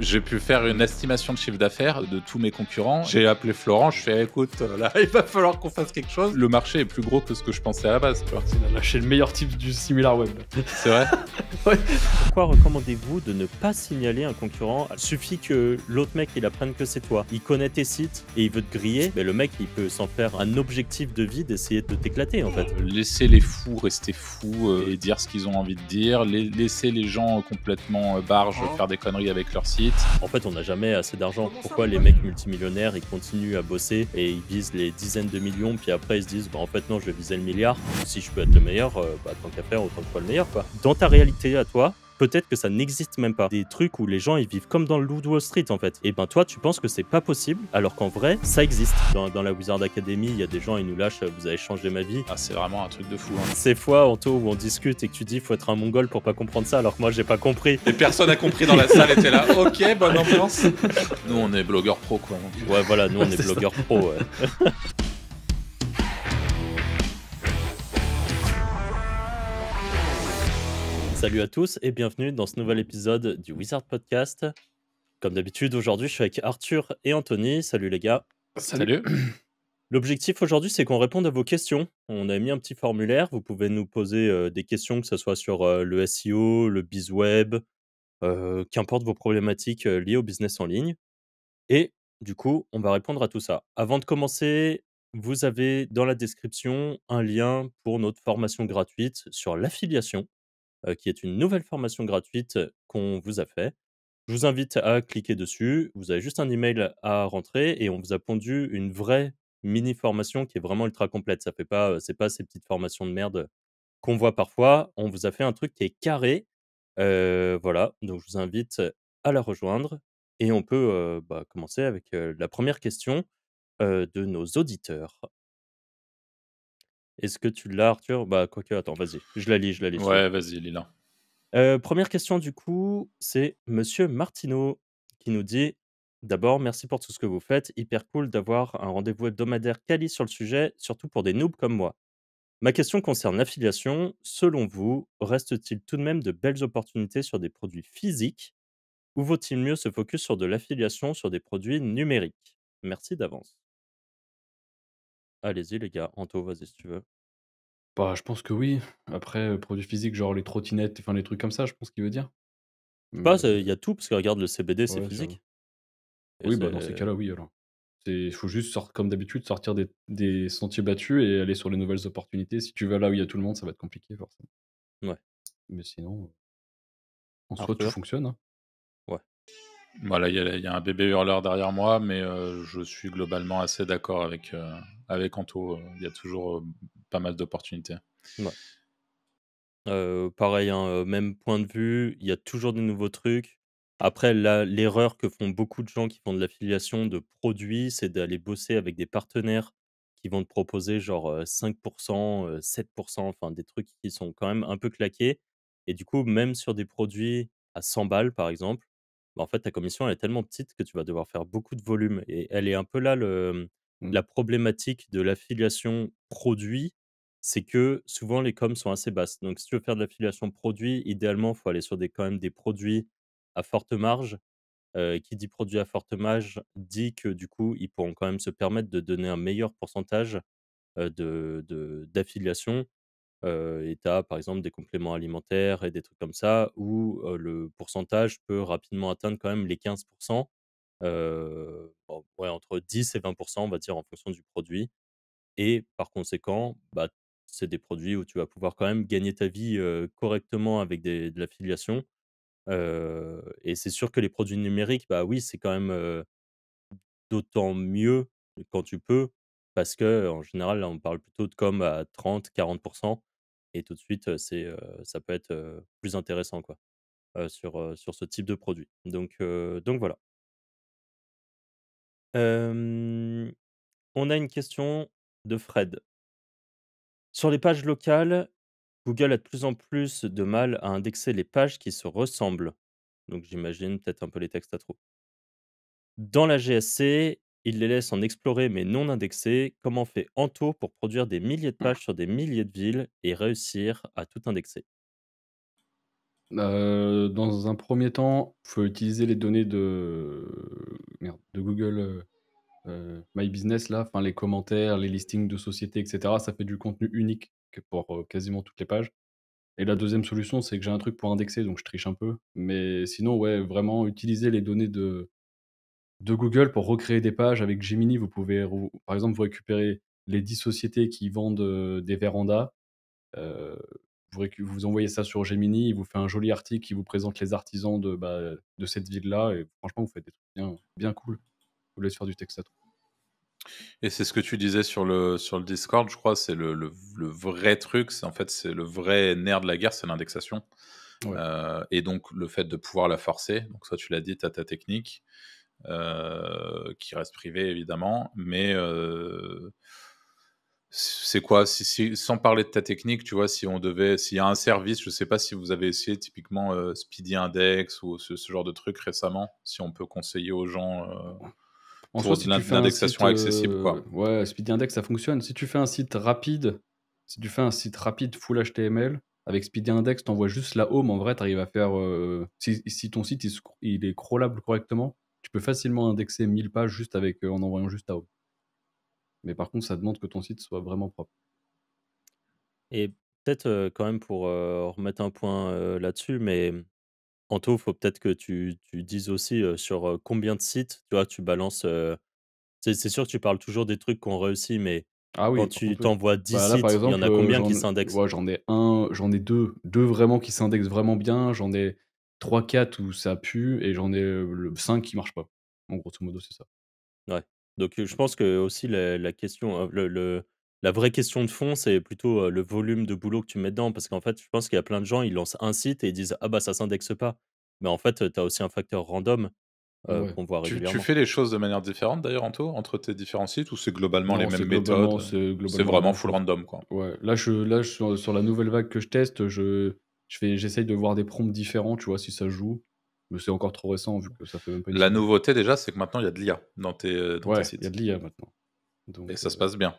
J'ai pu faire une estimation de chiffre d'affaires de tous mes concurrents. J'ai appelé Florent, je fais écoute, là, il va falloir qu'on fasse quelque chose. Le marché est plus gros que ce que je pensais à la base, tu vois. Il a lâché le meilleur type du SimilarWeb. C'est vrai. Pourquoi recommandez-vous de ne pas signaler un concurrent? Il suffit que l'autre mec il apprenne que c'est toi. Il connaît tes sites et il veut te griller. Mais le mec il peut s'en faire un objectif de vie d'essayer de t'éclater en fait. Laisser les fous rester fous et dire ce qu'ils ont envie de dire. Laisser les gens complètement barges faire des conneries avec leur site. En fait on n'a jamais assez d'argent. Pourquoi les mecs multimillionnaires ils continuent à bosser et ils visent les dizaines de millions puis après ils se disent bah en fait non je vais viser le milliard. Si je peux être le meilleur, bah tant qu'à faire autant que toi le meilleur quoi. Dans ta réalité à toi, peut-être que ça n'existe même pas. Des trucs où les gens ils vivent comme dans le Loup de Wall Street en fait. Et ben toi tu penses que c'est pas possible alors qu'en vrai ça existe. Dans la Wizard Academy il y a des gens ils nous lâchent vous avez changé ma vie. Ah, c'est vraiment un truc de fou. Hein. Ces fois Anto où on discute et que tu dis faut être un mongol pour pas comprendre ça alors que moi j'ai pas compris. Et personne n'a compris dans la salle était là. Ok, bonne ambiance. Nous on est blogueurs pro quoi. Donc. Ouais voilà nous on est blogueurs pro ouais. Salut à tous et bienvenue dans ce nouvel épisode du Wizard Podcast. Comme d'habitude, aujourd'hui, je suis avec Arthur et Anthony. Salut les gars. Salut. L'objectif aujourd'hui, c'est qu'on réponde à vos questions. On a mis un petit formulaire. Vous pouvez nous poser des questions, que ce soit sur le SEO, le BizWeb, qu'importe vos problématiques liées au business en ligne. Et du coup, on va répondre à tout ça. Avant de commencer, vous avez dans la description un lien pour notre formation gratuite sur l'affiliation. Qui est une nouvelle formation gratuite qu'on vous a fait. Je vous invite à cliquer dessus. Vous avez juste un email à rentrer et on vous a pondu une vraie mini formation qui est vraiment ultra complète. Ça fait pas, c'est pas ces petites formations de merde qu'on voit parfois. On vous a fait un truc qui est carré. Voilà, donc je vous invite à la rejoindre et on peut commencer avec la première question de nos auditeurs. Est-ce que tu l'as, Arthur? Bah, quoique, attends, vas-y, je la lis. Si tu veux. Ouais, vas-y, Lila. Première question du coup, c'est Monsieur Martineau qui nous dit: «D'abord, merci pour tout ce que vous faites. Hyper cool d'avoir un rendez-vous hebdomadaire quali sur le sujet, surtout pour des noobs comme moi. Ma question concerne l'affiliation. Selon vous, reste-t-il tout de même de belles opportunités sur des produits physiques ou vaut-il mieux se focus sur de l'affiliation sur des produits numériques? Merci d'avance». Allez-y les gars, Anto, vas-y si tu veux. Bah, je pense que oui. Après, produits physiques, genre les trottinettes, enfin les trucs comme ça, je pense qu'il veut dire. Je sais Mais pas, il y a tout parce que regarde le CBD, c'est ouais, ça physique et oui, bah, dans ces c'est cas-là, oui alors. Il faut juste comme d'habitude, sortir des sentiers battus et aller sur les nouvelles opportunités. Si tu vas là où il y a tout le monde, ça va être compliqué forcément. ouais. Mais sinon, en soi, tout Arthur? fonctionne, hein. Ouais. Voilà, il y a un bébé hurleur derrière moi, mais je suis globalement assez d'accord avec Anto. Il y a toujours pas mal d'opportunités. Ouais. Pareil, hein, même point de vue, il y a toujours des nouveaux trucs. Après l'erreur que font beaucoup de gens qui font de l'affiliation de produits, c'est d'aller bosser avec des partenaires qui vont te proposer genre, 5 7 enfin des trucs qui sont quand même un peu claqués et du coup, même sur des produits à 100 balles, par exemple, bah, en fait, ta commission, elle est tellement petite que tu vas devoir faire beaucoup de volume et elle est un peu là Mmh. la problématique de l'affiliation produit, c'est que souvent les coms sont assez basses. Donc si tu veux faire de l'affiliation produit, idéalement, il faut aller sur quand même des produits à forte marge. Qui dit produit à forte marge dit que du coup, ils pourront quand même se permettre de donner un meilleur pourcentage, d'affiliation. Et tu as par exemple des compléments alimentaires et des trucs comme ça où, le pourcentage peut rapidement atteindre quand même les 15. Bon, ouais, entre 10 et 20 on va dire en fonction du produit. Et par conséquent, bah, c'est des produits où tu vas pouvoir quand même gagner ta vie, correctement avec de l'affiliation. Et c'est sûr que les produits numériques, bah, oui, c'est quand même, d'autant mieux quand tu peux, parce que en général, là, on parle plutôt de com à 30-40 et tout de suite, ça peut être, plus intéressant, quoi, sur ce type de produit. Donc voilà. Hem, on a une question de Fred. Sur les pages locales, Google a de plus en plus de mal à indexer les pages qui se ressemblent. Donc j'imagine peut-être un peu les textes à trop. Dans la GSC, il les laisse en explorer mais non indexés. Comment fait Anto pour produire des milliers de pages sur des milliers de villes et réussir à tout indexer? Dans un premier temps, il faut utiliser les données de Google, My Business là, enfin les commentaires, les listings de sociétés et cetera. Ça fait du contenu unique que pour, quasiment toutes les pages et la deuxième solution, c'est que j'ai un truc pour indexer, donc je triche un peu. Mais sinon, ouais, vraiment utiliser les données de Google pour recréer des pages. Avec Gemini, vous pouvez par exemple, vous récupérez les 10 sociétés qui vendent, des vérandas, heu, vous envoyez ça sur Gemini, il vous fait un joli article qui vous présente les artisans de cette ville-là et franchement, vous faites des trucs bien bien cool. Vous laisse faire du texte à tout. Et c'est ce que tu disais sur le Discord, je crois, c'est le vrai truc, c'est en fait, c'est le vrai nerf de la guerre, c'est l'indexation. Ouais. Et donc le fait de pouvoir la forcer, donc ça tu l'as dit, tu as ta technique, qui reste privée évidemment, mais c'est quoi? Sans parler de ta technique, tu vois, s'il y a un service, je sais pas si vous avez essayé typiquement, Speedy Index ou ce genre de truc récemment, si on peut conseiller aux gens, En soi, pour si de tu fais un site, l'indexation accessible, quoi. ouais, SpeedyIndex, ça fonctionne. Si tu fais un site rapide, si tu fais un site rapide full HTML, avec SpeedyIndex, tu envoies juste la home, en vrai, tu arrives à faire, si ton site il est crawlable correctement, tu peux facilement indexer 1000 pages juste en envoyant juste ta home. Mais par contre, ça demande que ton site soit vraiment propre. Et peut-être, quand même pour, remettre un point, là-dessus, mais Anto, faut peut-être que tu dises aussi, sur, combien de sites, tu vois, tu balances, c'est sûr que tu parles toujours des trucs qui ont réussi, mais Ah quand oui, par tu contre, oui. t'envoies 10 Bah, là, par sites, il y en exemple, a combien qui s'indexent? j'en ai deux vraiment qui s'indexent vraiment bien, j'en ai trois quatre où ça pue et j'en ai, le 5 qui marchent pas. En grosso modo, c'est ça. Ouais. Donc, je pense que aussi la question, la vraie question de fond, c'est plutôt, le volume de boulot que tu mets dedans. Parce qu'en fait, je pense qu'il y a plein de gens, ils lancent un site et ils disent: «Ah bah, ça s'indexe pas». Mais en fait, tu as aussi un facteur random, Ouais. qu'on voit Tu régulièrement. fais les choses de manière différente d'ailleurs, Anto, entre tes différents sites, ou c'est globalement les Non, mêmes méthodes? c'est C'est globalement la vraiment même full chose. random, quoi? Ouais, là, sur la nouvelle vague que je teste, j'essaye de voir des prompts différents, tu vois, si ça joue. Mais c'est encore trop récent vu que ça fait même pas une La semaine. nouveauté déjà, c'est que maintenant il y a de l'IA dans tes Ouais, il y a sites, de l'IA maintenant. Donc et ça se passe bien.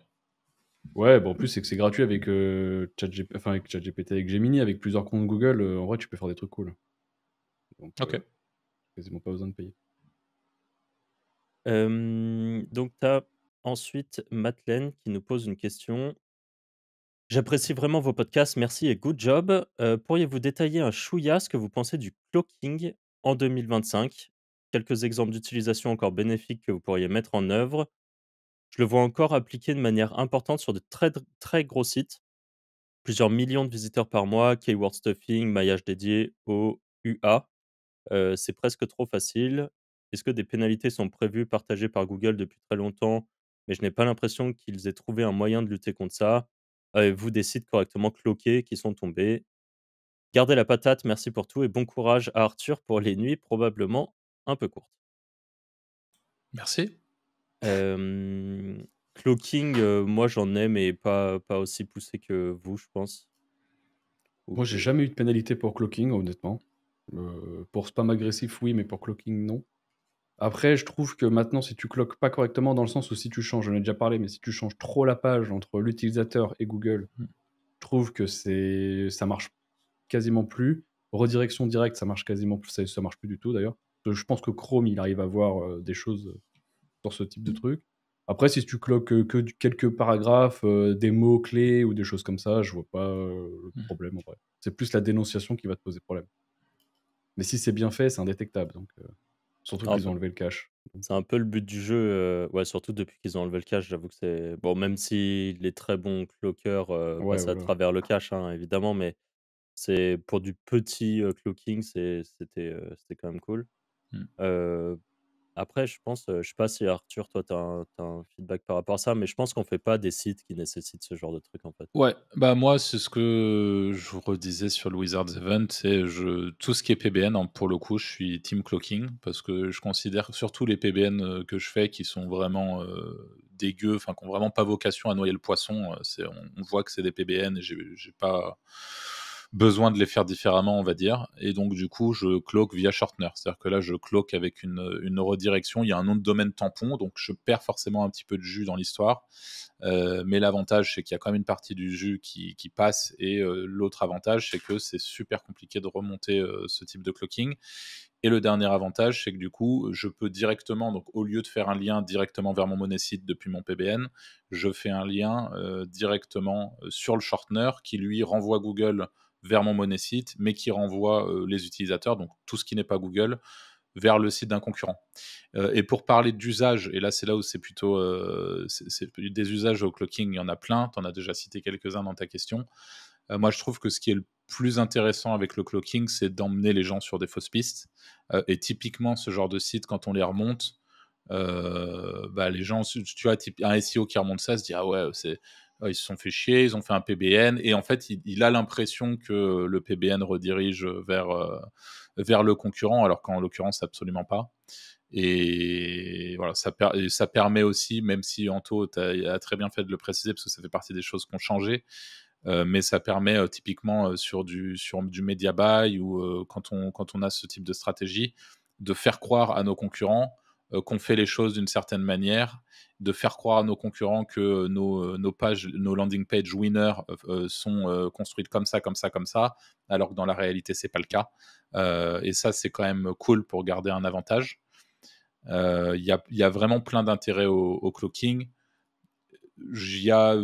ouais, bah, en plus, c'est que c'est gratuit avec, avec ChatGPT, avec Gemini, avec plusieurs comptes Google, en vrai, tu peux faire des trucs cool. Donc OK. quasiment pas besoin de payer. Donc tu as ensuite Madeleine qui nous pose une question: «J'apprécie vraiment vos podcasts, merci et good job. Pourriez-vous détailler un chouïa ce que vous pensez du cloaking en 2025? Quelques exemples d'utilisation encore bénéfiques que vous pourriez mettre en œuvre. Je le vois encore appliqué de manière importante sur de très gros sites, plusieurs millions de visiteurs par mois, keyword stuffing, maillage dédié au UA. C'est presque trop facile. Est-ce que des pénalités sont prévues, partagées par Google depuis très longtemps, mais je n'ai pas l'impression qu'ils aient trouvé un moyen de lutter contre ça? Avez-vous des sites correctement cloqués qui sont tombés? Gardez la patate, merci pour tout et bon courage à Arthur pour les nuits probablement un peu courtes». Merci. Cloaking, moi j'en ai, mais pas aussi poussé que vous, je pense. Ou Moi, j'ai que jamais eu de pénalité pour cloaking, honnêtement. Pour spam agressif, oui, mais pour cloaking, non. Après, je trouve que maintenant, si tu cloques pas correctement, dans le sens où si tu changes, j'en ai déjà parlé, mais si tu changes trop la page entre l'utilisateur et Google, Mmh. je trouve que ça marche quasiment plus. Redirection directe, ça marche quasiment plus, ça marche plus du tout d'ailleurs. Je pense que Chrome, il arrive à voir, des choses, sur ce type de truc. Après, si tu cloques, quelques paragraphes, des mots clés ou des choses comme ça, je vois pas, le Mmh. problème en vrai. C'est plus la dénonciation qui va te poser problème. Mais si c'est bien fait, c'est indétectable donc surtout un qu'ils ont peu enlevé le cache. Donc c'est un peu le but du jeu, ouais, surtout depuis qu'ils ont enlevé le cache, j'avoue que c'est bon, même si les très bons cloakers, ouais, passaient à voilà. travers le cache, hein, évidemment, mais c'est pour du petit, cloaking, c'était quand même cool. Mmh. Heu Après, je pense, je sais pas si Arthur, toi, tu as un feedback par rapport à ça, mais je pense qu'on fait pas des sites qui nécessitent ce genre de truc, en fait. Ouais, bah, moi, c'est ce que je redisais sur le Wizards Event, c'est tout ce qui est PBN, hein, pour le coup, je suis team cloaking parce que je considère surtout les PBN, que je fais qui sont vraiment, dégueux, enfin, qui ont vraiment pas vocation à noyer le poisson, on voit que c'est des PBN et j'ai pas besoin de les faire différemment, on va dire. Et donc, du coup, je cloque via shortener. C'est-à-dire que là, je cloque avec une redirection. Il y a un nom de domaine tampon, donc je perds forcément un petit peu de jus dans l'histoire. Mais l'avantage, c'est qu'il y a quand même une partie du jus qui passe. Et l'autre avantage, c'est que c'est super compliqué de remonter ce type de clocking. Et le dernier avantage, c'est que du coup, je peux directement, donc au lieu de faire un lien directement vers mon monécite depuis mon PBN, je fais un lien directement sur le shortener qui lui renvoie Google vers mon monécite, mais qui renvoie les utilisateurs, donc tout ce qui n'est pas Google, vers le site d'un concurrent. Et pour parler d'usage, et là c'est là où c'est plutôt c'est des usages au clocking, il y en a plein, tu en as déjà cité quelques-uns dans ta question. Moi, je trouve que ce qui est le plus intéressant avec le clocking, c'est d'emmener les gens sur des fausses pistes. Et typiquement, ce genre de site, quand on les remonte, bah, les gens, tu vois, un SEO qui remonte ça, se dit ah ouais, ils se sont fait chier, ils ont fait un PBN, et en fait, il a l'impression que le PBN redirige vers le concurrent, alors qu'en l'occurrence, absolument pas. Et voilà, ça permet aussi, même si Anto a très bien fait de le préciser, parce que ça fait partie des choses qui ont changé, mais ça permet typiquement sur du media buy ou quand on a ce type de stratégie, de faire croire à nos concurrents qu'on fait les choses d'une certaine manière, de faire croire à nos concurrents que nos pages, nos landing page winners sont construites comme ça, comme ça, comme ça, alors que dans la réalité, c'est pas le cas. Et ça, c'est quand même cool pour garder un avantage. Il y a vraiment plein d'intérêts au clocking. Il y a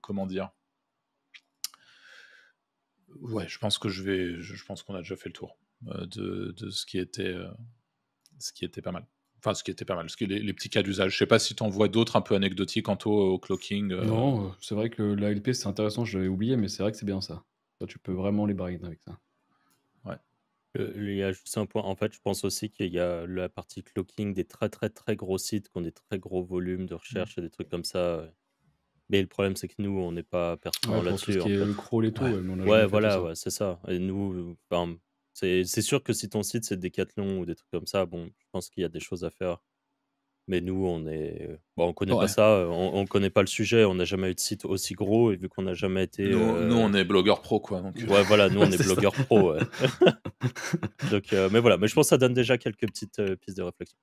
comment dire, ouais, je pense qu'on a déjà fait le tour de ce qui était pas mal. Enfin, ce qui était pas mal, les petits cas d'usage. Je sais pas si tu en vois d'autres un peu anecdotiques quant au clocking. Non, c'est vrai que l'ALP, c'est intéressant, j'avais oublié, mais c'est vrai que c'est bien ça. Toi, tu peux vraiment les brain avec ça. Ouais. Il y a juste un point. En fait, je pense aussi qu'il y a la partie clocking des très très très gros sites qui ont des très gros volumes de recherche et des trucs comme ça. Mais le problème, c'est que nous, on n'est pas pertinent Ouais, pour tout ce là-dessus, qui en est fait. le crawl et tout, Ouais. ouais, mais on n'a Ouais, jamais fait tout voilà, ça. ouais, c'est ça. Et nous, enfin, c'est sûr que si ton site, c'est Decathlon ou des trucs comme ça, bon, je pense qu'il y a des choses à faire. Mais nous, bon, on connaît pas Ouais. ça, on connaît pas le sujet, on n'a jamais eu de site aussi gros et vu qu'on n'a jamais été, Nous, on est blogueurs pro, quoi. Donc, ouais, voilà, nous, on est c'est ça. blogueurs pro, ouais. Donc, mais voilà, mais je pense que ça donne déjà quelques petites pistes de réflexion.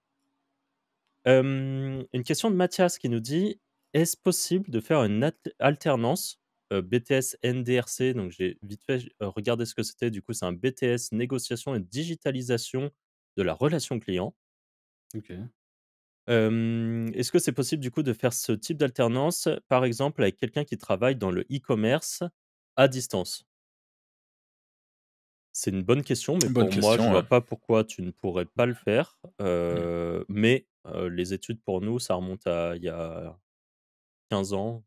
Une question de Mathias qui nous dit: «Est-ce possible de faire une alternance, BTS NDRC?» Donc j'ai vite fait regardé ce que c'était. Du coup, c'est un BTS négociation et digitalisation de la relation client. OK. Est-ce que c'est possible du coup de faire ce type d'alternance, par exemple avec quelqu'un qui travaille dans le e-commerce à distance? C'est une bonne question, mais Bonne pour moi, je question, ouais. vois pas pourquoi tu ne pourrais pas le faire. Mm. Mais les études pour nous, ça remonte à il y a 15 ans,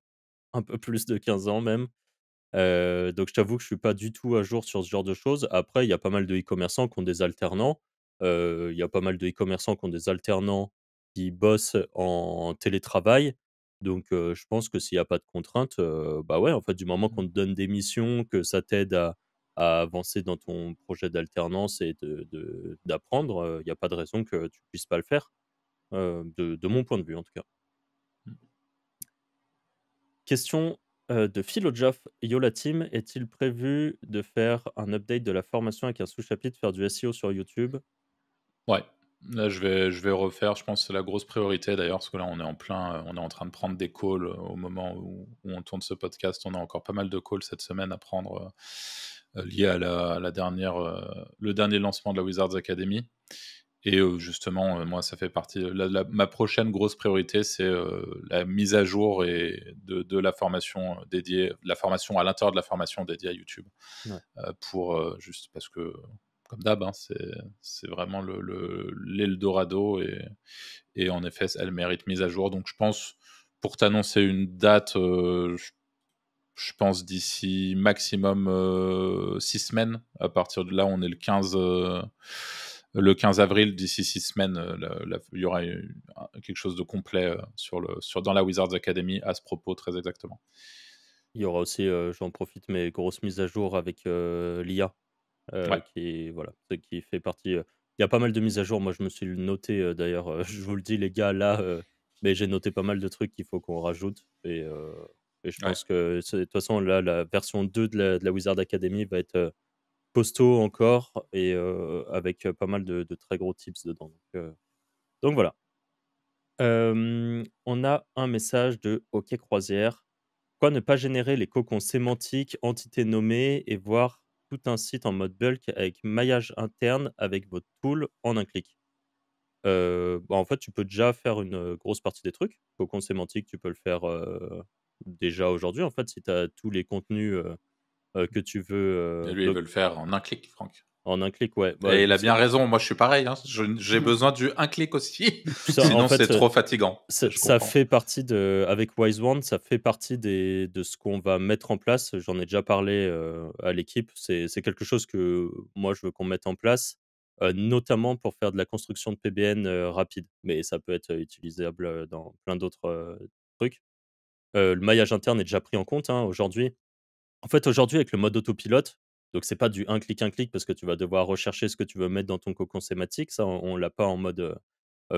un peu plus de 15 ans même. Donc je t'avoue que je suis pas du tout à jour sur ce genre de choses. Après, il y a pas mal de e-commerçants qui ont des alternants. Il y a pas mal de e-commerçants qui ont des alternants qui bossent en télétravail. Donc je pense que s'il y a pas de contraintes, bah, ouais, en fait, du moment qu'on te donne des missions, que ça t'aide à avancer dans ton projet d'alternance et d'apprendre, il y a pas de raison que tu puisses pas le faire, de mon point de vue en tout cas. Question, de Philojof: «Yo la team, est-il prévu de faire un update de la formation avec un sous-chapitre, faire du SEO sur YouTube?» Ouais. Là, je vais refaire. Je pense que c'est la grosse priorité d'ailleurs, parce que là, on est en train de prendre des calls au moment où on tourne ce podcast. On a encore pas mal de calls cette semaine à prendre liés à la dernière, le dernier lancement de la Wizards Academy. Et justement, moi, ça fait partie. Ma prochaine grosse priorité, c'est la mise à jour de la formation dédiée, la formation à l'intérieur de la formation dédiée à YouTube. Ouais. Juste parce que, comme d'hab, hein, c'est vraiment l'Eldorado, et en effet, elle mérite mise à jour. Donc, je pense, pour t'annoncer une date, je pense d'ici maximum 6 semaines. À partir de là, on est le 15 avril. D'ici 6 semaines, il y aura quelque chose de complet dans la Wizards Academy à ce propos, très exactement. Il y aura aussi, j'en profite, mes grosses mises à jour avec, l'IA, Ouais. qui fait partie, il y a pas mal de mises à jour. Moi, je me suis le noté, d'ailleurs, je vous le dis les gars là, mais j'ai noté pas mal de trucs qu'il faut qu'on rajoute et Et je Ouais. pense que de toute façon, là, la version 2 de la Wizard Academy va être costaud encore et avec pas mal de très gros tips dedans. Donc voilà. On a un message de OK Croisière. Pourquoi ne pas générer les cocons sémantiques, entités nommées et voir tout un site en mode bulk avec maillage interne avec votre tool en un clic? En fait, tu peux déjà faire une, grosse partie des trucs. Cocon sémantique, tu peux le faire, déjà aujourd'hui, en fait, si tu as tous les contenus, que tu veux, Et lui, il veut le faire en un clic, Franck. en un clic, ouais. Bah, Et il a bien raison, moi je suis pareil, hein. J'ai besoin du un clic aussi, ça, en sinon c'est fait, trop fatigant. Je ça comprends. fait partie de avec WiseWand, ça fait partie de ce qu'on va mettre en place. J'en ai déjà parlé, à l'équipe. C'est quelque chose que moi je veux qu'on mette en place, notamment pour faire de la construction de PBN, rapide. Mais ça peut être utilisable, dans plein d'autres, trucs. Le maillage interne est déjà pris en compte, hein, aujourd'hui. En fait, aujourd'hui, avec le mode autopilote, donc c'est pas du un clic parce que tu vas devoir rechercher ce que tu veux mettre dans ton cocon sématique. Ça, on l'a pas en mode,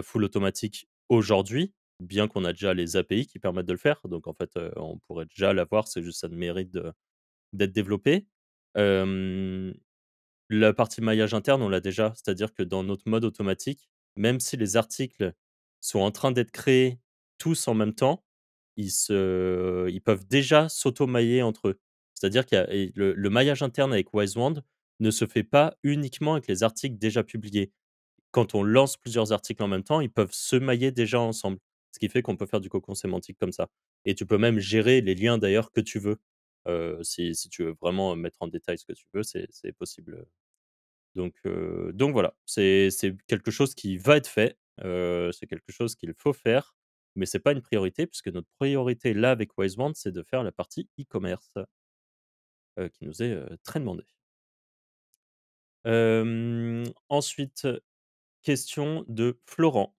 full automatique aujourd'hui, bien qu'on a déjà les API qui permettent de le faire. Donc en fait, on pourrait déjà l'avoir, c'est juste ça mérite d'être développé. Hem, la partie maillage interne, on l'a déjà, c'est-à-dire que dans notre mode automatique, même si les articles sont en train d'être créés tous en même temps, ils peuvent déjà s'auto-mailler entre eux. C'est-à-dire qu'il y a et le maillage interne avec Wisewand ne se fait pas uniquement avec les articles déjà publiés. Quand on lance plusieurs articles en même temps, ils peuvent se mailler déjà ensemble. Ce qui fait qu'on peut faire du cocon sémantique comme ça. Et tu peux même gérer les liens d'ailleurs que tu veux. Si tu veux vraiment mettre en détail ce que tu veux, c'est possible. Donc voilà, c'est quelque chose qui va être fait, c'est quelque chose qu'il faut faire, mais c'est pas une priorité puisque notre priorité là avec Wisewand, c'est de faire la partie e-commerce, qui nous est, très demandée. Ensuite, question de Florent.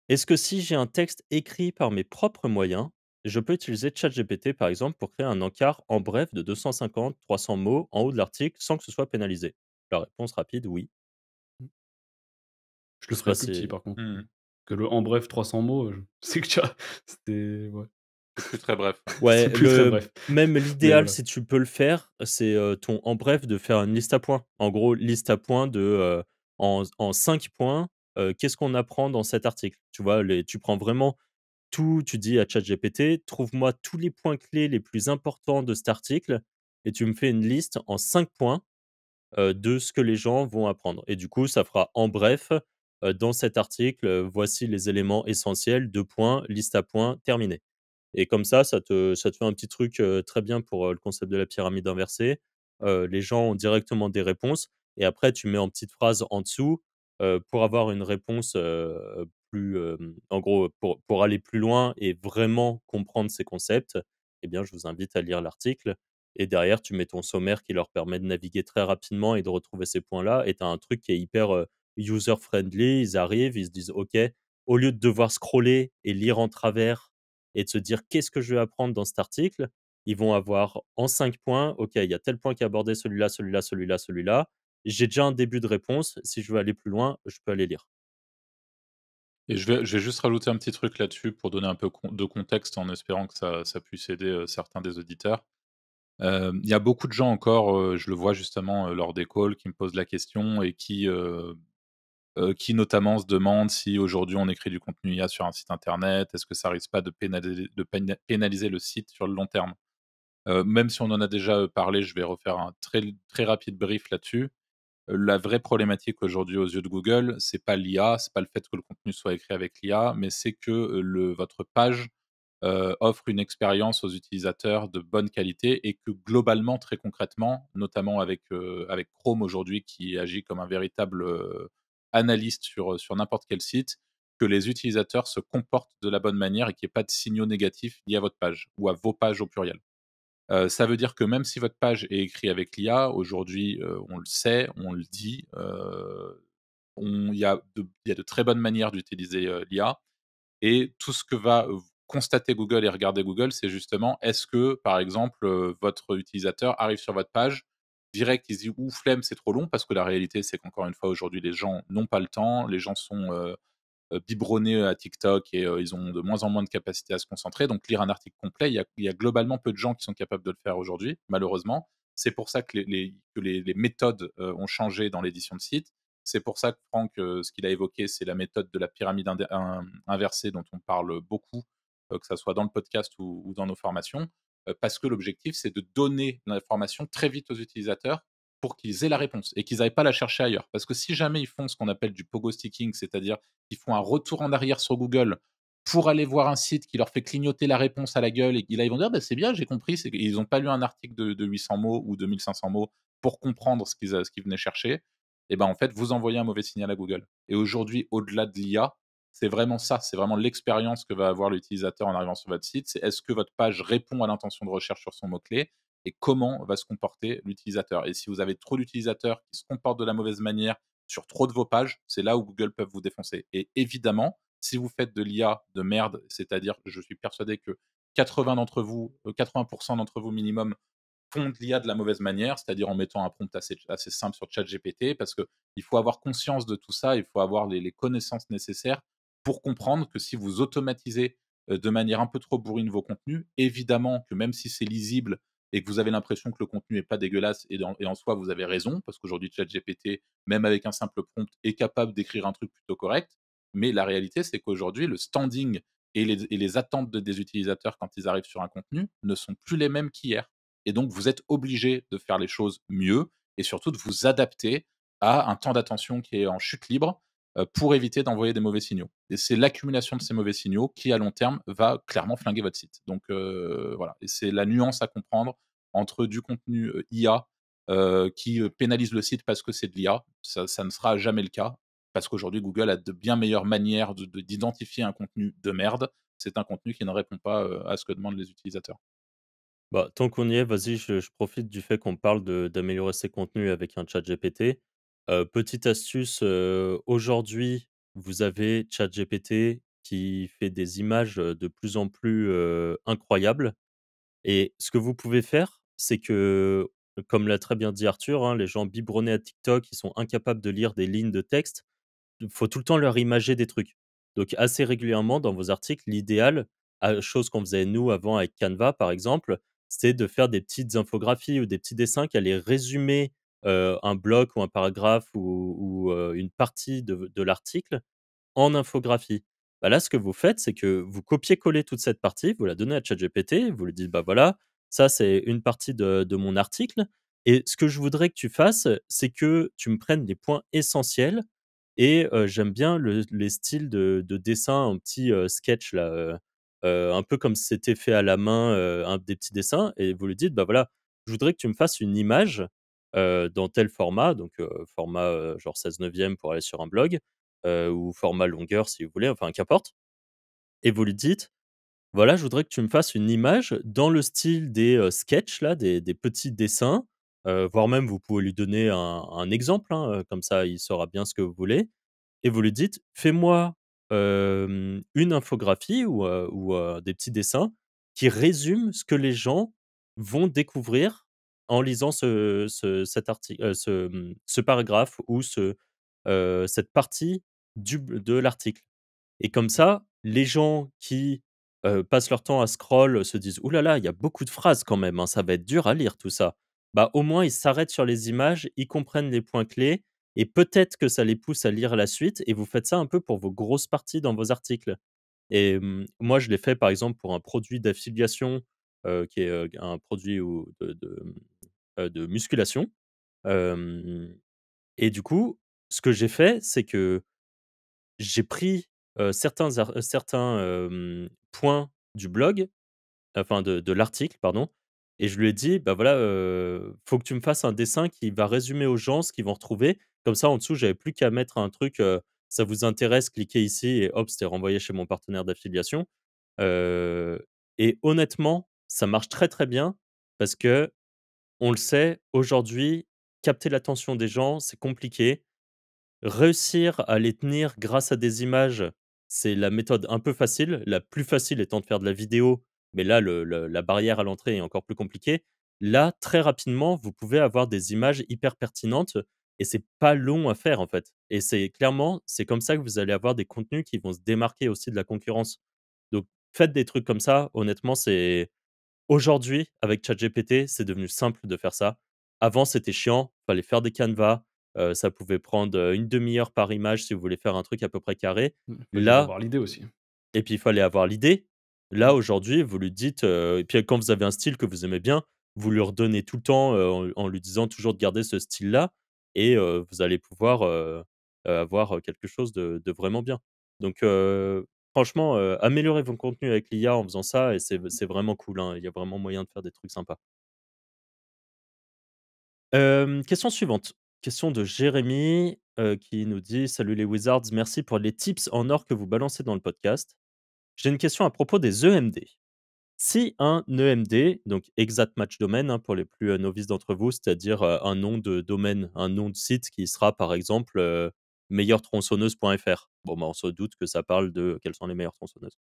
Est-ce que si j'ai un texte écrit par mes propres moyens, je peux utiliser ChatGPT par exemple pour créer un encart en bref de 250-300 mots en haut de l'article sans que ce soit pénalisé? La réponse rapide, oui. Je Je le sais pas ferais plus petit si par contre. Mmh. Que le en bref 300 mots, je sais que tu as c'était ouais, C'est plus très bref. ouais, c'est plus très le bref. même Mais l'idéal, voilà. si tu peux le faire, c'est, ton en bref, de faire une liste à points. En gros, liste à points de, en 5 points, qu'est-ce qu'on apprend dans cet article? Tu vois? Tu prends vraiment tout, tu dis à ChatGPT: «Trouve-moi tous les points clés les plus importants de cet article» et tu me fais une liste en 5 points, de ce que les gens vont apprendre et du coup, ça fera en bref, dans cet article, voici les éléments essentiels, 2 points, liste à points, terminé. Et comme ça te fait un petit truc, très bien pour, le concept de la pyramide inversée. Les gens ont directement des réponses et après tu mets en petite phrase en dessous, pour avoir une réponse, plus, en gros, pour aller plus loin et vraiment comprendre ces concepts, eh bien, je vous invite à lire l'article et derrière tu mets ton sommaire qui leur permet de naviguer très rapidement et de retrouver ces points-là et tu as un truc qui est hyper, user friendly. Ils arrivent, ils se disent: «OK», au lieu de devoir scroller et lire en travers et de se dire: «Qu'est-ce que je vais apprendre dans cet article?» Ils vont avoir en 5 points: «OK, il y a tel point qui est abordé, celui-là, celui-là, celui-là, celui-là. J'ai déjà un début de réponse. Si je veux aller plus loin, je peux aller lire». Et je vais juste rajouter un petit truc là-dessus pour donner un peu de contexte en espérant que ça puisse aider, certains des auditeurs. Il y a beaucoup de gens encore, je le vois justement, lors des calls qui me posent la question et qui notamment se demandent si aujourd'hui on écrit du contenu IA sur un site internet, est-ce que ça risque pas de pénaliser le site sur le long terme? Même si on en a déjà, parlé, je vais refaire un très rapide brief là-dessus. La vraie problématique aujourd'hui aux yeux de Google, c'est pas l'IA, c'est pas le fait que le contenu soit écrit avec l'IA, mais c'est que, votre page, offre une expérience aux utilisateurs de bonne qualité et que globalement, très concrètement, notamment avec Chrome aujourd'hui qui agit comme un véritable, analyste sur n'importe quel site, que les utilisateurs se comportent de la bonne manière et qu'il y ait pas de signaux négatifs liés à votre page ou à vos pages au pluriel. Ça veut dire que même si votre page est écrite avec l'IA, aujourd'hui, on le sait, on le dit, il y a de très bonnes manières d'utiliser, l'IA et tout ce que va, constater Google et regarder Google, c'est justement est-ce que, par exemple, votre utilisateur arrive sur votre page, direct, il se dit: «Ouh flemme, c'est trop long», parce que la réalité, c'est qu'encore une fois, aujourd'hui, les gens n'ont pas le temps, les gens sont, biberonnés à TikTok et ils ont de moins en moins de capacité à se concentrer. Donc lire un article complet, il y a globalement peu de gens qui sont capables de le faire aujourd'hui, malheureusement. C'est pour ça que les méthodes ont changé dans l'édition de site. C'est pour ça que Franck, ce qu'il a évoqué, c'est la méthode de la pyramide inversée dont on parle beaucoup, que ça soit dans le podcast ou dans nos formations, parce que l'objectif, c'est de donner l'information très vite aux utilisateurs pour qu'ils aient la réponse et qu'ils n'aillent pas la chercher ailleurs. Parce que si jamais ils font ce qu'on appelle du pogo sticking, c'est-à-dire qu'ils font un retour en arrière sur Google pour aller voir un site qui leur fait clignoter la réponse à la gueule et là, ils vont dire: «Bah, c'est bien, j'ai compris». Ils n'ont pas lu un article de 800 mots ou de 1500 mots pour comprendre ce qu'ils venaient chercher. Et ben, en fait, vous envoyez un mauvais signal à Google. Et aujourd'hui, au-delà de l'IA, c'est vraiment ça, c'est vraiment l'expérience que va avoir l'utilisateur en arrivant sur votre site. C'est est-ce que votre page répond à l'intention de recherche sur son mot-clé et comment va se comporter l'utilisateur. Et si vous avez trop d'utilisateurs qui se comportent de la mauvaise manière sur trop de vos pages, c'est là où Google peut vous défoncer. Et évidemment, si vous faites de l'IA de merde, c'est-à-dire, je suis persuadé que 80% d'entre vous minimum font de l'IA de la mauvaise manière, c'est-à-dire en mettant un prompt assez simple sur ChatGPT, parce qu'il faut avoir conscience de tout ça, il faut avoir les connaissances nécessaires pour comprendre que si vous automatisez de manière un peu trop bourrine vos contenus, évidemment que même si c'est lisible et que vous avez l'impression que le contenu n'est pas dégueulasse, et en soi vous avez raison, parce qu'aujourd'hui ChatGPT, même avec un simple prompt, est capable d'écrire un truc plutôt correct, mais la réalité c'est qu'aujourd'hui le standing et les attentes des utilisateurs quand ils arrivent sur un contenu ne sont plus les mêmes qu'hier. Et donc, vous êtes obligé de faire les choses mieux et surtout de vous adapter à un temps d'attention qui est en chute libre pour éviter d'envoyer des mauvais signaux. Et c'est l'accumulation de ces mauvais signaux qui, à long terme, va clairement flinguer votre site. Donc, voilà. Et c'est la nuance à comprendre entre du contenu IA qui pénalise le site parce que c'est de l'IA. Ça ne sera jamais le cas parce qu'aujourd'hui, Google a de bien meilleures manières d'identifier un contenu de merde. C'est un contenu qui ne répond pas à ce que demandent les utilisateurs. Bah, tant qu'on y est, vas-y, je profite du fait qu'on parle d'améliorer ses contenus avec un ChatGPT. Petite astuce, aujourd'hui, vous avez ChatGPT qui fait des images, de plus en plus, incroyables, et ce que vous pouvez faire, c'est que, comme l'a très bien dit Arthur, hein, les gens biberonnés à TikTok, ils sont incapables de lire des lignes de texte. Il faut tout le temps leur imager des trucs. Donc assez régulièrement dans vos articles, l'idéal, chose qu'on faisait nous avant avec Canva par exemple, c'est de faire des petites infographies ou des petits dessins qui allaient résumer, un bloc ou un paragraphe ou une partie de l'article en infographie. Bah, là, ce que vous faites, c'est que vous copiez-collez toute cette partie, vous la donnez à ChatGPT, vous lui dites: «Bah, voilà, ça c'est une partie de mon article, et ce que je voudrais que tu fasses, c'est que tu me prennes des points essentiels, et j'aime bien les styles de dessin, un petit, sketch là, un peu comme si c'était fait à la main, un des petits dessins», et vous lui dites: «Bah, voilà, je voudrais que tu me fasses une image, dans tel format», donc format, genre 16/9 pour aller sur un blog, ou format longueur si vous voulez, enfin qu'importe, et vous lui dites: «Voilà, je voudrais que tu me fasses une image dans le style des, sketchs là, des petits dessins», voire même vous pouvez lui donner un exemple, hein, comme ça il saura bien ce que vous voulez, et vous lui dites: «Fais-moi, une infographie ou des petits dessins qui résument ce que les gens vont découvrir en lisant cet article, ce paragraphe ou cette partie de l'article». Et comme ça, les gens qui, passent leur temps à scroll, se disent: «Ouh là là, il y a beaucoup de phrases quand même, hein, ça va être dur à lire tout ça». Bah, au moins ils s'arrêtent sur les images, ils comprennent les points clés, et peut-être que ça les pousse à lire la suite, et vous faites ça un peu pour vos grosses parties dans vos articles. Et moi je l'ai fait par exemple pour un produit d'affiliation, qui est, un produit de musculation, hem et du coup, ce que j'ai fait, c'est que j'ai pris, certains, points du blog, enfin de l'article, pardon, et je lui ai dit: «Bah, voilà, faut que tu me fasses un dessin qui va résumer aux gens ce qu'ils vont retrouver». Comme ça, en dessous, j'avais plus qu'à mettre un truc, «Ça vous intéresse, cliquez ici», et hop, c'était renvoyé chez mon partenaire d'affiliation. Heu et honnêtement, ça marche très, très bien parce que on le sait, aujourd'hui, capter l'attention des gens, c'est compliqué. Réussir à les tenir grâce à des images, c'est la méthode un peu facile. La plus facile étant de faire de la vidéo, mais là, la barrière à l'entrée est encore plus compliquée. Là, très rapidement, vous pouvez avoir des images hyper pertinentes et c'est pas long à faire, en fait, et c'est comme ça que vous allez avoir des contenus qui vont se démarquer aussi de la concurrence. Donc faites des trucs comme ça, honnêtement, c'est aujourd'hui, avec ChatGPT, c'est devenu simple de faire ça. Avant, c'était chiant, fallait faire des canevas, ça pouvait prendre, 1/2 heure par image si vous voulez faire un truc à peu près carré. Fallait juste Là avoir l'idée aussi. et puis il fallait avoir l'idée. Là, Mmh. aujourd'hui, vous lui dites, et puis quand vous avez un style que vous aimez bien, vous lui redonnez tout le temps, en lui disant toujours de garder ce style-là et vous allez pouvoir, avoir, quelque chose de vraiment bien. Donc franchement, améliorez vos contenus avec l'IA en faisant ça et c'est vraiment cool, hein. Il y a vraiment moyen de faire des trucs sympas. Question suivante. Question de Jérémy, qui nous dit: «Salut les wizards, merci pour les tips en or que vous balancez dans le podcast. J'ai une question à propos des EMD. Si un EMD, donc Exact Match Domain, hein, pour les plus, novices d'entre vous, c'est-à-dire, un nom de domaine, un nom de site qui sera par exemple, meilleurtronçonneuse.fr. Bon, bah, on se doute que ça parle de quelles sont les meilleures tronçonneuses.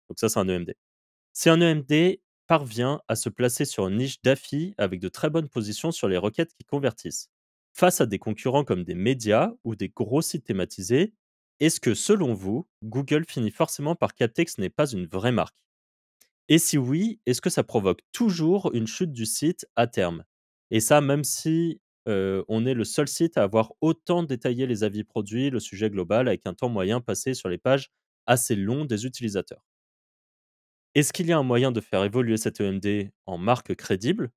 Donc ça, c'est un EMD. Si un EMD parvient à se placer sur une niche d'affi avec de très bonnes positions sur les requêtes qui convertissent, face à des concurrents comme des médias ou des gros sites thématisés, est-ce que selon vous, Google finit forcément par capter que ce n'est pas une vraie marque? Et si oui, est-ce que ça provoque toujours une chute du site à terme? Et ça, même si, on est le seul site à avoir autant détaillé les avis produits, le sujet global, avec un temps moyen passé sur les pages assez long des utilisateurs. Est-ce qu'il y a un moyen de faire évoluer cette EMD en marque crédible?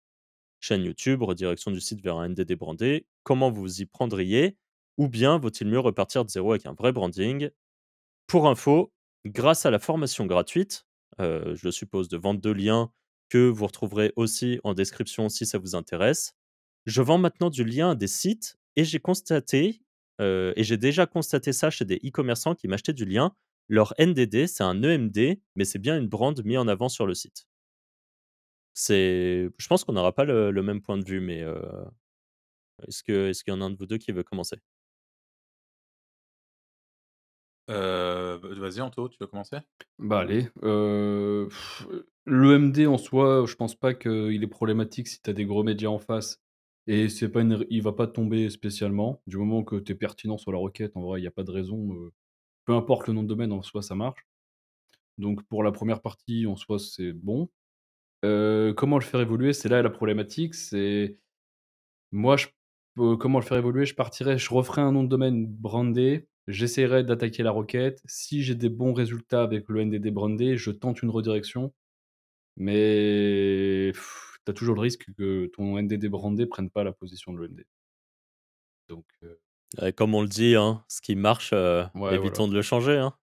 Chaîne YouTube, redirection du site vers un NDD brandé, comment vous y prendriez? Ou bien vaut-il mieux repartir de zéro avec un vrai branding? Pour info, grâce à la formation gratuite, je suppose de vente de liens que vous retrouverez aussi en description si ça vous intéresse, je vends maintenant du lien à des sites et j'ai déjà constaté ça chez des e-commerçants qui m'achetaient du lien. Leur NDD, c'est un EMD, mais c'est bien une brand mis en avant sur le site. Je pense qu'on n'aura pas le même point de vue, mais est-ce qu'il y en a un de vous 2 qui veut commencer? Vas-y Anto, tu veux commencer? Bah, allez, l'EMD en soi, je pense pas qu'il est problématique si tu as des gros médias en face et c'est pas une r il va pas tomber spécialement. Du moment que tu es pertinent sur la requête, en vrai, il y a pas de raison, peu importe le nom de domaine, en soi, ça marche. Donc pour la première partie, en soi, c'est bon. Comment le faire évoluer? C'est là la problématique, c'est moi, comment le faire évoluer? Je referais un nom de domaine brandé, j'essaierai d'attaquer la requête. Si j'ai des bons résultats avec le NDD brandé, je tente une redirection, mais tu as toujours le risque que ton NDD brandé prenne pas la position de l'EMD. Donc Comme on le dit, hein, ce qui marche, ouais, voilà. évitons de le changer, hein.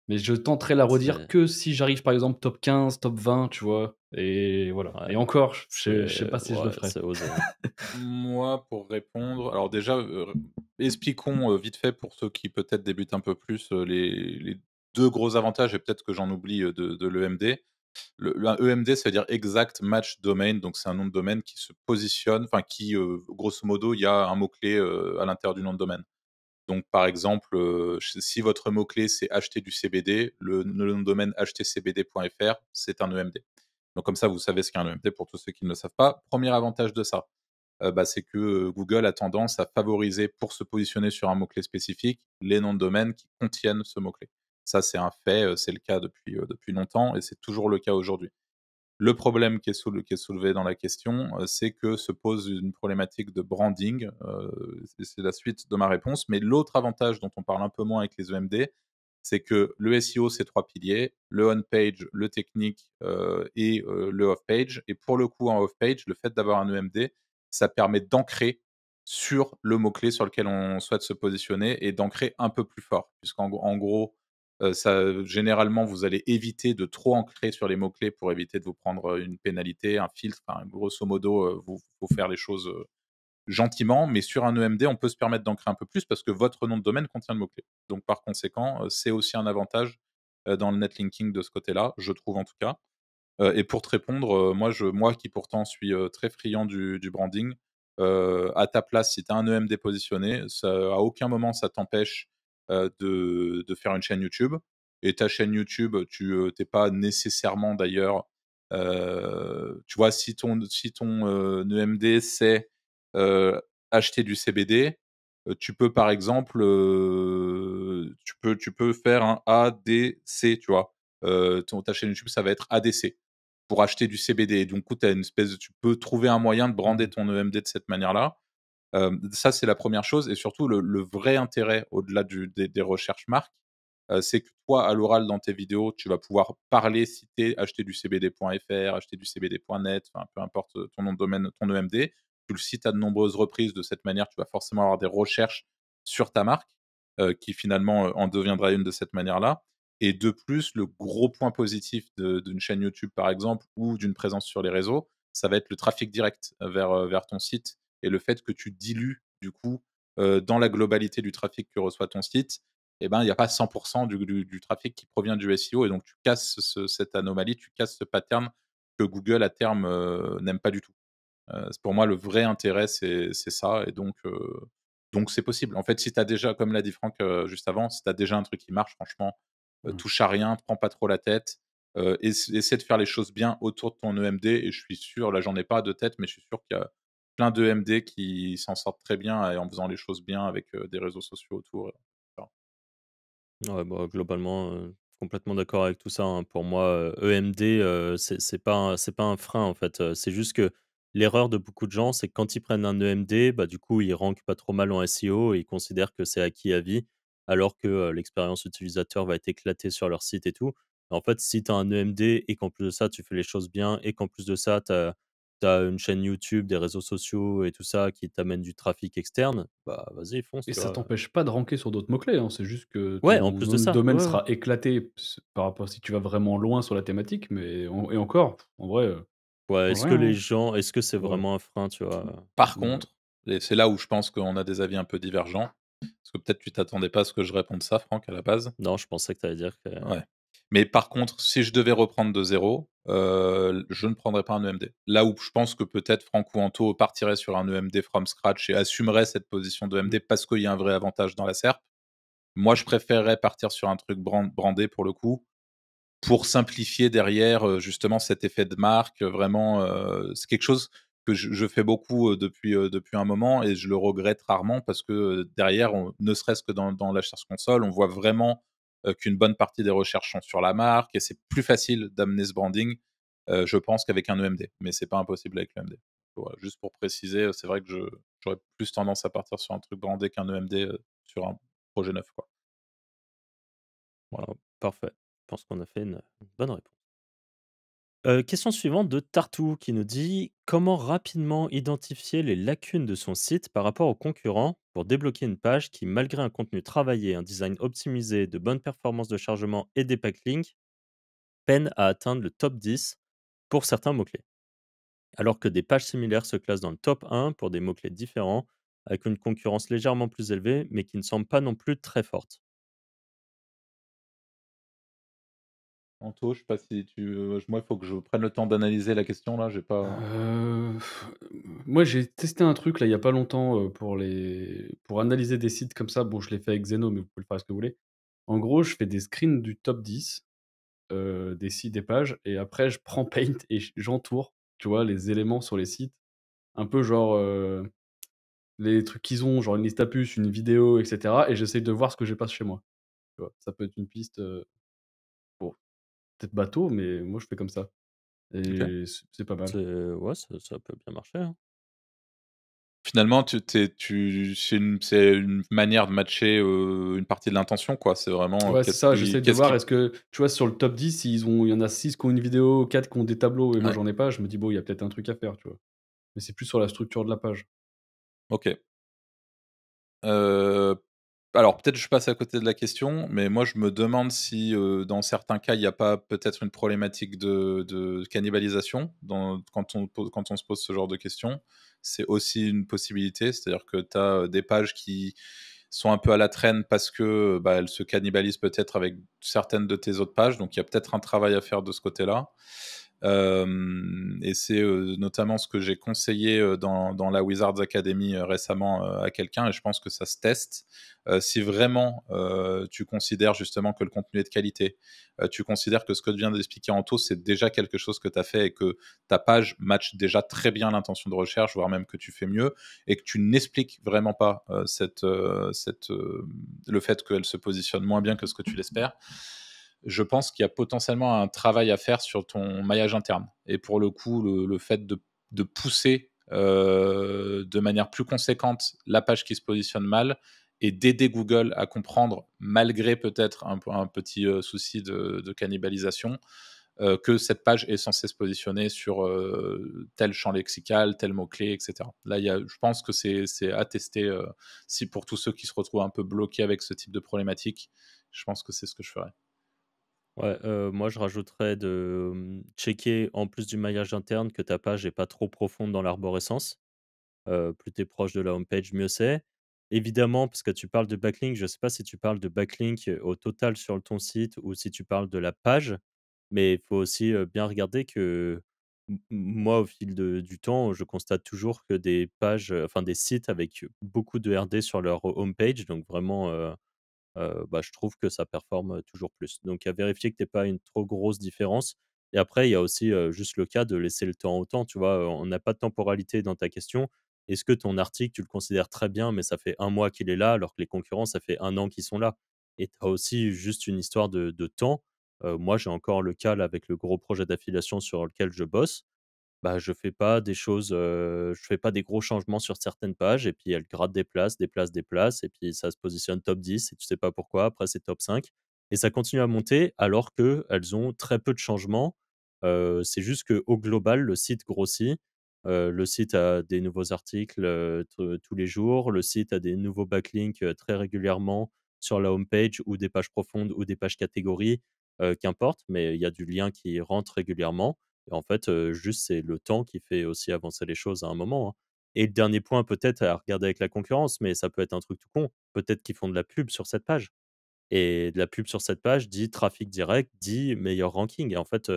Mais je tenterai la redire C'est que si j'arrive, par exemple, top 15, top 20, tu vois? Et voilà. ouais, Et encore, je sais c'est pas si je le ouais, ferai. c'est osé, hein. Moi, pour répondre, alors déjà, expliquons, vite fait pour ceux qui peut-être débutent un peu plus, les 2 gros avantages et peut-être que j'en oublie, de l'EMD. Un EMD, ça veut dire Exact Match Domain, donc c'est un nom de domaine qui se positionne, enfin qui, grosso modo, il y a un mot-clé, à l'intérieur du nom de domaine. Donc par exemple, si votre mot-clé c'est acheter du CBD, le nom de domaine achetercbd.fr, c'est un EMD. Donc comme ça, vous savez ce qu'est un EMD pour tous ceux qui ne le savent pas. Premier avantage de ça, bah, c'est que, Google a tendance à favoriser pour se positionner sur un mot-clé spécifique, les noms de domaine qui contiennent ce mot-clé. Ça, c'est un fait, c'est le cas depuis longtemps et c'est toujours le cas aujourd'hui. Le problème qui est soulevé dans la question, c'est que se pose une problématique de branding, c'est la suite de ma réponse. Mais l'autre avantage dont on parle un peu moins avec les EMD, c'est que le SEO, c'est 3 piliers, le on-page, le technique, et le off-page. Et pour le coup, en off-page, le fait d'avoir un EMD, ça permet d'ancrer sur le mot-clé sur lequel on souhaite se positionner et d'ancrer un peu plus fort. En gros, ça généralement, vous allez éviter de trop ancrer sur les mots-clés pour éviter de vous prendre, une pénalité, un filtre, enfin, grosso modo, faut faire les choses, gentiment. Mais sur un EMD, on peut se permettre d'ancrer un peu plus parce que votre nom de domaine contient le mot-clé. Donc par conséquent, c'est aussi un avantage, dans le netlinking de ce côté-là, je trouve en tout cas. Et pour te répondre, moi qui pourtant suis, très friand du branding, à ta place, si tu as un EMD positionné, ça à aucun moment ça t'empêche, de faire une chaîne YouTube. Et ta chaîne YouTube, tu pas nécessairement d'ailleurs, tu vois, si ton EMD c'est, acheter du CBD, tu peux par exemple, tu peux faire un ADC, tu vois? Ta chaîne YouTube, ça va être ADC pour acheter du CBD. Donc, tu as une espèce de tu peux trouver un moyen de brander Mmh. ton EMD de cette manière-là. Ça, c'est la première chose et surtout le vrai intérêt au-delà des recherches marques, c'est que toi, à l'oral dans tes vidéos, tu vas pouvoir parler, citer, acheter du cbd.fr, acheter du cbd.net, enfin peu importe, ton nom de domaine, ton EMD. Tu le cites à de nombreuses reprises. De cette manière, tu vas forcément avoir des recherches sur ta marque, qui finalement, en deviendra une de cette manière-là et de plus, le gros point positif d'une chaîne YouTube, par exemple, ou d'une présence sur les réseaux, ça va être le trafic direct vers ton site et le fait que tu dilues, du coup, dans la globalité du trafic que reçoit ton site, eh ben, il y a pas 100 du trafic qui provient du SEO et donc tu casses cette anomalie, tu casses ce pattern que Google à terme, n'aime pas du tout. Pour moi le vrai intérêt c'est ça et donc c'est possible. En fait, si tu as déjà comme l'a dit Franck, juste avant, si tu as déjà un truc qui marche franchement, Mmh. touche à rien, prends pas trop la tête, essaie de faire les choses bien autour de ton EMD et je suis sûr, là j'en ai pas de tête, mais je suis sûr qu'il y a plein d'EMD qui s'en sortent très bien et en faisant les choses bien avec, des réseaux sociaux autour et cetera. Ouais, bah, globalement, complètement d'accord avec tout ça, hein. Pour moi, EMD, c'est pas un frein, en fait, c'est juste que l'erreur de beaucoup de gens, c'est que quand ils prennent un EMD, bah, du coup, ils rankent pas trop mal en SEO et ils considèrent que c'est acquis à vie, alors que, l'expérience utilisateur va être éclatée sur leur site et tout. En fait, si tu as un EMD et qu'en plus de ça, tu fais les choses bien et qu'en plus de ça, tu as une chaîne YouTube, des réseaux sociaux et tout ça qui t'amène du trafic externe, bah, vas-y fonce, Et tu ça vois? t'empêche pas de ranker sur d'autres mots-clés, hein, c'est juste que Ouais, en ton plus de nom de ça, domaine ouais, ouais. sera éclaté par rapport si tu vas vraiment loin sur la thématique, mais et encore, en vrai, Ouais, change est-ce que rien, les hein. gens est-ce que c'est Ouais, vraiment un frein, tu vois? Par ouais. contre, et c'est là où je pense qu'on a des avis un peu divergents, parce que peut-être tu t'attendais pas à ce que je réponde ça Franck, à la base. Non, je pensais que tu allais dire que Ouais. Mais par contre, si je devais reprendre de zéro, je ne prendrais pas un EMD. Là où je pense que peut-être Franck ou Anto partirait sur un EMD from scratch et assumerait cette position Mmh. d'EMD parce qu'il y a un vrai avantage dans la SERP. Moi, je préférerais partir sur un truc brandé pour le coup, pour simplifier derrière, justement cet effet de marque, vraiment, c'est quelque chose que je fais beaucoup, depuis un moment et je le regrette rarement parce que, derrière on ne serait-ce que dans la Search Console, on voit vraiment, qu'une bonne partie des recherches sont sur la marque et c'est plus facile d'amener ce branding, je pense qu'avec un EMD, mais c'est pas impossible avec l'EMD. Voilà, juste pour préciser, c'est vrai que j'aurais plus tendance à partir sur un truc brandé qu'un EMD, sur un projet neuf, quoi. Voilà. parfait. Je pense qu'on a fait une bonne réponse. Question suivante de Tartou qui nous dit: «Comment rapidement identifier les lacunes de son site par rapport aux concurrents pour débloquer une page qui, malgré un contenu travaillé, un design optimisé, de bonnes performances de chargement et des backlinks, peine à atteindre le top 10 pour certains mots-clés?» Alors que des pages similaires se classent dans le top 1 pour des mots-clés différents, avec une concurrence légèrement plus élevée, mais qui ne semble pas non plus très forte. Anto, je sais pas si moi, il faut que je prenne le temps d'analyser la question là, j'ai pas Heu, moi, j'ai testé un truc là, il y a pas longtemps, pour analyser des sites comme ça. Bon, je l'ai fait avec Xeno, mais vous pouvez le faire avec ce que vous voulez. En gros, je fais des screens du top 10, des sites, des pages et après je prends Paint et j'entoure, tu vois, les éléments sur les sites. Un peu genre, les trucs qu'ils ont, genre une liste à puces, une vidéo et cetera et j'essaye de voir ce que j'ai pas chez moi, tu vois? Ça peut être une piste, bon, peut-être bateau, mais moi je fais comme ça OK. et c'est pas mal. Ouais, ça peut bien marcher, hein. Finalement, c'est une manière de matcher, une partie de l'intention, quoi. C'est vraiment, Ouais, c'est ça, j'essaye de qu'est-ce voir qui est-ce que, tu vois, sur le top 10, il y en a 6 qui ont une vidéo, 4 qui ont des tableaux et moi ouais, j'en ai pas, je me dis: «Bon, il y a peut-être un truc à faire», tu vois? Mais c'est plus sur la structure de la page. OK. Heu, alors peut-être je passe à côté de la question, mais moi je me demande si, dans certains cas, il y a pas peut-être une problématique de cannibalisation quand on se pose ce genre de questions. C'est aussi une possibilité, c'est-à-dire que tu as, des pages qui sont un peu à la traîne parce que, bah, elles se cannibalisent peut-être avec certaines de tes autres pages, donc il y a peut-être un travail à faire de ce côté-là. Et c'est notamment ce que j'ai conseillé dans la Wizards Academy récemment à quelqu'un, et je pense que ça se teste. Si vraiment tu considères justement que le contenu est de qualité, tu considères que ce que vient d'expliquer Anto, c'est déjà quelque chose que tu as fait et que ta page match déjà très bien l'intention de recherche, voire même que tu fais mieux, et que tu n'expliques vraiment pas le fait qu'elle se positionne moins bien que ce que tu l'espères, je pense qu'il y a potentiellement un travail à faire sur ton maillage interne. Et pour le coup, le fait de pousser de manière plus conséquente la page qui se positionne mal et d'aider Google à comprendre, malgré peut-être un petit souci de cannibalisation, que cette page est censée se positionner sur tel champ lexical, tel mot-clé, etc. Là, je pense que c'est à tester si pour tous ceux qui se retrouvent un peu bloqués avec ce type de problématique, je pense que c'est ce que je ferais. Ouais, moi je rajouterais de, checker en plus du maillage interne que ta page est pas trop profonde dans l'arborescence. Plus tu es proche de la home page, mieux c'est. Évidemment, parce que tu parles de backlink, je sais pas si tu parles de backlink, au total sur ton site ou si tu parles de la page, mais il faut aussi, bien regarder que moi au fil du temps, je constate toujours que des pages, enfin des sites avec beaucoup de RD sur leur home page, donc vraiment, bah, je trouve que ça performe, toujours plus. Donc à vérifier que tu pas une trop grosse différence et après il y a aussi, juste le cas de laisser le temps au temps, tu vois? On n'a pas de temporalité dans ta question. Est-ce que ton article, tu le considères très bien, mais ça fait un mois qu'il est là, alors que les concurrents, ça fait un an qu'ils sont là? Et tu as aussi juste une histoire de temps. Moi, j'ai encore le cas là avec le gros projet d'affiliation sur lequel je bosse. Bah, je fais pas des choses, je fais pas des gros changements sur certaines pages et puis elles grattent des places, des places, des places et puis ça se positionne top 10 et tu sais pas pourquoi. Après, c'est top 5 et ça continue à monter alors qu'elles ont très peu de changements. C'est juste qu'au global, le site grossit. Le site a des nouveaux articles, tous les jours. Le site a des nouveaux backlinks, très régulièrement sur la home page ou des pages profondes ou des pages catégories, qu'importe, mais il y a du lien qui rentre régulièrement. Et en fait, juste, c'est le temps qui fait aussi avancer les choses à un moment, hein. Et le dernier point peut-être à regarder avec la concurrence, mais ça peut être un truc tout con. Peut-être qu'ils font de la pub sur cette page et de la pub sur cette page dit trafic direct, dit meilleur ranking et en fait,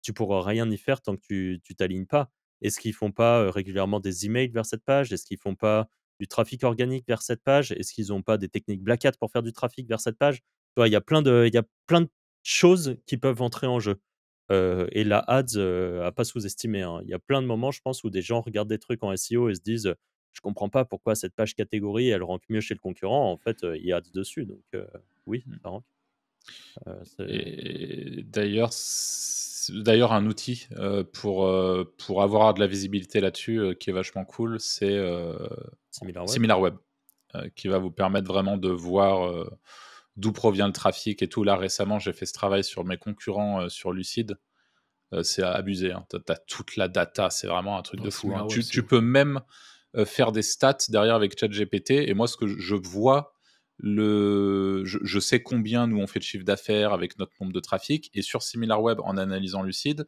tu pourras rien y faire tant que tu t'alignes pas. Est-ce qu'ils font pas, régulièrement des emails vers cette page? Est-ce qu'ils font pas du trafic organique vers cette page? Est-ce qu'ils ont pas des techniques Black Hat pour faire du trafic vers cette page? Tu vois, il y a plein de choses qui peuvent entrer en jeu. Et la ads, à pas sous-estimer, hein. Il y a plein de moments, je pense, où des gens regardent des trucs en SEO et se disent, «Je comprends pas pourquoi cette page catégorie, elle rank mieux chez le concurrent». En fait, il y a ads dessus, donc oui, Mmh. ça rank. C'est Et d'ailleurs, un outil pour avoir de la visibilité là-dessus qui est vachement cool, c'est SimilarWeb. SimilarWeb, qui va vous permettre vraiment de voir d'où provient le trafic et tout. Là, récemment, j'ai fait ce travail sur mes concurrents sur Lucide. C'est abusé, hein. Tu as toute la data, c'est vraiment un truc de Ouais, fou, hein. SimilarWeb, c'est Tu ouf. peux même faire des stats derrière avec ChatGPT. Et moi, ce que je vois, je sais combien nous on fait de chiffre d'affaires avec notre nombre de trafic. Et sur SimilarWeb, en analysant Lucide,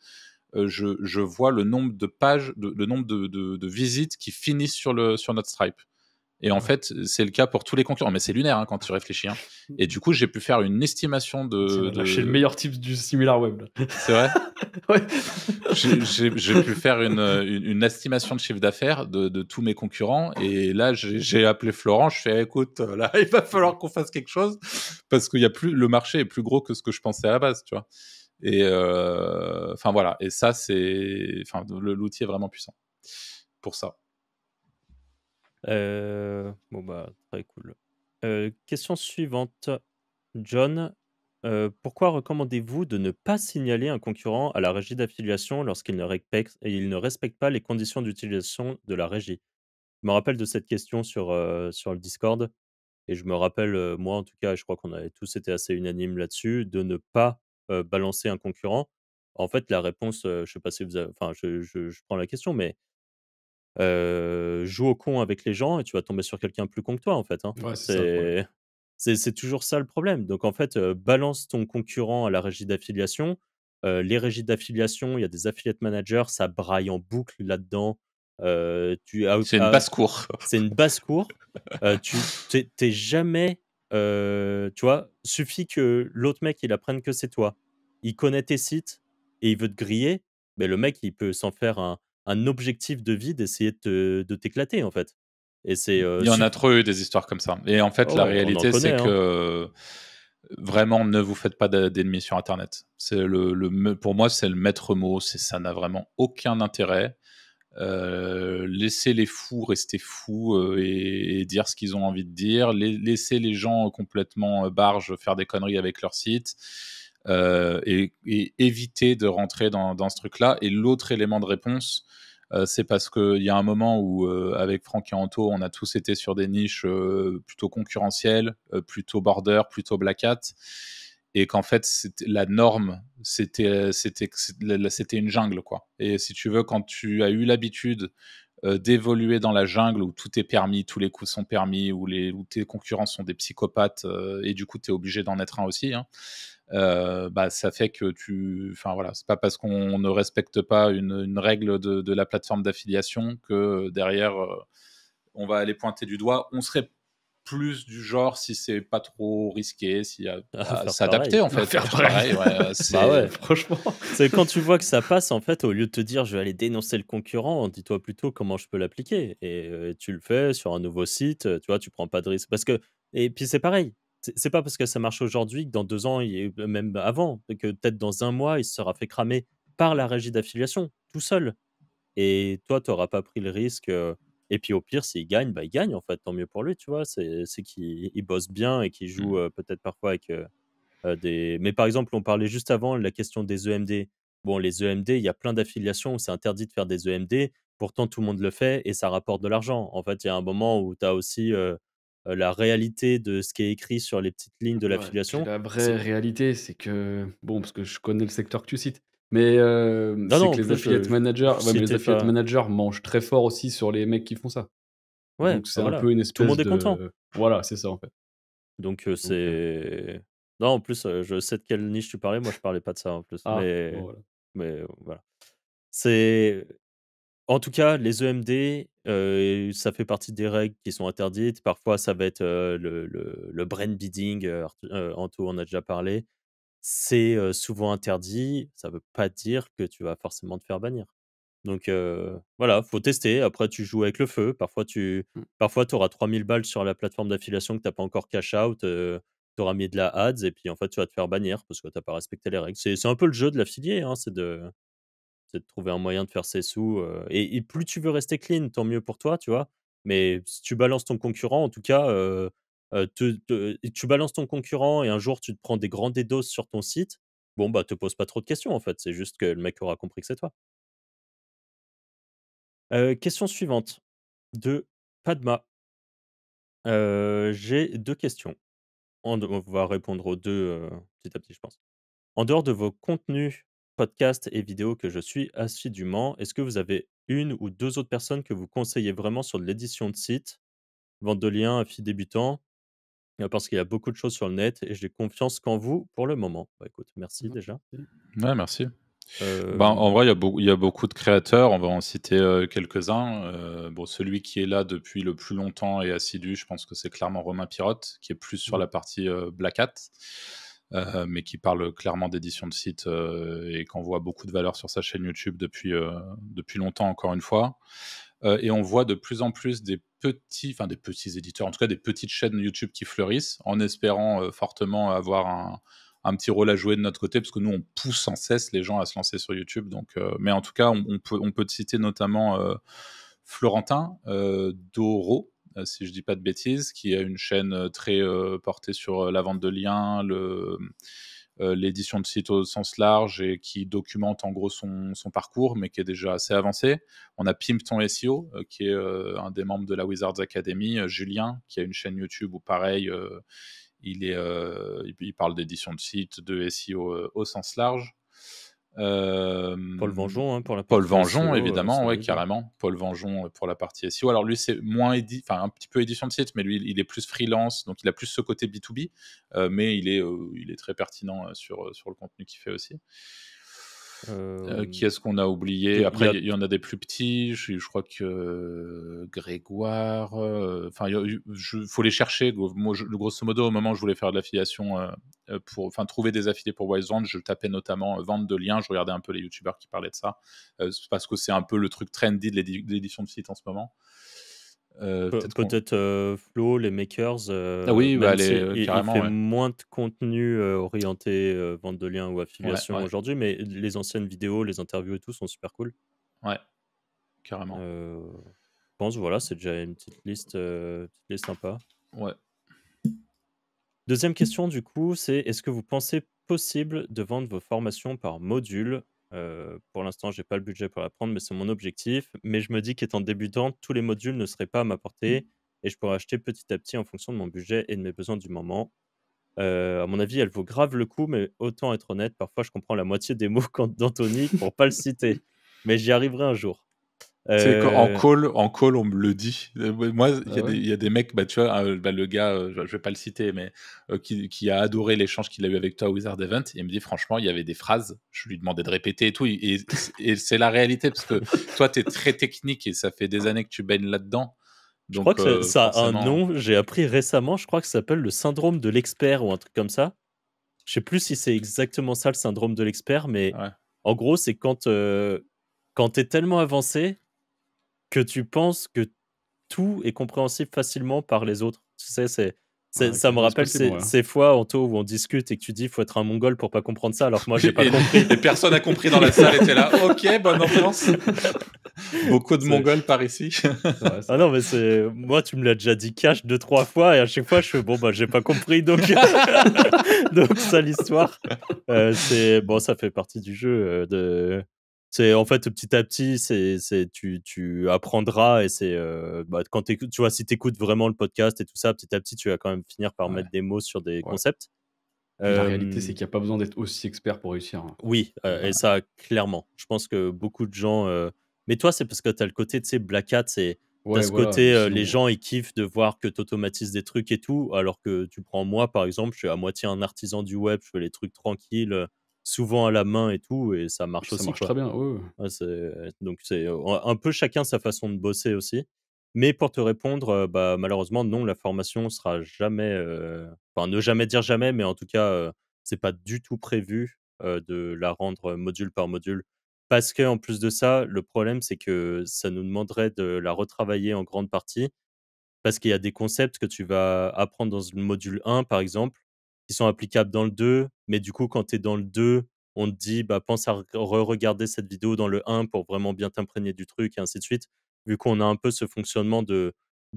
je vois le nombre de pages, le nombre de visites qui finissent sur notre Stripe. Et en Ouais. fait, c'est le cas pour tous les concurrents. Mais c'est lunaire, hein, quand tu réfléchis, hein. Et du coup, j'ai pu faire une estimation On a lâché le meilleur tips du SimilarWeb, là. C'est vrai. Ouais. J'ai pu faire une estimation de chiffre d'affaires de tous mes concurrents. Et là, j'ai appelé Florent. Je fais, écoute, là, il va falloir qu'on fasse quelque chose parce qu'il y a plus, le marché est plus gros que ce que je pensais à la base, tu vois. Et enfin voilà. Et ça, enfin, l'outil est vraiment puissant pour ça. Bon, bah, très cool. Question suivante. John, pourquoi recommandez-vous de ne pas signaler un concurrent à la régie d'affiliation lorsqu'il ne respecte pas les conditions d'utilisation de la régie? Je me rappelle de cette question sur le Discord et je me rappelle, moi en tout cas, je crois qu'on avait tous été assez unanimes là-dessus, de ne pas, balancer un concurrent. En fait, la réponse, je sais pas si vous avez enfin, je prends la question, mais joue au con avec les gens et tu vas tomber sur quelqu'un plus con que toi, en fait, hein. Ouais, c'est ça le problème. C'est toujours ça le problème. Donc en fait, balance ton concurrent à la régie d'affiliation. Les régies d'affiliation, il y a des affiliate managers, ça braille en boucle là-dedans. Tu as C'est une basse-cour. C'est une basse-cour. Tu jamais, tu vois? Suffit que l'autre mec, il apprenne que c'est toi. Il connaît tes sites et il veut te griller. mais le mec, il peut s'en faire un objectif de vie d'essayer de t'éclater, en fait. Et c'est Il y en a trop eu des histoires comme ça. Et en fait, la Oh, on en réalité, c'est connaît, que hein. vraiment, ne vous faites pas d'ennemis sur Internet. C'est pour moi, c'est le maître mot. Ça n'a vraiment aucun intérêt. Laissez les fous rester fous et dire ce qu'ils ont envie de dire. Laissez les gens complètement barges faire des conneries avec leur site. Et éviter de rentrer dans ce truc-là. Et l'autre élément de réponse, c'est parce qu'il y a un moment où, avec Franck et Anto, on a tous été sur des niches plutôt concurrentielles, plutôt border, plutôt black hat, et qu'en fait, la norme, c'était une jungle, quoi. Et si tu veux, quand tu as eu l'habitude d'évoluer dans la jungle où tout est permis, tous les coups sont permis, où tes concurrents sont des psychopathes, et du coup, tu es obligé d'en être un aussi, hein. Bah, ça fait que enfin voilà, c'est pas parce qu'on ne respecte pas une règle de la plateforme d'affiliation que derrière, on va aller pointer du doigt. On serait plus du genre, si c'est pas trop risqué, À à faire s'adapter pareil. en fait, Faire faire pareil, pareil. ouais, Bah ouais. Franchement. C'est quand tu vois que ça passe, en fait, au lieu de te dire: «Je vais aller dénoncer le concurrent», dis-toi plutôt: «Comment je peux l'appliquer?» Et tu le fais sur un nouveau site, tu vois? Tu prends pas de risque parce que et puis c'est pareil, c'est pas parce que ça marche aujourd'hui que dans 2 ans, même avant, que peut-être dans un mois, il se sera fait cramer par la régie d'affiliation, tout seul. Et toi, tu auras pas pris le risque, et puis au pire, s'il gagne, bah, il gagne en fait, tant mieux pour lui, tu vois? C'est qu'il bosse bien et qu'il joue, Mmh. peut-être parfois avec, des mais par exemple, on parlait juste avant la question des EMD. Bon, les EMD, il y a plein d'affiliations où c'est interdit de faire des EMD, pourtant tout le monde le fait et ça rapporte de l'argent. En fait, il y a un moment où tu as aussi, la réalité de ce qui est écrit sur les petites lignes de Ouais, puis l'affiliation. la C'est vraie réalité, c'est que bon, parce que je connais le secteur que tu cites, mais non, c'est non, en que les plus, affiliate managers, je ouais, mais les citais affiliate pas managers mangent très fort aussi sur les mecs qui font ça. ouais, Donc c'est bah, un voilà, peu une tout le monde espèce est content. de voilà, c'est ça, en fait. Donc Donc c'est non, en plus, je sais de quelle niche tu parlais. Moi, je parlais pas de ça, en plus, bon, voilà. mais voilà. C'est en tout cas, les EMD, ça fait partie des règles qui sont interdites. Parfois, ça va être, le brain bidding, Anto en a déjà parlé. C'est, souvent interdit. Ça veut pas dire que tu vas forcément te faire bannir. Donc voilà, faut tester. Après, tu joues avec le feu. Mmh. Parfois, tu auras 3 000 balles sur la plateforme d'affiliation que tu as pas encore cash out, tu auras mis de la ads et puis, en fait, tu vas te faire bannir parce que tu as pas respecté les règles. C'est un peu le jeu de l'affilié, hein, c'est de trouver un moyen de faire ses sous, et plus tu veux rester clean, tant mieux pour toi, tu vois? Mais si tu balances ton concurrent, en tout cas, tu balances ton concurrent et un jour tu te prends des grands DDoS sur ton site, bon, bah, te pose pas trop de questions, en fait. C'est juste que le mec aura compris que c'est toi. Question suivante de Padma. J'ai 2 questions. On va répondre aux 2 petit à petit, je pense. En dehors de vos contenus, podcasts et vidéos que je suis assidûment, est-ce que vous avez une ou 2 autres personnes que vous conseillez vraiment sur de l'édition de site, vente de liens, affiliés débutants? Parce qu'il y a beaucoup de choses sur le net et j'ai confiance qu'en vous pour le moment. Bah, écoute, merci déjà. Merci. Ouais, merci. Ben, Hem, en vrai, il y a beaucoup de créateurs, on va en citer, quelques-uns. Bon, celui qui est là depuis le plus longtemps et assidu, je pense que c'est clairement Romain Pirotte, qui est plus sur Ouais. la partie, Black Hat, mais qui parle clairement d'édition de site, et qu'on voit beaucoup de valeur sur sa chaîne YouTube depuis longtemps, encore une fois. Et on voit de plus en plus des petits éditeurs, en tout cas des petites chaînes YouTube qui fleurissent, en espérant, fortement avoir un petit rôle à jouer de notre côté, parce que nous, on pousse sans cesse les gens à se lancer sur YouTube. Donc, mais en tout cas, on peut te citer notamment Florentin Doro, si je dis pas de bêtises, qui a une chaîne très portée sur la vente de liens, l'édition de sites au sens large, et qui documente en gros son parcours, mais qui est déjà assez avancé. On a Pimp ton SEO, qui est un des membres de la Wizards Academy, Julien, qui a une chaîne YouTube où pareil, il parle d'édition de site, de SEO au sens large. Paul Euh, Vengeon, hein, pour la Paul partie Vengeon, SEO, évidemment, ouais, solide. carrément. Paul Vengeon pour la partie SEO. Alors lui, c'est moins enfin un petit peu édition de site, mais lui, il est plus freelance, donc il a plus ce côté B2B, mais il est très pertinent sur le contenu qu'il fait aussi. Qui est-ce qu'on a oublié? Il y Après, a il y en a des plus petits. Je crois que Grégoire. Enfin, faut les chercher. Moi, grosso modo, au moment où je voulais faire de l'affiliation enfin trouver des affiliés pour Wisevent, je tapais notamment vente de liens. Je regardais un peu les youtubeurs qui parlaient de ça parce que c'est un peu le truc trendy de l'édition de site en ce moment. Peut-être peut-être Flo, les makers, Ah oui, bah, même si il carrément, fait ouais. moins de contenu orienté vente de liens ou Ouais, affiliation ouais, aujourd'hui, mais les anciennes vidéos, les interviews et tout sont super cool. ouais, carrément. Je pense, voilà, c'est déjà une petite liste sympa. Ouais. Deuxième question, du coup, c'est est-ce que vous pensez possible de vendre vos formations par module? Pour l'instant, j'ai pas le budget pour la prendre, mais c'est mon objectif. Mais je me dis qu'étant débutante, tous les modules ne seraient pas à ma portée et je pourrais acheter petit à petit en fonction de mon budget et de mes besoins du moment. À mon avis, elle vaut grave le coup, mais autant être honnête, parfois je comprends la moitié des mots d'Anthony pour pas le citer. Mais j'y arriverai un jour. Tu sais, en Euh, call, on me le dit. Moi, Ah ouais? il y a des mecs, bah, tu vois, le gars, je vais pas le citer, mais qui a adoré l'échange qu'il a eu avec toi à Wizard Event. Et il me dit, franchement, il y avait des phrases, je lui demandais de répéter et tout. Et c'est la réalité, parce que toi, tu es très technique et ça fait des années que tu baignes là-dedans. je crois Donc, que ça a un forcément, nom, j'ai appris récemment, je crois que ça s'appelle le syndrome de l'expert ou un truc comme ça. Je sais plus si c'est exactement ça le syndrome de l'expert, mais ouais. en gros, c'est quand tu es tellement avancé que tu penses que tout est compréhensible facilement par les autres. Tu sais, Ah OK. ça me Ouais, c'est rappelle possible, ouais, hein. ces fois, Anto, où on discute et que tu dis faut être un mongol pour pas comprendre ça, alors que moi, j'ai pas Et, compris. et personne n'a compris dans la salle, était là. Ok, bonne ambiance. Beaucoup de C'est- Mongols par ici. C'est vrai, c'est Ah vrai. non, mais moi, tu me l'as déjà dit cash 2-3 fois, et à chaque fois, je fais bon, bah, j'ai pas compris, donc, donc ça, l'histoire. Bon, ça fait partie du jeu. C'est en fait petit à petit, tu apprendras et bah, tu vois, si tu écoutes vraiment le podcast et tout ça, petit à petit, tu vas quand même finir par Ouais, mettre des mots sur des ouais. concepts. Puis la réalité, c'est Euh, qu'il y a pas besoin d'être aussi expert pour réussir, hein. oui, et ça, clairement. Je pense que beaucoup de gens. Mais toi, c'est parce que tu as le côté, tu sais, Black Hat, t'as Ouais, ce voilà, côté, mais les sinon gens, ils kiffent de voir que tu automatises des trucs et tout, alors que tu prends moi, par exemple, je suis à moitié un artisan du web, je fais les trucs tranquilles, souvent à la main et tout, et ça et marche ça aussi, marche quoi. très bien, ouais, ouais. Ouais, donc c'est un peu chacun sa façon de bosser aussi. Mais pour te répondre, bah, malheureusement, non, la formation sera jamais, enfin, ne jamais dire jamais, mais en tout cas, c'est pas du tout prévu, de la rendre module par module. Parce que en plus de ça, le problème, c'est que ça nous demanderait de la retravailler en grande partie parce qu'il y a des concepts que tu vas apprendre dans le module 1, par exemple, qui sont applicables dans le 2, mais du coup, quand tu es dans le 2, on te dit, bah, pense à re-regarder cette vidéo dans le 1 pour vraiment bien t'imprégner du truc, et ainsi de suite. Vu qu'on a un peu ce fonctionnement de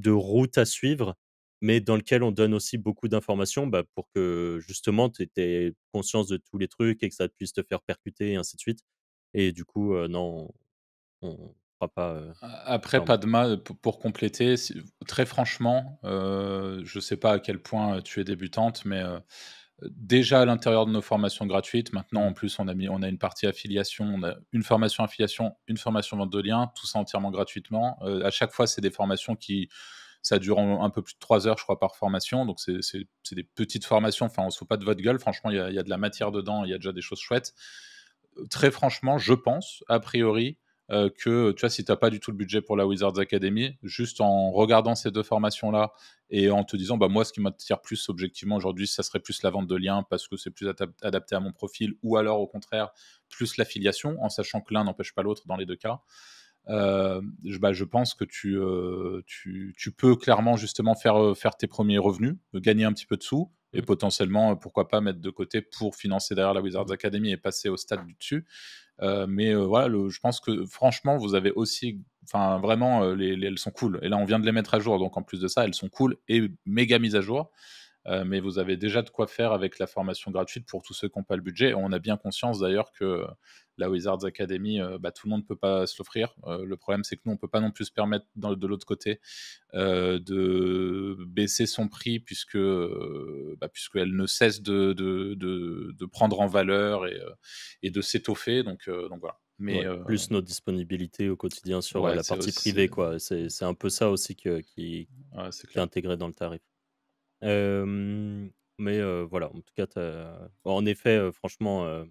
route à suivre, mais dans lequel on donne aussi beaucoup d'informations bah, pour que justement tu aies conscience de tous les trucs et que ça puisse te faire percuter, et ainsi de suite. Et du coup, non, on ne fera pas, Après, clairement. Padma, pour compléter, très franchement, je sais pas à quel point tu es débutante, mais déjà à l'intérieur de nos formations gratuites, maintenant Mmh. en plus on a une partie affiliation, on a une formation affiliation, une formation vente de liens, tout ça entièrement gratuitement. À chaque fois, c'est des formations ça dure un peu plus de 3 heures, je crois, par formation. Donc c'est des petites formations. Enfin, on se fout pas de votre gueule. Franchement, il y a de la matière dedans. Il y a déjà des choses chouettes. Très franchement, je pense, a priori, que tu vois, si tu n'as pas du tout le budget pour la Wizards Academy, juste en regardant ces deux formations-là et en te disant, bah, moi, ce qui m'attire plus objectivement aujourd'hui, ça serait plus la vente de liens parce que c'est plus adapté à mon profil, ou alors au contraire, plus l'affiliation, en sachant que l'un n'empêche pas l'autre dans les deux cas. Je pense que tu peux clairement justement faire tes premiers revenus, gagner un petit peu de sous, et Mmh. potentiellement, pourquoi pas mettre de côté pour financer derrière la Wizards Mmh. Academy et passer au stade du dessus. Mais voilà, je pense que franchement, vous avez aussi, enfin vraiment, elles sont cool. Et là, on vient de les mettre à jour, donc en plus de ça, elles sont cool et méga mises à jour. Mais vous avez déjà de quoi faire avec la formation gratuite pour tous ceux qui n'ont pas le budget. On a bien conscience d'ailleurs que la Wizards Academy, bah, tout le monde ne peut pas se l'offrir. Le problème, c'est que nous, on ne peut pas non plus se permettre de l'autre côté de baisser son prix puisqu'elle ne cesse de prendre en valeur et de s'étoffer. Donc voilà. Mais Ouais, plus nos disponibilités au quotidien sur, ouais, la partie privée, quoi. C'est un peu ça aussi ouais, c'est qui est clair. intégré dans le tarif. Mais voilà, en tout cas, en effet, franchement,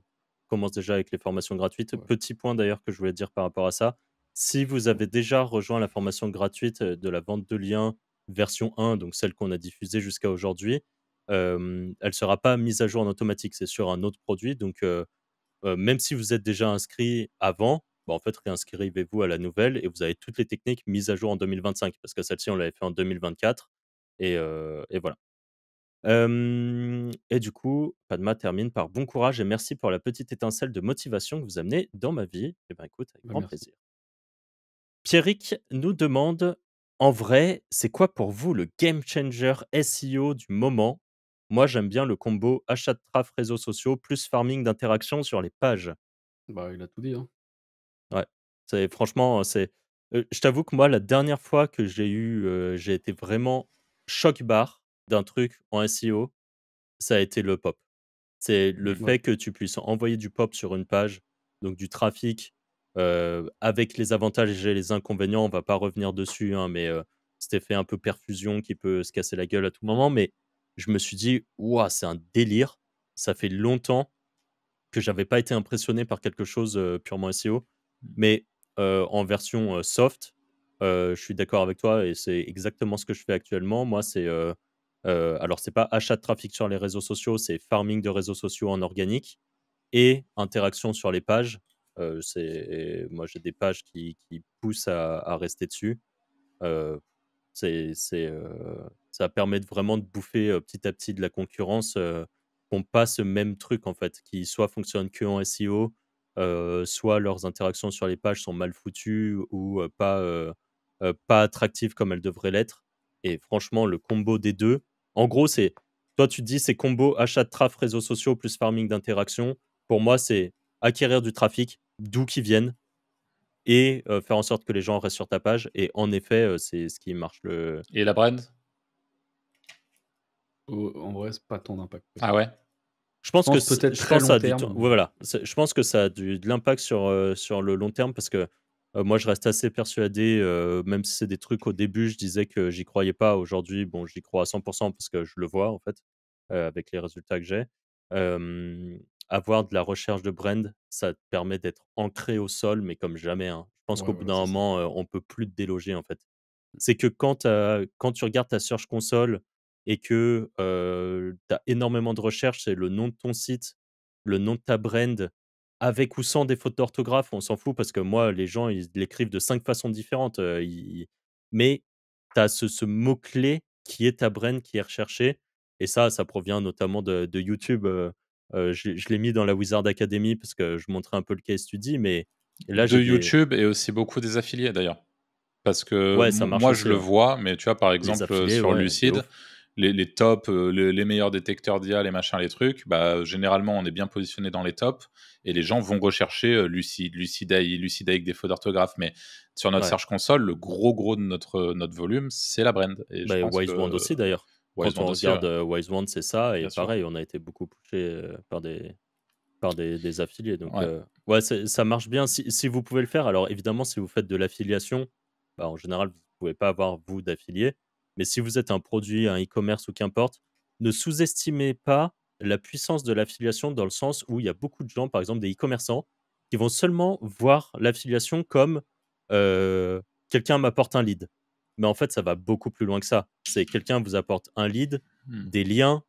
commence déjà avec les formations gratuites. Ouais. Petit point d'ailleurs que je voulais dire par rapport à ça. Si vous avez déjà rejoint la formation gratuite de la vente de liens version 1, donc celle qu'on a diffusée jusqu'à aujourd'hui, elle ne sera pas mise à jour en automatique. C'est sur un autre produit. Donc, même si vous êtes déjà inscrit avant, bah, en fait, réinscrivez-vous à la nouvelle et vous avez toutes les techniques mises à jour en 2025 parce que celle-ci, on l'avait fait en 2024 et voilà. Et du coup, Padma termine par: «Bon courage et merci pour la petite étincelle de motivation que vous amenez dans ma vie». Eh ben, écoute, avec Bah, grand merci. plaisir. Pierrick nous demande: «En vrai, c'est quoi pour vous le game changer SEO du moment? Moi, j'aime bien le combo achat de traf réseaux sociaux plus farming d'interaction sur les pages». Bah, il a tout dit, hein. Ouais, c'est franchement, je t'avoue que moi, la dernière fois que j'ai été vraiment choc barre d'un truc en SEO, ça a été le pop. C'est le Ouais, fait que tu puisses envoyer du pop sur une page, donc du trafic, avec les avantages et les inconvénients. On va pas revenir dessus, hein, mais cet effet un peu perfusion qui peut se casser la gueule à tout moment. Mais je me suis dit: «Waouh, c'est un délire». Ça fait longtemps que j'avais pas été impressionné par quelque chose, purement SEO. Mais en version, soft, je suis d'accord avec toi et c'est exactement ce que je fais actuellement. Moi, alors c'est pas achat de trafic sur les réseaux sociaux, c'est farming de réseaux sociaux en organique et interaction sur les pages. Moi, j'ai des pages qui poussent à rester dessus. Heu, ça permet de vraiment de bouffer, petit à petit de la concurrence, qui ont pas ce même truc en fait, qui soit fonctionnent qu'en SEO, soit leurs interactions sur les pages sont mal foutues ou, pas attractives comme elles devraient l'être et franchement le combo des 2, en gros c'est toi tu te dis c'est combo achat de traf réseaux sociaux plus farming d'interaction. Pour moi, c'est acquérir du trafic, d'où qu'il vienne et faire en sorte que les gens restent sur ta page et en effet, c'est ce qui marche le Et la brand? En vrai, c'est pas tant d'impact que ça. Ah ouais? Je pense peut-être je très pense que ça long a du temps terme, ouais, mais voilà, je pense que ça a de l'impact sur le long terme parce que, moi je reste assez persuadé, même si c'est des trucs au début, je disais que j'y croyais pas. Aujourd'hui, bon, j'y crois à 100 parce que je le vois en fait, avec les résultats que j'ai. Hem, Avoir de la recherche de brand, ça te permet d'être ancré au sol, mais comme jamais, hein. Je pense ouais, qu'au bout voilà, d'un c'est ça. moment, on peut plus te déloger en fait. C'est que quand tu regardes ta search console et que, tu as énormément de recherches, c'est le nom de ton site, le nom de ta brand, avec ou sans des fautes d'orthographe, on s'en fout parce que moi, les gens, ils l'écrivent de 5 façons différentes, mais tu as ce mot-clé qui est ta brand qui est recherché et ça provient notamment de YouTube, je l'ai mis dans la Wizard Academy parce que je montrais un peu le case study, mais là, De j'ai des YouTube et aussi beaucoup des affiliés d'ailleurs. Parce que ouais, ça marche moi je aussi, le ouais. vois, mais tu vois, par Les exemple, affiliés, sur ouais, de Lucide, ouf. les tops, les meilleurs détecteurs d'IA, les machins, les trucs, bah, généralement, on est bien positionné dans les tops et les gens vont rechercher, Lucide, Lucide AI, Lucide avec des fautes d'orthographe. Mais sur notre Ouais. search console, le gros de notre volume, c'est la brand et je Bah, pense Wise Wand que aussi d'ailleurs. Quand Wisebond on aussi, ouais, regarde, Wise Wand, c'est ça et bien sûr. pareil, on a été beaucoup poussé, par des affiliés donc Ouais. ouais, ça marche bien si vous pouvez le faire. Alors évidemment, si vous faites de l'affiliation, bah, en général, vous ne pouvez pas avoir, vous, d'affiliés. Mais si vous êtes un produit, un e-commerce ou qu'importe, ne sous-estimez pas la puissance de l'affiliation dans le sens où il y a beaucoup de gens, par exemple des e-commerçants, qui vont seulement voir l'affiliation comme, heu, quelqu'un m'apporte un lead. Mais en fait, ça va beaucoup plus loin que ça. C'est quelqu'un vous apporte un lead, Mmh. des liens,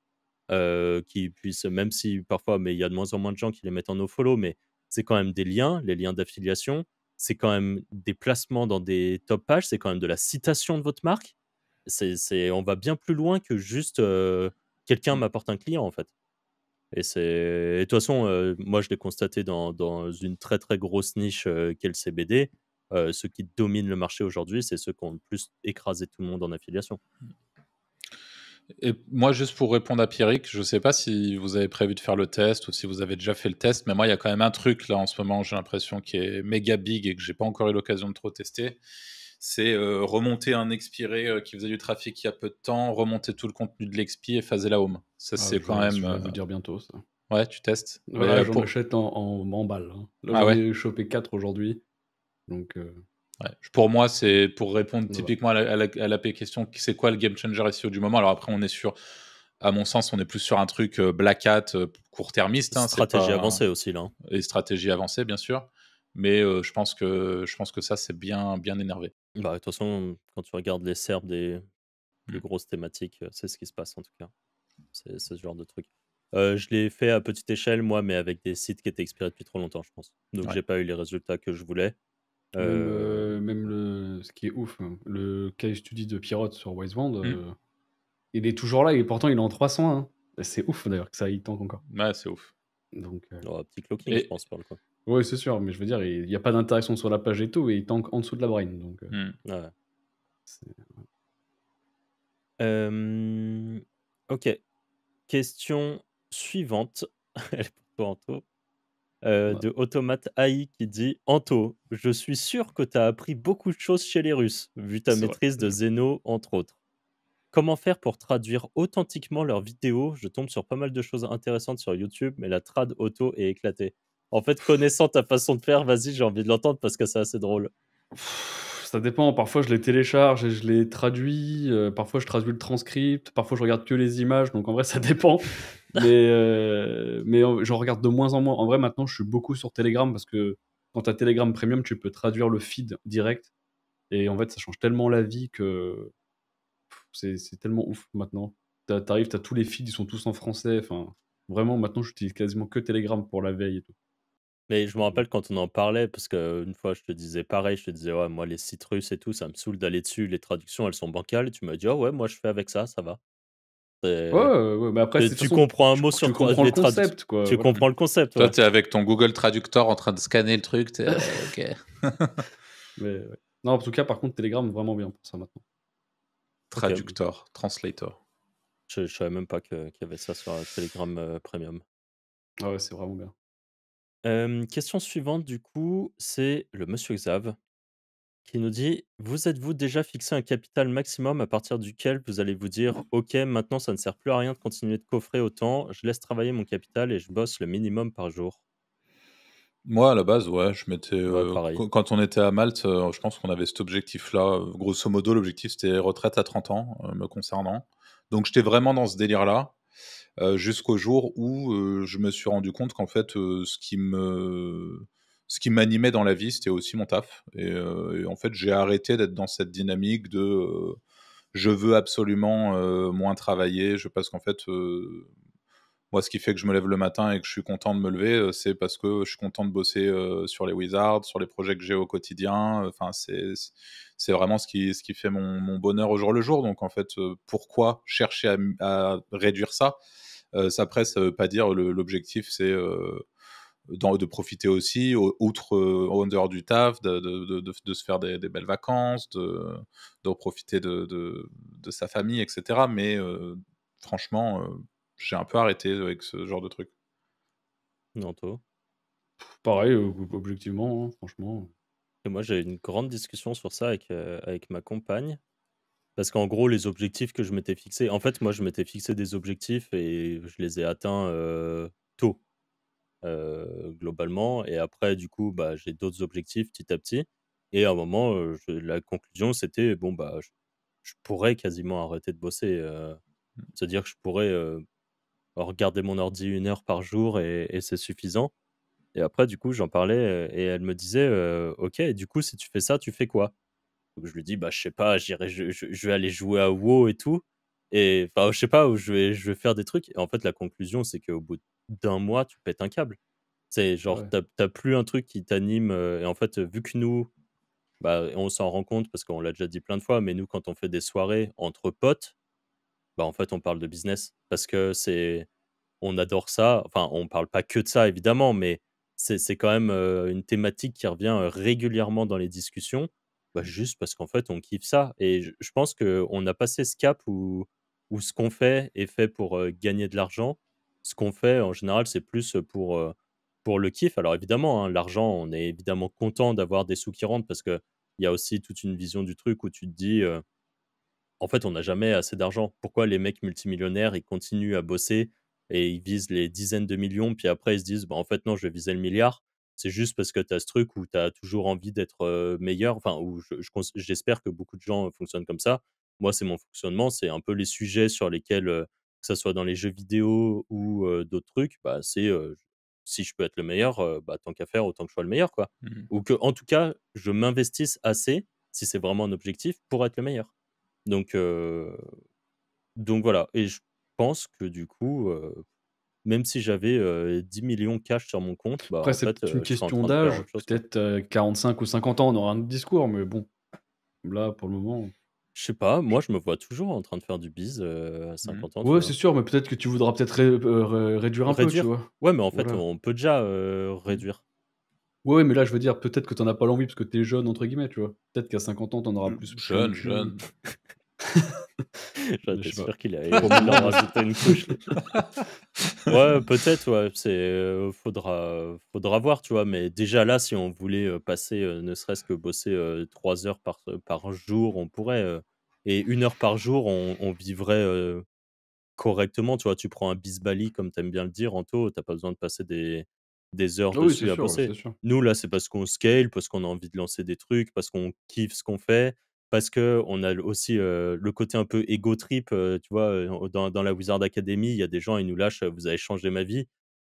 qui puissent même si parfois mais il y a de moins en moins de gens qui les mettent en nofollow, mais c'est quand même des liens, les liens d'affiliation. C'est quand même des placements dans des top pages, c'est quand même de la citation de votre marque. On va bien plus loin que juste, quelqu'un Mmh. m'apporte un client, en fait et de toute façon, moi je l'ai constaté dans une très, très grosse niche, qu'est le CBD. Ceux qui dominent le marché aujourd'hui, c'est ceux qui ont le plus écrasé tout le monde en affiliation. Et moi, juste pour répondre à Pierrick, je sais pas si vous avez prévu de faire le test ou si vous avez déjà fait le test, mais moi, il y a quand même un truc là en ce moment, j'ai l'impression qui est méga big et que j'ai pas encore eu l'occasion de trop tester. C'est remonter un expiré qui faisait du trafic il y a peu de temps, remonter tout le contenu de l'expi et phaser la home. Ça, Ah, c'est quand même. je vais vous dire bientôt ça. Ouais, tu testes. Mais Ouais, j'en pour. achète en balles, hein. Là, Ah j'en ouais. ai chopé 4 aujourd'hui, donc Ouais. Pour moi, c'est pour répondre voilà. typiquement à la question, c'est quoi le game changer SEO du moment. Alors après, on est sur À mon sens, on est plus sur un truc black hat court-termiste. Hein, Stratégie avancée aussi, là. Et stratégie avancée, bien sûr. Mais je pense que ça, c'est bien, bien énervé. Bah, de toute façon, quand tu regardes les SERP des plus Mm. grosses thématiques, c'est ce qui se passe en tout cas. C'est ce genre de truc. Je l'ai fait à petite échelle, moi, mais avec des sites qui étaient expirés depuis trop longtemps, je pense. Donc, Ouais. j'ai pas eu les résultats que je voulais. Même ce qui est ouf, hein, le case study de Pierrot sur Wiseband, Mm. il est toujours là et pourtant il est en 300. Hein. C'est ouf d'ailleurs que ça il tank encore. Ouais, c'est ouf. Donc, Petit clocking, je Et pense, pour le coup. ouais, c'est sûr, mais je veux dire, il n'y a pas d'interaction sur la page et tout, et il tank en dessous de la brain. Donc, Ouais. c'est- Ok. Question suivante. Elle est pour toi, Anto. Ouais. De Automate AI qui dit Anto, je suis sûr que tu as appris beaucoup de choses chez les Russes, vu ta C'est vrai. maîtrise de Zeno, entre autres. Comment faire pour traduire authentiquement leurs vidéos? Je tombe sur pas mal de choses intéressantes sur YouTube, mais la trad auto est éclatée. En fait, connaissant ta façon de faire, vas-y, j'ai envie de l'entendre parce que c'est assez drôle. Ça dépend, parfois je les télécharge et je les traduis, parfois je traduis le transcript, parfois je regarde que les images, donc en vrai ça dépend. Mais j'en regarde de moins en moins. En vrai, maintenant, je suis beaucoup sur Telegram parce que quand tu as Telegram Premium, tu peux traduire le feed direct. Et en fait, ça change tellement la vie que c'est tellement ouf maintenant. T'arrives, t'as tous les feeds, ils sont tous en français. Enfin, vraiment, maintenant, j'utilise quasiment que Telegram pour la veille et tout. Mais je me rappelle quand on en parlait, parce qu'une fois, je te disais pareil, je te disais, ouais, moi, les sites russes et tout, ça me saoule d'aller dessus, les traductions, elles sont bancales. Et tu m'as dit, ah ouais, moi, je fais avec ça va. Ouais, C'est- ouais, mais après, de toute Tu façon, comprends un tu, mot tu sur trois, comprends le les traductions. concept, quoi. Tu Voilà. comprends le concept, Toi, ouais. tu es avec ton Google Traductor en train de scanner le truc. Ok. Mais, ouais. Non, en tout cas, par contre, Telegram, vraiment bien pour ça maintenant. Ok. Traductor, translator. Je savais même pas qu'il y avait ça sur Telegram Premium. Ah ouais, c'est vraiment bien. Question suivante, du coup, c'est le monsieur Xav qui nous dit: Vous êtes-vous déjà fixé un capital maximum à partir duquel vous allez vous dire: OK, maintenant ça ne sert plus à rien de continuer de coffrer autant, je laisse travailler mon capital et je bosse le minimum par jour? Moi, à la base, ouais, je m'étais. Ouais, pareil. Quand on était à Malte, je pense qu'on avait cet objectif-là. Grosso modo, l'objectif, c'était retraite à 30 ans, me concernant. Donc, j'étais vraiment dans ce délire-là, jusqu'au jour où je me suis rendu compte qu'en fait, ce qui m'animait dans la vie, c'était aussi mon taf. Et en fait, j'ai arrêté d'être dans cette dynamique de je veux absolument moins travailler. Parce qu'en fait, moi, ce qui fait que je me lève le matin et que je suis content de me lever, c'est parce que je suis content de bosser sur les Wizards, sur les projets que j'ai au quotidien. Enfin, c'est vraiment ce qui fait mon bonheur au jour le jour. Donc, en fait, pourquoi chercher à réduire ça? Après, ça veut pas dire l'objectif, c'est de profiter aussi, outre en dehors du taf, de se faire des belles vacances, de profiter de sa famille, etc. Mais franchement, j'ai un peu arrêté avec ce genre de truc. Nanto. Pareil, objectivement, hein, franchement. Et moi, j'ai eu une grande discussion sur ça avec ma compagne. Parce qu'en gros, les objectifs que je m'étais fixés, en fait, moi, je m'étais fixé des objectifs et je les ai atteints tôt, globalement. Et après, du coup, bah, j'ai d'autres objectifs petit à petit. Et à un moment, la conclusion, c'était, bon, bah, je pourrais quasiment arrêter de bosser. C'est-à-dire que je pourrais regarder mon ordi 1 heure par jour et c'est suffisant. Et après, du coup, j'en parlais et elle me disait, OK, du coup, si tu fais ça, tu fais quoi? Donc je lui dis: «Bah, je sais pas, j'irai je vais aller jouer à WoW et tout et enfin, je sais pas, où je vais faire des trucs» et en fait, la conclusion, c'est qu'au bout d'un mois, tu pètes un câble. C'est genre, Ouais. t'as plus un truc qui t'anime, et en fait, vu que nous, bah, on s'en rend compte parce qu'on l'a déjà dit plein de fois, mais nous, quand on fait des soirées entre potes, bah, en fait, on parle de business parce que on adore ça. Enfin, on parle pas que de ça évidemment, mais c'est quand même, une thématique qui revient, régulièrement dans les discussions, bah, juste parce qu'en fait, on kiffe ça et je pense qu'on a passé ce cap où ce qu'on fait est fait pour, gagner de l'argent. Ce qu'on fait en général, c'est plus, pour le kiff. Alors évidemment, hein, l'argent, on est évidemment content d'avoir des sous qui rentrent parce qu'il y a aussi toute une vision du truc où tu te dis, en fait, on n'a jamais assez d'argent. Pourquoi les mecs multimillionnaires, ils continuent à bosser et ils visent les dizaines de millions, puis après ils se disent: «Bah, en fait non, je vais viser le milliard». C'est juste parce que tu as ce truc où tu as toujours envie d'être, meilleur, enfin, où j'espère que beaucoup de gens fonctionnent comme ça. Moi, c'est mon fonctionnement, c'est un peu les sujets sur lesquels, que ça soit dans les jeux vidéo ou d'autres trucs, bah, c'est si je peux être le meilleur, bah, tant qu'à faire, autant que je sois le meilleur, quoi. Mmh. Ou que, en tout cas, je m'investisse assez, si c'est vraiment un objectif, pour être le meilleur. Donc, euh, donc voilà. Et je pense que du coup, même si j'avais 10 millions cash sur mon compte, bah Après, en c'est fait, peut-être une je serais en question train de faire d'âge. autre chose, quoi. Peut-être 45 ou 50 ans, on aura un autre discours, mais bon, là, pour le moment. Je sais pas, moi je me vois toujours en train de faire du bise à Mmh. 50 ans, tu Ouais, c'est vois. sûr, mais peut-être que tu voudras peut-être réduire un peu, tu Réduire? vois. Ouais, mais en fait, Voilà. on peut déjà Mm. réduire. Ouais, mais là, je veux dire, peut-être que t'en as pas l'envie parce que t'es jeune, entre guillemets, tu vois. Peut-être qu'à 50 ans, t'en auras plus plein le Jeune, cul. jeune. J'étais Je sais pas. sûr qu'il Pour allait le moment, leur moi, rajouter une couche. Ouais, peut-être, ouais. Faudra voir, tu vois. Mais déjà là, si on voulait passer, ne serait-ce que bosser 3 heures par jour, on pourrait. Et 1 heure par jour, on vivrait correctement, tu vois. Tu prends un bisbali, comme t'aimes bien le dire, Anto, t'as pas besoin de passer des heures ah oui, c'est dessus à sûr, bosser. c'est sûr. Nous, là, c'est parce qu'on scale, parce qu'on a envie de lancer des trucs, parce qu'on kiffe ce qu'on fait, parce que on a aussi le côté un peu ego trip, tu vois, dans la Wizard Academy, il y a des gens, ils nous lâchent, vous avez changé ma vie.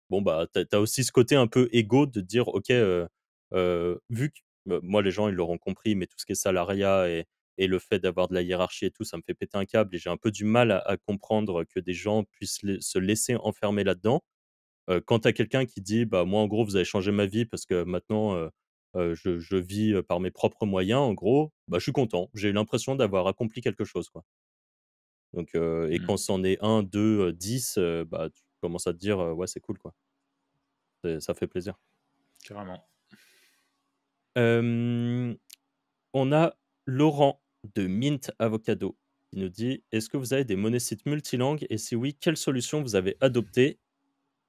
Bon, bah, t'as aussi ce côté un peu égo de dire, ok, vu que moi, les gens, ils l'auront compris, mais tout ce qui est salariat et le fait d'avoir de la hiérarchie et tout, ça me fait péter un câble et j'ai un peu du mal à comprendre que des gens puissent se laisser enfermer là-dedans. Quand tu as quelqu'un qui dit: «Bah, moi, en gros, vous avez changé ma vie parce que maintenant, je vis, par mes propres moyens», en gros, bah, je suis content. J'ai l'impression d'avoir accompli quelque chose, quoi. Donc et Mmh. quand c'en est un, 2, 10, bah, tu commences à te dire: «Ouais, c'est cool, quoi». Ça fait plaisir. Carrément. Hem, on a Laurent de Mint Avocado qui nous dit: «Est-ce que vous avez des monnaies-sites multilangues et si oui, quelle solution vous avez adoptée?»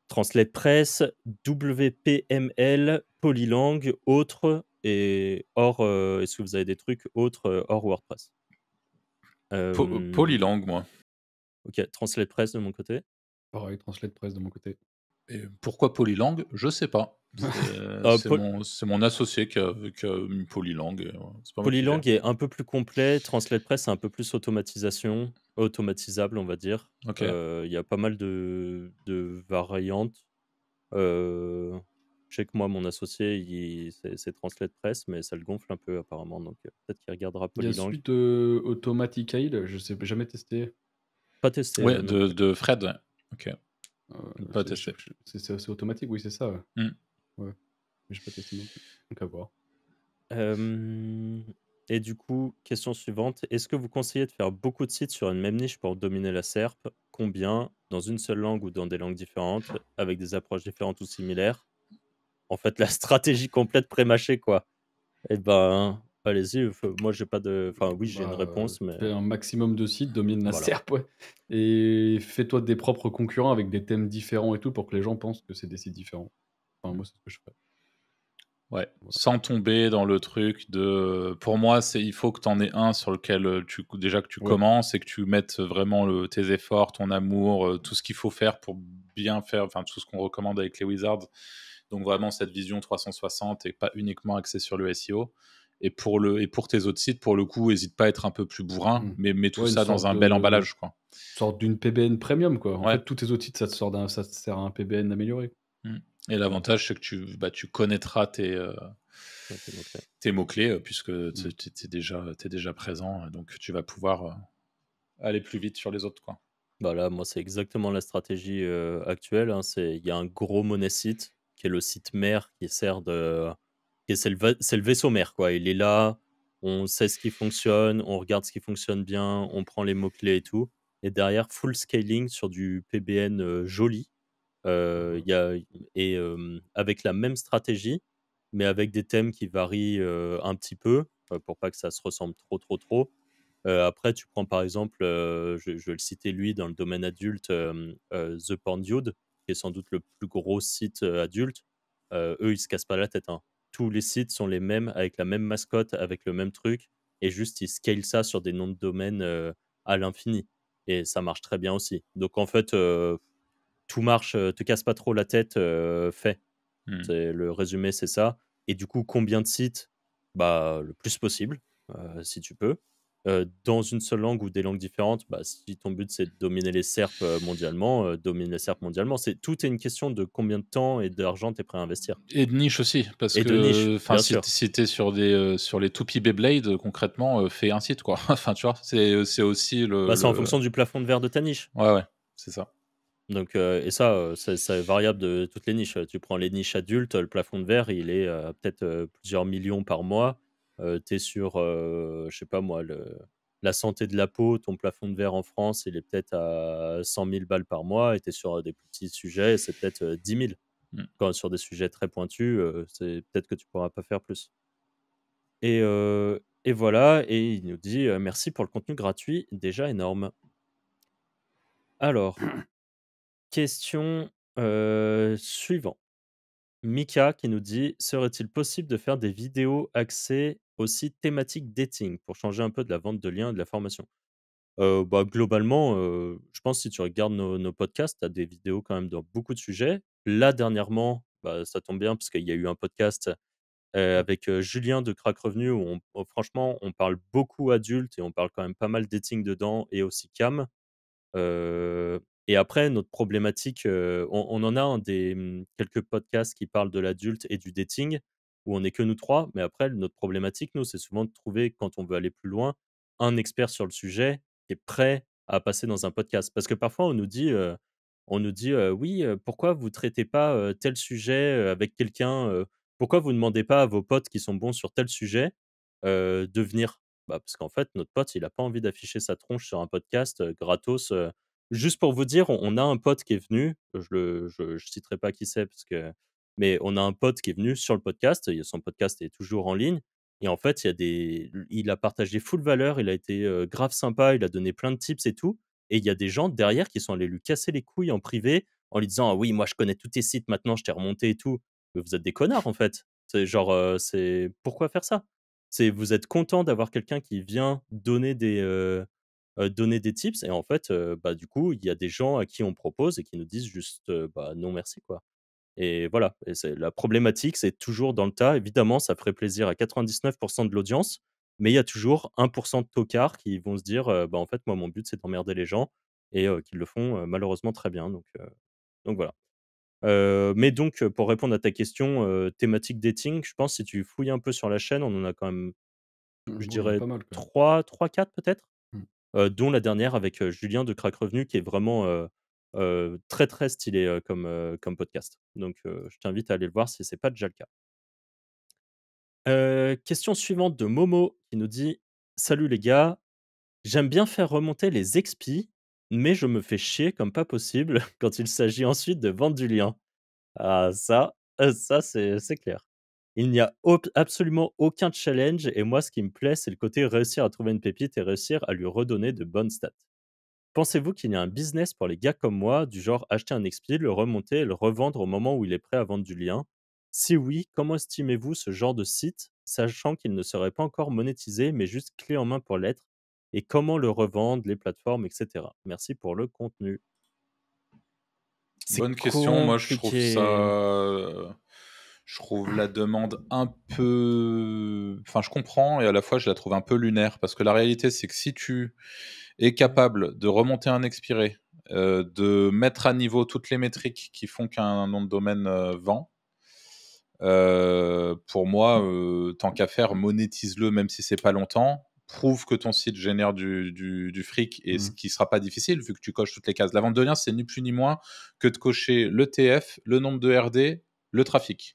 Translate Press, WPML, Polylang, autres et hors, est-ce que vous avez des trucs autres, hors WordPress? Hem, Polylang, moi. OK, Translate Press de mon côté. Pareil, Translate Press de mon côté. Et pourquoi Polylang? Je sais pas. C'est Pol mon associé qui a mis Polylang et c'est pas moi qui Polylang gère. est un peu plus complet, Translate Press, c'est un peu plus automatisable, on va dire. OK. Il y a pas mal de variantes. Heu, je sais que moi, mon associé, c'est Translate Press, mais ça le gonfle un peu apparemment, donc peut-être qu'il regardera Il y a Polylang. celui de Automaticail, je sais jamais testé. Pas testé, Ouais, non de plus. de Fred, ouais. OK. Pas C'est testé. c'est automatique, oui, c'est ça, ouais. Mmh. Ouais, mais j'ai pas testé non plus. Donc à voir. Hem et du coup, question suivante, est-ce que vous conseillez de faire beaucoup de sites sur une même niche pour dominer la SERP? Combien? Dans une seule langue ou dans des langues différentes? Avec des approches différentes ou similaires? En fait, la stratégie complète pré-mâchée, quoi. Eh ben, allez-y, moi j'ai pas de enfin oui, j'ai une Bah, réponse, mais fais un maximum de sites, domine la voilà. SERP, ouais, et fais-toi des propres concurrents avec des thèmes différents et tout pour que les gens pensent que c'est des sites différents. Enfin, Mmh. moi, c'est ce que je fais. Ouais, Voilà. sans tomber dans le truc de pour moi, il faut que tu en aies un sur lequel, déjà que tu Ouais. commences et que tu mettes vraiment tes efforts, ton amour, tout ce qu'il faut faire pour bien faire, enfin tout ce qu'on recommande avec les Wizards. Donc vraiment cette vision 360 et pas uniquement axée sur le SEO. Et pour tes autres sites, pour le coup, hésite pas à être un peu plus bourrin, Mmh. mais mets tout Ouais, ça dans un bel emballage, quoi. sorte d'une PBN premium, quoi. En Ouais. fait, tous tes autres sites, ça te sert à un PBN amélioré. Mmh. Et Ouais, l'avantage, c'est que tu connaîtras OK, OK. tes mots-clés, puisque tu Mmh. es déjà présent, donc tu vas pouvoir, aller plus vite sur les autres, quoi. Bah là, moi, c'est exactement la stratégie, actuelle, hein. Il y a un gros monosite qui est le site mère qui sert de et c'est le vaisseau mère, quoi. Il est là, on sait ce qui fonctionne, on regarde ce qui fonctionne bien, on prend les mots-clés et tout et derrière full scaling sur du PBN, joli. Voilà. Il y a et avec la même stratégie, mais avec des thèmes qui varient, un petit peu, pour pas que ça se ressemble trop, trop, trop. Après, tu prends par exemple, je vais le citer lui dans le domaine adulte, The Porn Dude, qui est sans doute le plus gros site, adulte. Eux, ils se cassent pas la tête, hein. Tous les sites sont les mêmes, avec la même mascotte, avec le même truc et juste ils scalent ça sur des noms de domaine, à l'infini et ça marche très bien aussi. Donc en fait, tout marche, te casse pas trop la tête, fais. Mmh. C'est le résumé, c'est ça et du coup, combien de sites? Bah, le plus possible, si tu peux. dans une seule langue ou des langues différentes, bah, si ton but c'est de dominer les SERP, mondialement, domine les SERP mondialement. Tout est une question de combien de temps et d'argent tu es prêt à investir Et de niche aussi, parce et de niche, que, enfin, bien si sûr. tu si tu sur les toupies Beyblade, concrètement, fais un site, quoi. Enfin, tu vois? C'est aussi Bah, c'est en le fonction du plafond de verre de ta niche. ouais, ouais, c'est ça. Donc et ça, c'est variable de toutes les niches. Tu prends les niches adultes, le plafond de verre, il est, peut-être, plusieurs millions par mois. Tu es sur, je sais pas moi, la santé de la peau, ton plafond de verre en France, il est peut-être à 100 000 balles par mois et tu es sur, des plus petits sujets, c'est peut-être, 10 000. Mmh. Quand sur des sujets très pointus, c'est peut-être que tu pourras pas faire plus et voilà et il nous dit, «Merci pour le contenu gratuit, déjà énorme». Alors, question, suivante. Mika qui nous dit: «Serait-il possible de faire des vidéos axées aussi thématique dating pour changer un peu de la vente de liens et de la formation?» Bah, globalement, je pense si tu regardes nos podcasts, tu as des vidéos quand même dans beaucoup de sujets. Là, dernièrement, bah, ça tombe bien parce qu'il y a eu un podcast, avec, Julien de Crac Revenu où franchement, on parle beaucoup adultes et on parle quand même pas mal dating dedans et aussi cam. Heu et après notre problématique, on en a un quelques podcasts qui parlent de l'adulte et du dating, où on est que nous 3. Mais après notre problématique, nous, c'est souvent de trouver, quand on veut aller plus loin, un expert sur le sujet qui est prêt à passer dans un podcast. Parce que parfois on nous dit: «Oui, pourquoi vous traitez pas, tel sujet, avec quelqu'un, pourquoi vous demandez pas à vos potes qui sont bons sur tel sujet, de venir?» Bah, parce qu'en fait, notre pote, il a pas envie d'afficher sa tronche sur un podcast, gratos, juste pour vous dire, on a un pote qui est venu, je citerai pas qui c'est parce que mais on a un pote qui est venu sur le podcast, son podcast est toujours en ligne et en fait, il a partagé full valeur, il a été, grave sympa, il a donné plein de tips et tout et il y a des gens derrière qui sont allés lui casser les couilles en privé en lui disant: «Ah oui, moi je connais tous tes sites maintenant, je t'ai remonté et tout». Mais vous êtes des connards, en fait. C'est genre, c'est pourquoi faire ça? C'est vous êtes content d'avoir quelqu'un qui vient donner des tips et en fait, bah, du coup, il y a des gens à qui on propose et qui nous disent juste, bah, non merci, quoi et voilà et c'est la problématique, c'est toujours dans le tas. Évidemment, ça ferait plaisir à 99 de l'audience, mais il y a toujours 1 de tocards qui vont se dire, «Bah, en fait, moi, mon but, c'est d'emmerder les gens» et qui le font, malheureusement très bien donc voilà. Mais donc pour répondre à ta question, thématique dating, je pense si tu fouilles un peu sur la chaîne, on en a quand même, je Bon, il y en a dirais pas mal quand même. 3-4 peut-être? Mmh. Dont la dernière avec, Julien de Crac Revenu qui est vraiment, très, très stylé, comme podcast. Donc je t'invite à aller le voir si c'est pas déjà le cas. Question suivante de Momo qui nous dit: «Salut les gars, j'aime bien faire remonter les expis, mais je me fais chier comme pas possible quand il s'agit ensuite de vendre du lien». Ah ça c'est clair. Il n'y a absolument aucun challenge et moi ce qui me plaît, c'est le côté réussir à trouver une pépite et réussir à lui redonner de bonnes stats. Pensez-vous qu'il y a un business pour les gars comme moi, du genre acheter un XP, le remonter et le revendre au moment où il est prêt à vendre du lien? Si oui, comment estimez-vous ce genre de site, sachant qu'il ne serait pas encore monétisé, mais juste clé en main pour l'être? Et comment le revendre, les plateformes, etc. Merci pour le contenu. C'est Bonne question. Moi, compliqué. je trouve la demande un peu, enfin, je comprends et à la fois, je la trouve un peu lunaire parce que la réalité, c'est que si tu es capable de remonter un expiré, de mettre à niveau toutes les métriques qui font qu'un nom de domaine, vend, pour moi, tant qu'à faire, monétise-le même si c'est pas longtemps. Prouve que ton site génère du fric et ce Mmh. qui sera pas difficile vu que tu coches toutes les cases. La vente de liens, c'est ni plus ni moins que de cocher le TF, le nombre de RD, le trafic.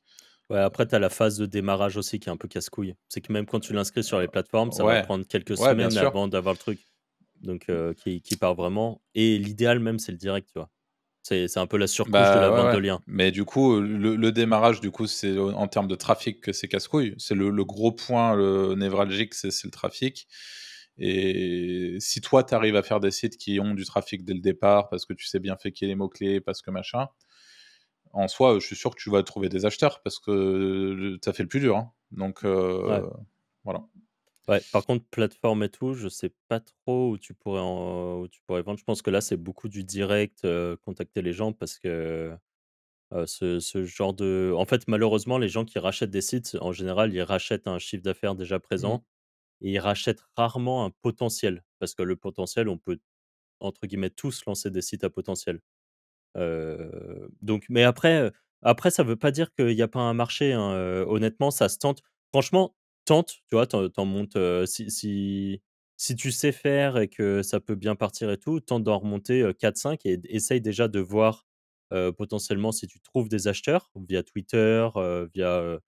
Ouais, après, tu as la phase de démarrage aussi qui est un peu casse-couille. C'est que même quand tu l'inscris sur les plateformes, ça va Ouais, prendre quelques ouais, bien semaines sûr. avant d'avoir le truc. Donc, qui part vraiment. Et l'idéal même, c'est le direct, tu vois. C'est un peu la surcouche de la Bah, ouais, vente de ouais. lien. Mais du coup, le démarrage, du coup, c'est en termes de trafic que c'est casse-couille. C'est le gros point, névralgique, c'est le trafic et si toi, tu arrives à faire des sites qui ont du trafic dès le départ, parce que tu sais bien faker les mots-clés, parce que machin, en soi, je suis sûr que tu vas trouver des acheteurs parce que tu as fait le plus dur, hein. Donc Ouais. voilà. Ouais, par contre, plateforme et tout, je sais pas trop où tu pourrais vendre. Je pense que là, c'est beaucoup du direct, contacter les gens parce que, ce genre de en fait, malheureusement, les gens qui rachètent des sites, en général, ils rachètent un chiffre d'affaires déjà Mmh. présent. et ils rachètent rarement un potentiel. Parce que le potentiel, on peut, entre guillemets, tous lancer des sites à potentiel. Donc mais après ça veut pas dire qu'il y a pas un marché, hein, honnêtement, ça se tente. Franchement, tente, tu vois? Tu montes, si tu sais faire et que ça peut bien partir et tout, tente d'en remonter, 4-5 et essaye déjà de voir, potentiellement si tu trouves des acheteurs via Twitter, via,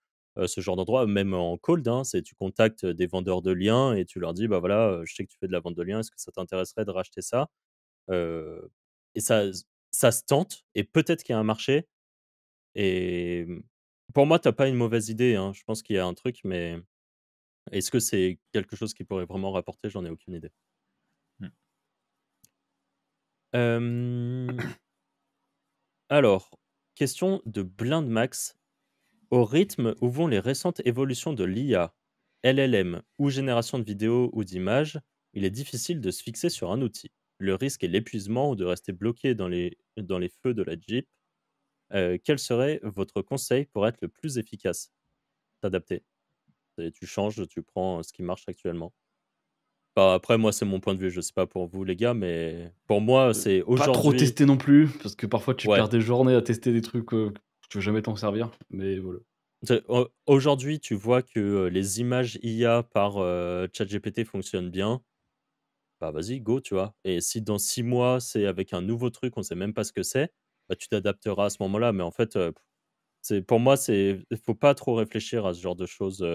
ce genre d'endroit, même en cold, hein. C'est tu contactes des vendeurs de liens et tu leur dis: «Bah, voilà, je sais que tu fais de la vente de liens, est-ce que ça t'intéresserait de racheter ça?» Heu et ça se tente et peut-être qu'il y a un marché et pour moi, tu as pas une mauvaise idée, hein. Je pense qu'il y a un truc, mais est-ce que c'est quelque chose qui pourrait vraiment rapporter? J'en ai aucune idée. Mmh. Hem, alors, question de Blind Max. Au rythme où vont les récentes évolutions de l'IA, LLM ou génération de vidéos ou d'images, il est difficile de se fixer sur un outil. Le risque est l'épuisement ou de rester bloqué dans les feux de la Jeep. Quel serait votre conseil pour être le plus efficace? T'adapter. Tu changes, tu prends, ce qui marche actuellement. Bah, après moi, c'est mon point de vue, je sais pas pour vous les gars, mais pour moi, c'est Pas trop aujourd'hui tester non plus, parce que parfois tu ouais, perds des journées à tester des trucs, que tu veux jamais t'en servir, mais voilà. aujourd'hui, tu vois que, les images IA par, ChatGPT fonctionnent bien, bah, vas-y, go, tu vois? Et si dans 6 mois, c'est avec un nouveau truc, on sait même pas ce que c'est, bah, tu t'adapteras à ce moment-là, mais en fait, c'est pour moi, il faut pas trop réfléchir à ce genre de choses,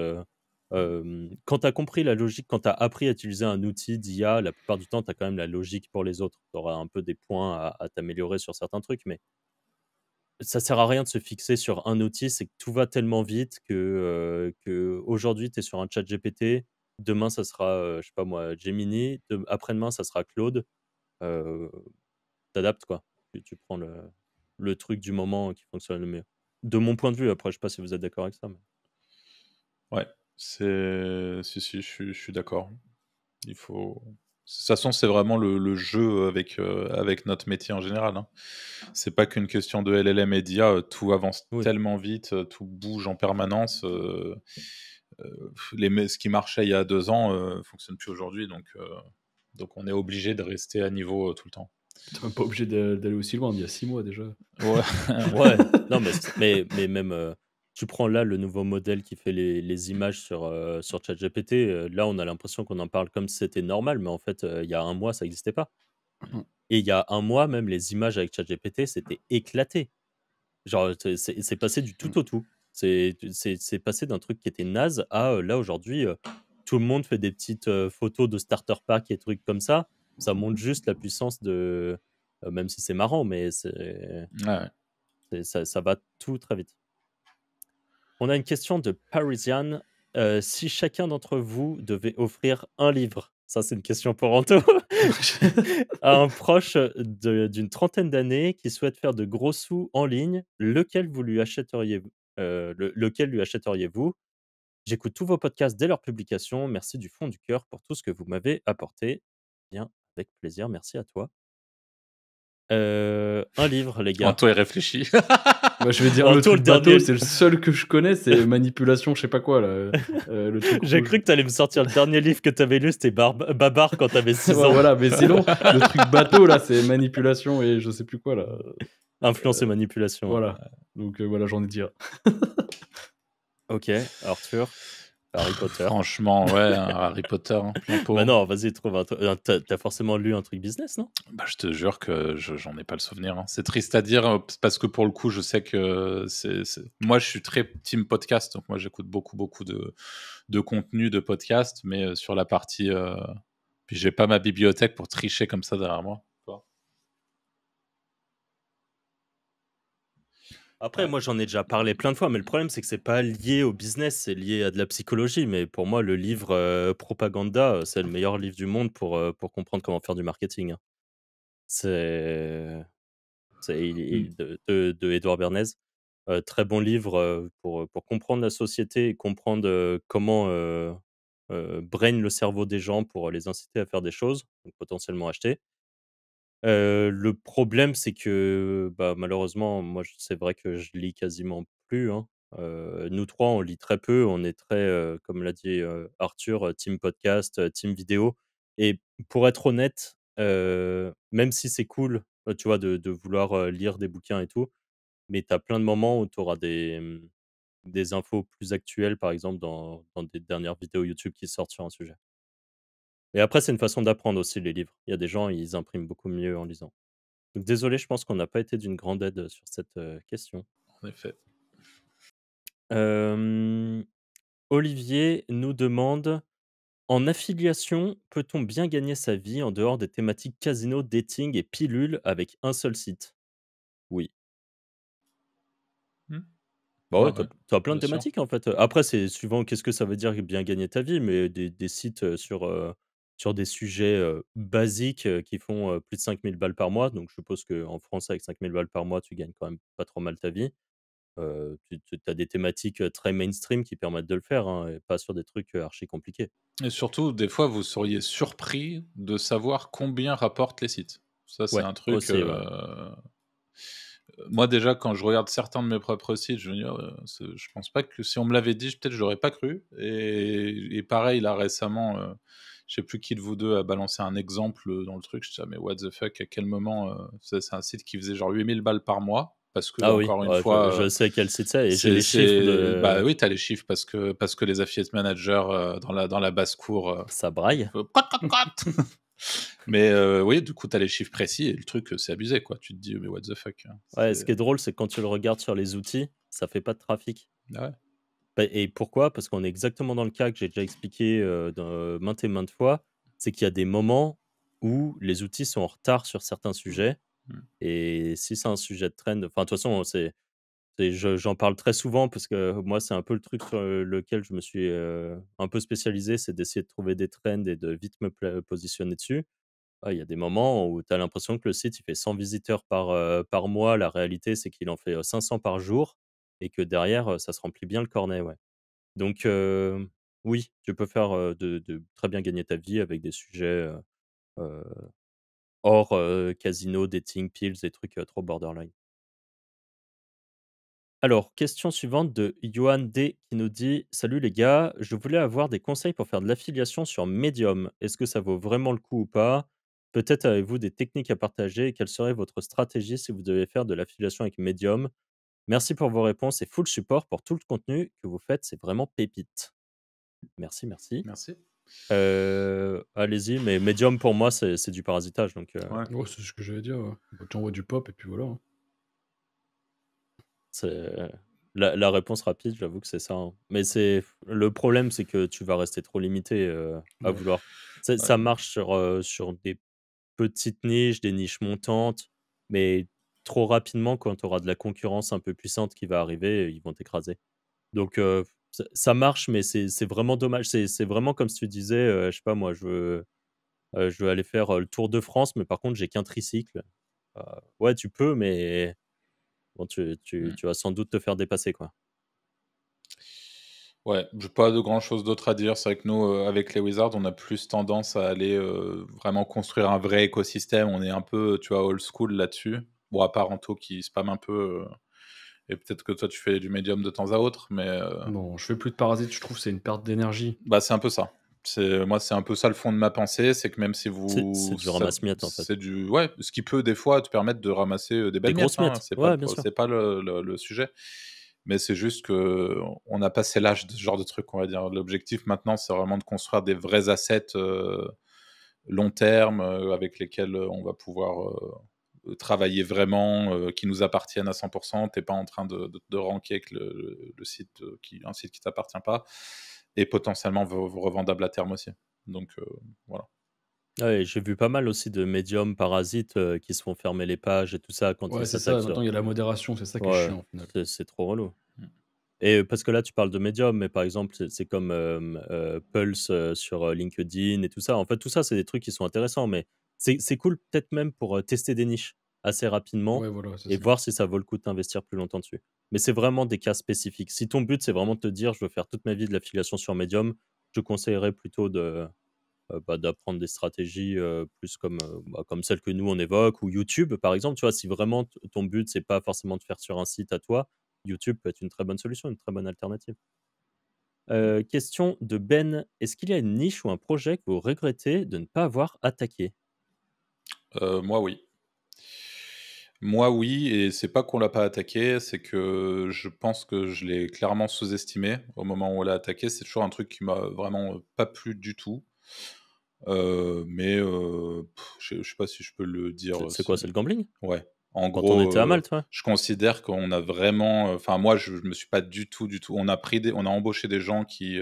quand tu as compris la logique, quand tu as appris à utiliser un outil d'IA, la plupart du temps, tu as quand même la logique pour les autres. Tu auras un peu des points à t'améliorer sur certains trucs, mais ça sert à rien de se fixer sur un outil, c'est que tout va tellement vite que aujourd'hui tu es sur un chat GPT, demain ça sera, je sais pas moi, Gemini, après-demain ça sera Claude, heu, tu quoi. Tu prends le truc du moment qui fonctionne le mieux. De mon point de vue, après je sais pas si vous êtes d'accord avec ça, mais Ouais, si, je suis d'accord. Il faut de toute façon, c'est vraiment le jeu avec notre métier en général, hein. C'est pas qu'une question de LLM et d'IA, tout avance oui. tellement vite, tout bouge en permanence, ce qui marchait il y a 2 ans, fonctionne plus aujourd'hui donc on est obligé de rester à niveau, tout le temps. Tu même pas obligé d'aller aussi loin, il y a 6 mois déjà. Ouais, Ouais, non, mais même, tu prends là le nouveau modèle qui fait les images sur ChatGPT, là, on a l'impression qu'on en parle comme si c'était normal, mais en fait, il y a un mois, ça existait pas et il y a un mois, même les images avec ChatGPT, c'était éclaté. Genre, c'est passé du Mmh. tout au tout. C'est passé d'un truc qui était naze à, là, aujourd'hui, tout le monde fait des petites, photos de starter pack et trucs comme ça. Ça montre juste la puissance de même si c'est marrant, mais ouais. ça va tout très vite. On a une question de Parisian. Si chacun d'entre vous devait offrir un livre, ça c'est une question pour Anto, à un proche d'une trentaine d'années qui souhaite faire de gros sous en ligne, lequel lui achèteriez-vous? J'écoute tous vos podcasts dès leur publication. Merci du fond du cœur pour tout ce que vous m'avez apporté. Bien, avec plaisir. Merci à toi. Un livre, les gars. Anto, il réfléchit. Bah, je vais dire le Anto, le truc bateau, dernier. c'est le seul que je connais, c'est manipulation, je sais pas quoi là, le truc J'ai rouge. cru que tu allais me sortir le dernier livre que tu avais lu, c'était Babar quand tu avais 6 Ouais, ans. voilà, mais sinon, le truc bateau là, c'est manipulation et je sais plus quoi là, Influence et manipulation, ouais. voilà. Donc voilà, j'en ai dit un. OK, Arthur, Harry Potter. Franchement, ouais, Harry Potter, hein, plein Bah pot. non, vas-y, trouve un truc. Tu forcément lu un truc business, non? Bah, je te jure que j'en ai pas le souvenir, hein. C'est triste à dire, parce que pour le coup, je sais que moi, je suis très team podcast, donc moi, j'écoute beaucoup, beaucoup de contenu de podcast, mais sur la partie, puis j'ai pas ma bibliothèque pour tricher comme ça derrière moi, tu vois? Après, Ouais. moi, j'en ai déjà parlé plein de fois, mais le problème, c'est que c'est pas lié au business, c'est lié à de la psychologie. Mais pour moi, le livre Propaganda, c'est le meilleur livre du monde pour comprendre comment faire du marketing, hein. C'est Mmh. de Édouard Bernays. Très bon livre pour comprendre la société et comprendre comment brain le cerveau des gens pour les inciter à faire des choses, donc potentiellement acheter. Le problème, c'est que, bah, malheureusement, moi, c'est vrai que je lis quasiment plus, hein. Nous 3, on lit très peu. On est très, comme l'a dit, Arthur, team podcast, team vidéo et pour être honnête, même si c'est cool, tu vois, de vouloir, lire des bouquins et tout, mais tu as plein de moments où tu auras des infos plus actuelles, par exemple, dans des dernières vidéos YouTube qui sortent sur un sujet. Et après, c'est une façon d'apprendre aussi les livres. Il y a des gens, ils impriment beaucoup mieux en lisant. Donc désolé, je pense qu'on n'a pas été d'une grande aide, sur cette, question. En effet. Hem, Olivier nous demande: «En affiliation, peut-on bien gagner sa vie en dehors des thématiques casino, dating et pilules avec un seul site?» Oui. Mmh. Bah, Ouais, ouais, ouais, tu as plein de bien sûr. thématiques, en fait, après c'est suivant qu'est-ce que ça veut dire bien gagner ta vie, mais des sites, sur des sujets, basiques, qui font, plus de 5 000 balles par mois, donc je suppose qu'en France avec 5 000 balles par mois, tu gagnes quand même pas trop mal ta vie. Tu as des thématiques, très mainstream qui permettent de le faire, hein, et pas sur des trucs, archi compliqués. Et surtout, des fois, vous seriez surpris de savoir combien rapportent les sites. Ça, c'est Ouais, un truc, aussi, ouais. moi déjà quand je regarde certains de mes propres sites, je me dis: «Oh, je pense pas que si on me l'avait dit, peut-être je l'aurais pas cru» et pareil là récemment, je sais plus qui de vous 2 a balancé un exemple, dans le truc. Je dis: «Ah mais what the fuck, à quel moment?» C'est un site qui faisait genre 8 000 balles par mois parce que Ah oui, encore une ouais, je fois, sais quel site c'est et j'ai les chiffres bah de oui, tu as les chiffres parce que les affiliate managers, dans la basse-cour, ça braille. cote, cote, cote. Mais oui, du coup, tu as les chiffres précis et le truc, c'est abusé, quoi. Tu te dis: «Mais what the fuck?» hein. Ouais, ce C'est qui est drôle, c'est que quand tu le regardes sur les outils, ça fait pas de trafic. ah ouais. Bah et pourquoi? Parce qu'on est exactement dans le cas que j'ai déjà expliqué, dans maintes et maintes fois, c'est qu'il y a des moments où les outils sont en retard sur certains sujets Mmh. et si c'est un sujet de trend enfin, de toute façon, j'en parle très souvent parce que moi, c'est un peu le truc sur lequel je me suis, un peu spécialisé, c'est d'essayer de trouver des trends et de vite me positionner dessus. Ouais, il y a des moments où tu as l'impression que le site, il fait 100 visiteurs par mois. La réalité, c'est qu'il en fait, 500 par jour et que derrière, ça se remplit bien le cornet, ouais. Donc oui, tu peux faire, de très bien gagner ta vie avec des sujets, heu, hors, casino, dating, pills, des trucs, trop borderline. Alors, question suivante de Johan D qui nous dit: «Salut les gars, je voulais avoir des conseils pour faire de l'affiliation sur Medium. Est-ce que ça vaut vraiment le coup ou pas? Peut-être avez-vous des techniques à partager et quelle serait votre stratégie si vous devez faire de l'affiliation avec Medium? Merci pour vos réponses et full support pour tout le contenu que vous faites, c'est vraiment pépite». Merci, merci. Merci. Allez-y, mais Medium pour moi, c'est du parasitage donc Ouais. Ouais, c'est ce que j'allais dire, ouais. Bah, tu envoies du pop et puis voilà, hein. c'est la réponse rapide, j'avoue que c'est ça, hein. Mais c'est le problème, c'est que tu vas rester trop limité, à Ouais. vouloir Ouais. ça marche sur des petites niches, des niches montantes, mais trop rapidement, quand tu auras de la concurrence un peu puissante qui va arriver, ils vont t'écraser. Donc ça marche, mais c'est vraiment dommage. C'est vraiment comme si tu disais, je sais pas moi, je veux aller faire, le Tour de France, mais par contre, j'ai qu'un tricycle. Heu, ouais, tu peux, mais bon, Mmh. tu vas sans doute te faire dépasser, quoi. Ouais, j'ai pas de grand chose d'autre à dire. C'est vrai que nous, avec les Wizards, on a plus tendance à aller, vraiment construire un vrai écosystème. On est un peu, tu vois, old school là-dessus. Bon, à part Anto qui spamme un peu, et peut-être que toi tu fais du médium de temps à autre, mais Non, je fais plus de parasites, je trouve que c'est une perte d'énergie. bah, c'est un peu ça. C'est un peu ça le fond de ma pensée, c'est que même si C'est vous du ça ramasse-miettes, en fait. c'est du ouais, ce qui peut des fois te permettre de ramasser, des Des belles miettes, grosses hein, miettes. Ouais, bien sûr. c'est pas le sujet. Mais c'est juste qu'on a passé l'âge de ce genre de truc, on va dire. L'objectif maintenant, c'est vraiment de construire des vrais assets, long terme, avec lesquels, on va pouvoir, travailler vraiment, qui nous appartiennent à 100. Tu es pas en train de ranker avec le site, un site qui t'appartient pas et potentiellement revendable à terme aussi. Donc voilà. Ouais, j'ai vu pas mal aussi de médiums parasites, qui se font fermer les pages et tout ça quand ils Ouais, c'est ça, s'attaquent maintenant sur il y a la modération, c'est ça qui est ouais, chiant au final. c'est trop relou. Mmh. Et parce que là, tu parles de médium, mais par exemple, c'est comme, Pulse, sur, LinkedIn et tout ça. En fait, tout ça, c'est des trucs qui sont intéressants, mais c'est cool peut-être même pour, tester des niches assez rapidement Ouais, voilà, c'est et ça. voir si ça vaut le coup de t'investir plus longtemps dessus. Mais c'est vraiment des cas spécifiques. Si ton but, c'est vraiment de te dire: «Je veux faire toute ma vie de l'affiliation sur Medium», je conseillerais plutôt d'apprendre des stratégies, plus comme, comme celles que nous on évoque ou YouTube, par exemple. Tu vois? Si vraiment ton but, c'est pas forcément de faire sur un site à toi, YouTube peut être une très bonne solution, une très bonne alternative. Question de Ben: est-ce qu'il y a une niche ou un projet que vous regrettez de ne pas avoir attaqué? Moi, oui. Moi, oui, et c'est pas qu'on l'a pas attaqué, c'est que je pense que je l'ai clairement sous-estimé au moment où on l'a attaqué. C'est toujours un truc qui m'a vraiment, pas plu du tout, mais je sais pas si je peux le dire, C'est quoi? C'est le gambling? ouais. En Quand on gros, était à Malte, ouais? je considère qu'on a vraiment, enfin moi je me suis pas du tout on a embauché des gens qui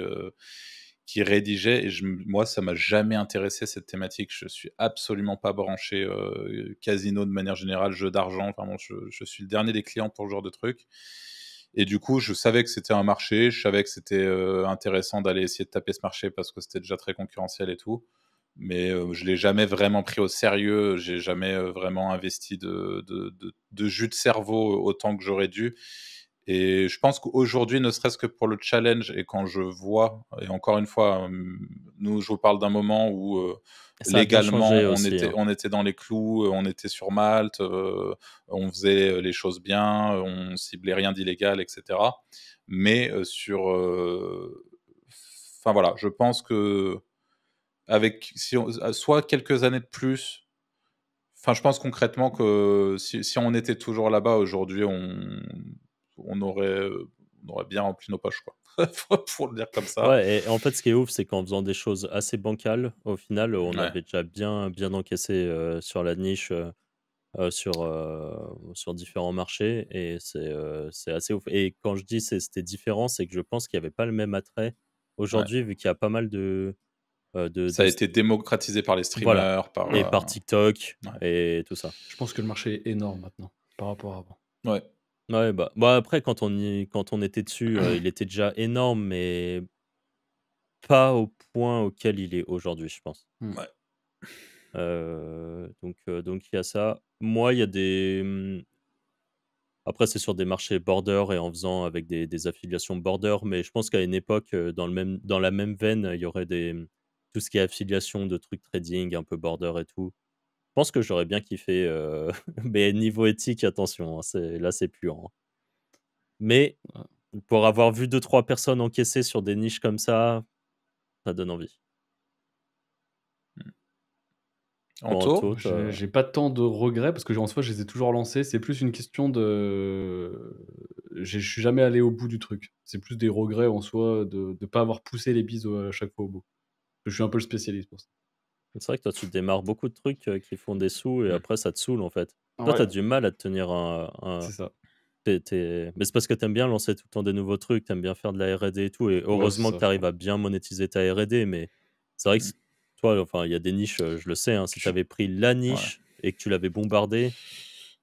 rédigeaient et moi ça m'a jamais intéressé cette thématique. Je suis absolument pas branché, casino de manière générale, jeux d'argent, vraiment je suis le dernier des clients pour ce genre de truc et du coup, je savais que c'était un marché, je savais que c'était, intéressant d'aller essayer de taper ce marché parce que c'était déjà très concurrentiel et tout. Mais, je l'ai jamais vraiment pris au sérieux, j'ai jamais, vraiment investi de jus de cerveau autant que j'aurais dû et je pense qu'aujourd'hui, ne serait-ce que pour le challenge et quand je vois et encore une fois, nous, je vous parle d'un moment où, Ça a bien légalement, changé on aussi, était hein. on était dans les clous, on était sur Malte, on faisait, les choses bien, on ciblait rien d'illégal et cetera. Mais, enfin voilà, je pense qu'avec si on soit quelques années de plus. Enfin, je pense concrètement que si on était toujours là-bas aujourd'hui, on aurait bien rempli nos poches, quoi. Pour le dire comme ça. Ouais, et en fait, ce qui est ouf, c'est qu'en faisant des choses assez bancales, au final, on Ouais, avait déjà bien encaissé, sur la niche, sur différents marchés et c'est assez ouf et quand je dis c'était différent, c'est que je pense qu'il y avait pas le même attrait ouais. aujourd'hui vu qu'il y a pas mal Ça de a s été démocratisé par les voilà streamers, par, et par TikTok ouais. et tout ça. Je pense que le marché est énorme maintenant, par rapport à avant. Ouais. Ouais, après quand on était dessus, il était déjà énorme mais pas au point auquel il est aujourd'hui, je pense. Mmh. Ouais. Donc il y a ça. Moi, il y a après c'est sur des marchés border et en faisant avec des affiliations border, mais je pense qu'à une époque, dans la même veine, il y aurait tout ce qui est affiliation de trucs trading un peu border et tout. Je pense que j'aurais bien kiffé, mais niveau éthique, attention, hein, c'est puant, hein. Mais Ouais. pour avoir vu deux trois personnes encaisser sur des niches comme ça donne envie. Mmh. Bon, Anto? toi, J'ai pas tant de regrets parce que en soi, je les ai toujours lancés. C'est plus une question je suis jamais allé au bout du truc. C'est plus des regrets en soi de pas avoir poussé les bises, à chaque fois au bout. Je suis un peu le spécialiste pour ça. c'est vrai que toi, tu démarres beaucoup de trucs, qui font des sous et Mmh. après ça te saoule, en fait. Toi, tu Ouais, as du mal à te tenir un c'est ça. mais c'est parce que tu aimes bien lancer tout le temps des nouveaux trucs, tu aimes bien faire de la R&D et tout et Ouais, c'est heureusement que ça, tu je arrives pense. à bien monétiser ta R&D, mais c'est vrai que Mmh. toi, enfin, il y a des niches, je le sais, hein, si tu Tu avais pris la Ouais. niche et que tu l'avais bombardée,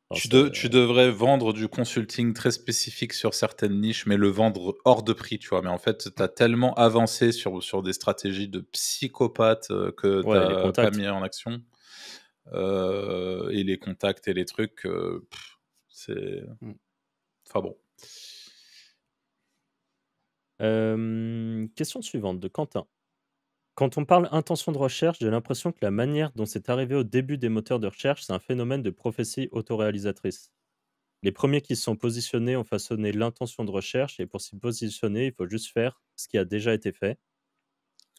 enfin, Tu devrais vendre du consulting très spécifique sur certaines niches, mais le vendre hors de prix, tu vois? Mais en fait, tu as tellement avancé sur des stratégies de psychopathe, que tu ouais, les as pas contacts. mis en action, et les contacts et les trucs, c'est Mmh. enfin bon. Question suivante de Quentin. Quand on parle intention de recherche, j'ai l'impression que la manière dont c'est arrivé au début des moteurs de recherche, c'est un phénomène de prophétie autoréalisatrice. Les premiers qui se sont positionnés ont façonné l'intention de recherche et pour s'y positionner, il faut juste faire ce qui a déjà été fait.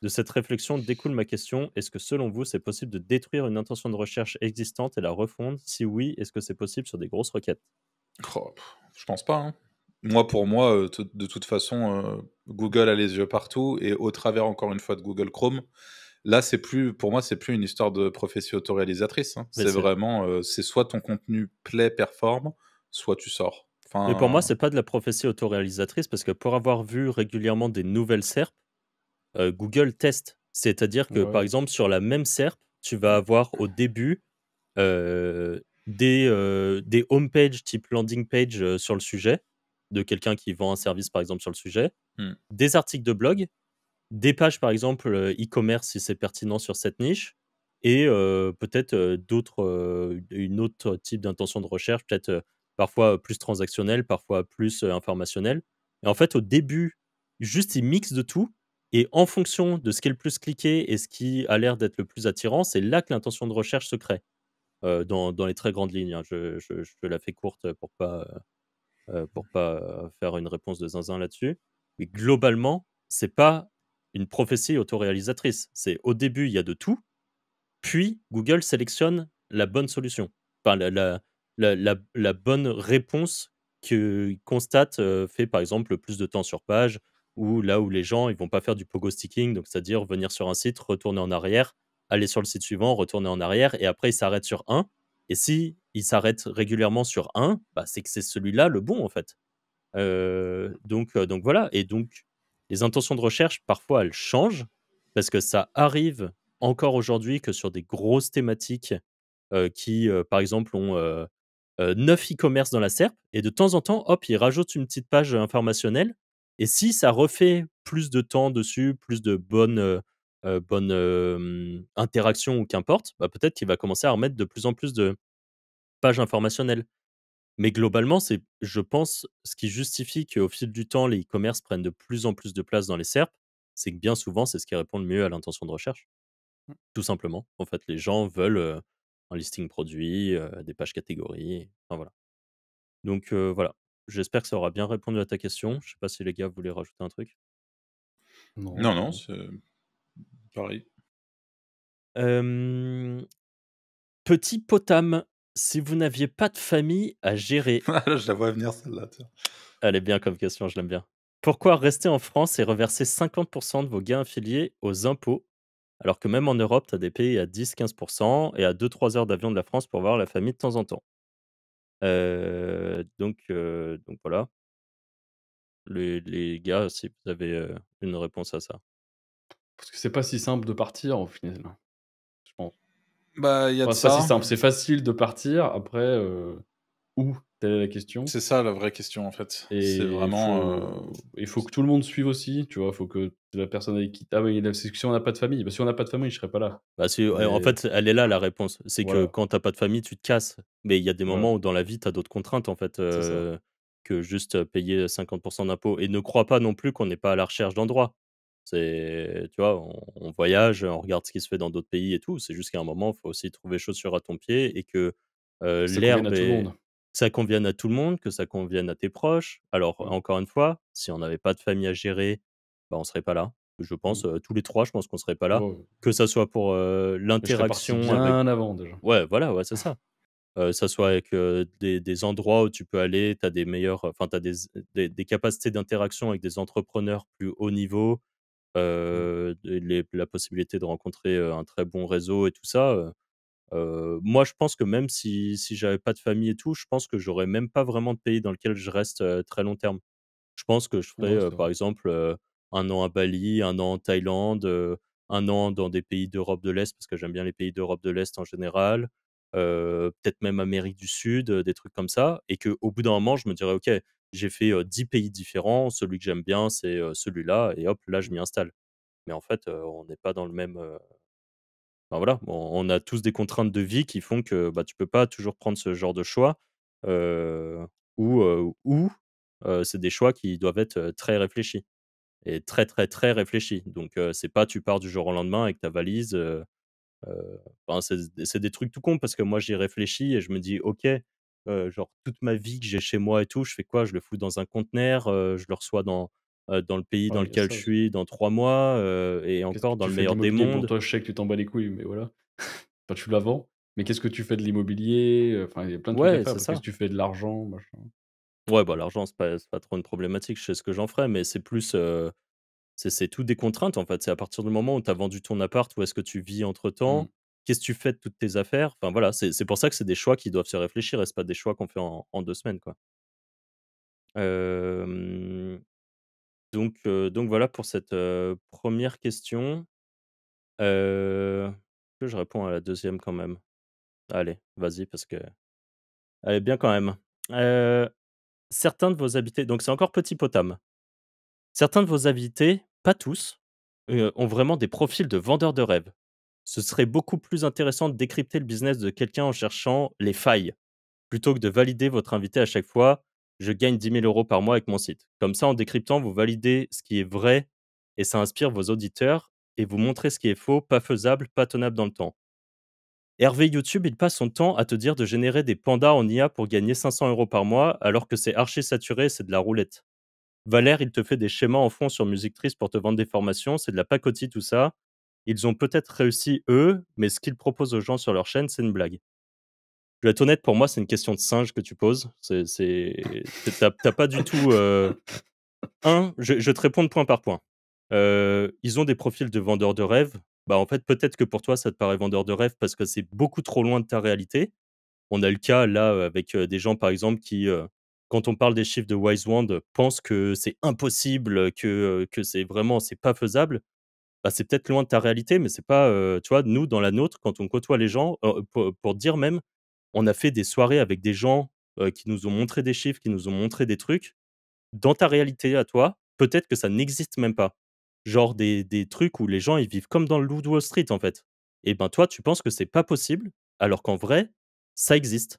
De cette réflexion découle ma question, est-ce que selon vous, c'est possible de détruire une intention de recherche existante et la refondre? Si oui, est-ce que c'est possible sur des grosses requêtes? Oh, je pense pas, hein. Moi, pour moi, de toute façon, Google a les yeux partout et au travers, encore une fois, de Google Chrome, là, c'est plus pour moi, c'est plus une histoire de prophétie autoréalisatrice, hein. Mais, C'est vraiment, c'est soit ton contenu plaît, performe, soit tu sors. mais pour moi, Enfin, c'est pas de la prophétie autoréalisatrice parce que pour avoir vu régulièrement des nouvelles SERP, Google teste. C'est-à-dire que, par Ouais. exemple, sur la même SERP, tu vas avoir au début des homepages type landing page sur le sujet, de quelqu'un qui vend un service, par exemple, sur le sujet, mmh, des articles de blog, des pages, par exemple, e-commerce si c'est pertinent sur cette niche, et peut-être une autre type d'intention de recherche, peut-être parfois plus transactionnelle, parfois plus informationnelle. Et en fait, au début, juste ils mixent de tout, et en fonction de ce qui est le plus cliqué et ce qui a l'air d'être le plus attirant, c'est là que l'intention de recherche se crée. Dans les très grandes lignes, hein. Je te la fais courte pour pas, pour pas, faire une réponse de zinzin là-dessus. Mais globalement, c'est pas une prophétie autoréalisatrice. C'est au début, il y a de tout, puis Google sélectionne la bonne solution. Enfin la bonne réponse qu'il constate, fait par exemple le plus de temps sur page ou là où les gens ils vont pas faire du pogo sticking, donc c'est-à-dire venir sur un site, retourner en arrière, aller sur le site suivant, retourner en arrière et après ils s'arrêtent sur un. Et si ils s'arrêtent régulièrement sur un, bah, c'est que c'est celui-là le bon en fait. Donc voilà et donc les intentions de recherche, parfois, elles changent parce que ça arrive encore aujourd'hui que sur des grosses thématiques, qui, par exemple, ont, 9 e-commerce dans la SERP et de temps en temps, hop, ils rajoutent une petite page, informationnelle et si ça refait plus de temps dessus, plus de bonnes, interactions ou qu'importe, bah, peut-être qu'il va commencer à remettre de plus en plus de pages informationnelles. Mais globalement, c'est, je pense, ce qui justifie qu'au fil du temps, les e-commerce prennent de plus en plus de place dans les SERP, c'est que bien souvent, c'est ce qui répond le mieux à l'intention de recherche. Tout simplement. En fait, les gens veulent, un listing produit, des pages catégories, enfin voilà. Donc voilà. J'espère que ça aura bien répondu à ta question. Je sais pas si les gars voulaient rajouter un truc? Non, Non, c'est non, bon. c'est pareil. Hem, Petit potam, si vous n'aviez pas de famille à gérer, Ah, je la vois venir celle-là, tiens. elle est bien comme question, je l'aime bien. Pourquoi rester en France et reverser 50 de vos gains affiliés aux impôts, alors que même en Europe, tu as des pays à 10-15 et à 2-3 heures d'avion de la France pour voir la famille de temps en temps? Donc voilà, les gars, si vous avez, une réponse à ça. Parce que c'est pas si simple de partir au final, je pense. Bah, il y a de Enfin, c'est pas si ça. simple, c'est facile de partir, après, où? Telle est la question. C'est ça la vraie question, en fait. C'est Et vraiment, il faut que tout le monde suive aussi, tu vois? Faut que la personne avec qui ah oui, là, c'est que si on n'a pas de famille, bah, si on n'a pas de famille, je serais pas là. Bah, c'est en Mais fait, elle est là la réponse. C'est que voilà, quand tu as pas de famille, tu te casses. Mais il y a des voilà, moments où dans la vie, tu as d'autres contraintes en fait, c'est ça. que juste, payer 50 d'impôts et ne crois pas non plus qu'on n'est pas à la recherche d'endroits. C'est tu vois, on voyage, on regarde ce qui se fait dans d'autres pays et tout. C'est juste qu'à un moment, il faut aussi trouver chaussure à ton pied et que, Que ça convienne à l'herbe tout le est monde. ça convienne à tout le monde, que ça convienne à tes proches. Alors Voilà. encore une fois, si on n'avait pas de famille à gérer, bah, on serait pas là. Je pense, Mmh. tous les 3, je pense qu'on serait pas là. Ouais, ouais. Que ça soit pour, Je serais parti l'interaction avec bien avant déjà. ouais, voilà, ouais, c'est ça. Ça soit avec, des endroits où tu peux aller, tu as des meilleurs enfin, tu as des capacités d'interaction avec des entrepreneurs plus haut niveau, Mmh. la possibilité de rencontrer, un très bon réseau et tout ça, moi, je pense que même si j'avais pas de famille et tout, je pense que j'aurais même pas vraiment de pays dans lequel je reste, très long terme. Je pense que je ferais, Ouais, c'est vrai. par exemple, 1 an à Bali, 1 an en Thaïlande, 1 an dans des pays d'Europe de l'Est, parce que j'aime bien les pays d'Europe de l'Est en général, peut-être même Amérique du Sud, des trucs comme ça et qu'au bout d'un moment, je me dirais: «OK, j'ai fait, 10 pays différents, celui que j'aime bien, c'est, celui-là» et hop, là, je m'y installe. Mais en fait, on n'est pas dans le même, enfin voilà, on a tous des contraintes de vie qui font que, bah, tu peux pas toujours prendre ce genre de choix, heu, ou c'est des choix qui doivent être, très réfléchis et très, très, très réfléchis. Donc c'est pas tu pars du jour au lendemain avec ta valise, enfin c'est des trucs tout cons parce que moi j'y réfléchis et je me dis: «OK, genre toute ma vie que j'ai chez moi et tout, je fais quoi? Je le fous dans un conteneur, je le reçois dans le pays Ah dans oui, il y a lequel ça je aussi. suis dans 3 mois, et Qu'est-ce que encore dans tu le fais de meilleur des l'immobilier? Bon, mondes». toi, je sais que tu t'en bats les couilles, mais voilà. Enfin, tu la vends, mais qu'est-ce que tu fais de l'immobilier? Enfin, il y a plein de trucs à Ouais, faire. c'est Après, qu'est-ce ça. que tu fais de l'argent, machin? Ouais, bah, l'argent, c'est pas trop une problématique, je sais ce que j'en ferai, mais c'est plus, c'est tout des contraintes, en fait. C'est à partir du moment où tu as vendu ton appart, où est-ce que tu vis Mmh. entre-temps? Qu'est-ce que tu fais de toutes tes affaires? Enfin, voilà, c'est pour ça que c'est des choix qui doivent se réfléchir et c'est pas des choix qu'on fait en 2 semaines, quoi. Hem, donc voilà pour cette, 1re question. Est-ce que je réponds à la deuxième quand même? Allez, vas-y, parce qu'elle est bien quand même. Heu, Certains de vos habités donc c'est encore petit potam. Certains de vos invités, pas tous, ont vraiment des profils de vendeurs de rêves. Ce serait beaucoup plus intéressant de décrypter le business de quelqu'un en cherchant les failles, plutôt que de valider votre invité à chaque fois. Je gagne 10 000 € par mois avec mon site. Comme ça, en décryptant, vous validez ce qui est vrai et ça inspire vos auditeurs et vous montrez ce qui est faux, pas faisable, pas tenable dans le temps. Hervé YouTube, il passe son temps à te dire de générer des pandas en IA pour gagner 500 € par mois, alors que c'est archi saturé, c'est de la roulette. Valère, il te fait des schémas en fond sur Musique Triste pour te vendre des formations, c'est de la pacotille tout ça. Ils ont peut-être réussi eux, mais ce qu'ils proposent aux gens sur leur chaîne, c'est une blague. Je vais être honnête, pour moi, c'est une question de singe que tu poses. T'as pas du tout. Je vais te répondre point par point. Ils ont des profils de vendeurs de rêves. Bah, en fait, peut-être que pour toi, ça te paraît vendeur de rêve parce que c'est beaucoup trop loin de ta réalité. On a le cas là avec des gens, par exemple, qui, quand on parle des chiffres de Wisewand, pensent que c'est impossible, que c'est pas faisable. Bah, c'est peut-être loin de ta réalité, mais c'est pas, tu vois, nous, dans la nôtre, quand on côtoie les gens, pour dire même, on a fait des soirées avec des gens, qui nous ont montré des chiffres, qui nous ont montré des trucs. Dans ta réalité à toi, peut-être que ça n'existe même pas. Genre des trucs où les gens, ils vivent comme dans le Loup de Wall Street, en fait. Et ben, toi, tu penses que c'est pas possible, alors qu'en vrai, ça existe.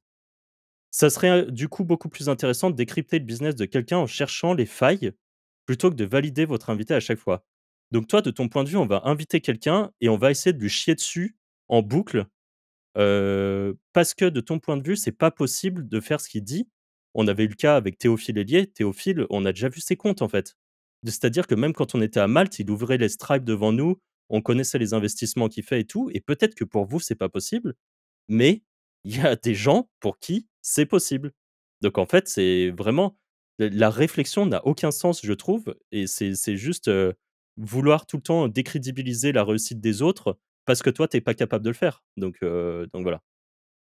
Ça serait, du coup, beaucoup plus intéressant de décrypter le business de quelqu'un en cherchant les failles, plutôt que de valider votre invité à chaque fois. Donc toi, de ton point de vue, on va inviter quelqu'un et on va essayer de lui chier dessus en boucle, parce que de ton point de vue, c'est pas possible de faire ce qu'il dit. On avait eu le cas avec Théophile Hélier. Théophile, on a déjà vu ses comptes, en fait. C'est-à-dire que même quand on était à Malte, il ouvrait les Stripe devant nous, on connaissait les investissements qu'il fait et tout, et peut-être que pour vous, c'est pas possible, mais il y a des gens pour qui c'est possible. Donc en fait, c'est vraiment la réflexion n'a aucun sens, je trouve, et c'est juste, vouloir tout le temps décrédibiliser la réussite des autres parce que toi, tu es pas capable de le faire. Donc voilà.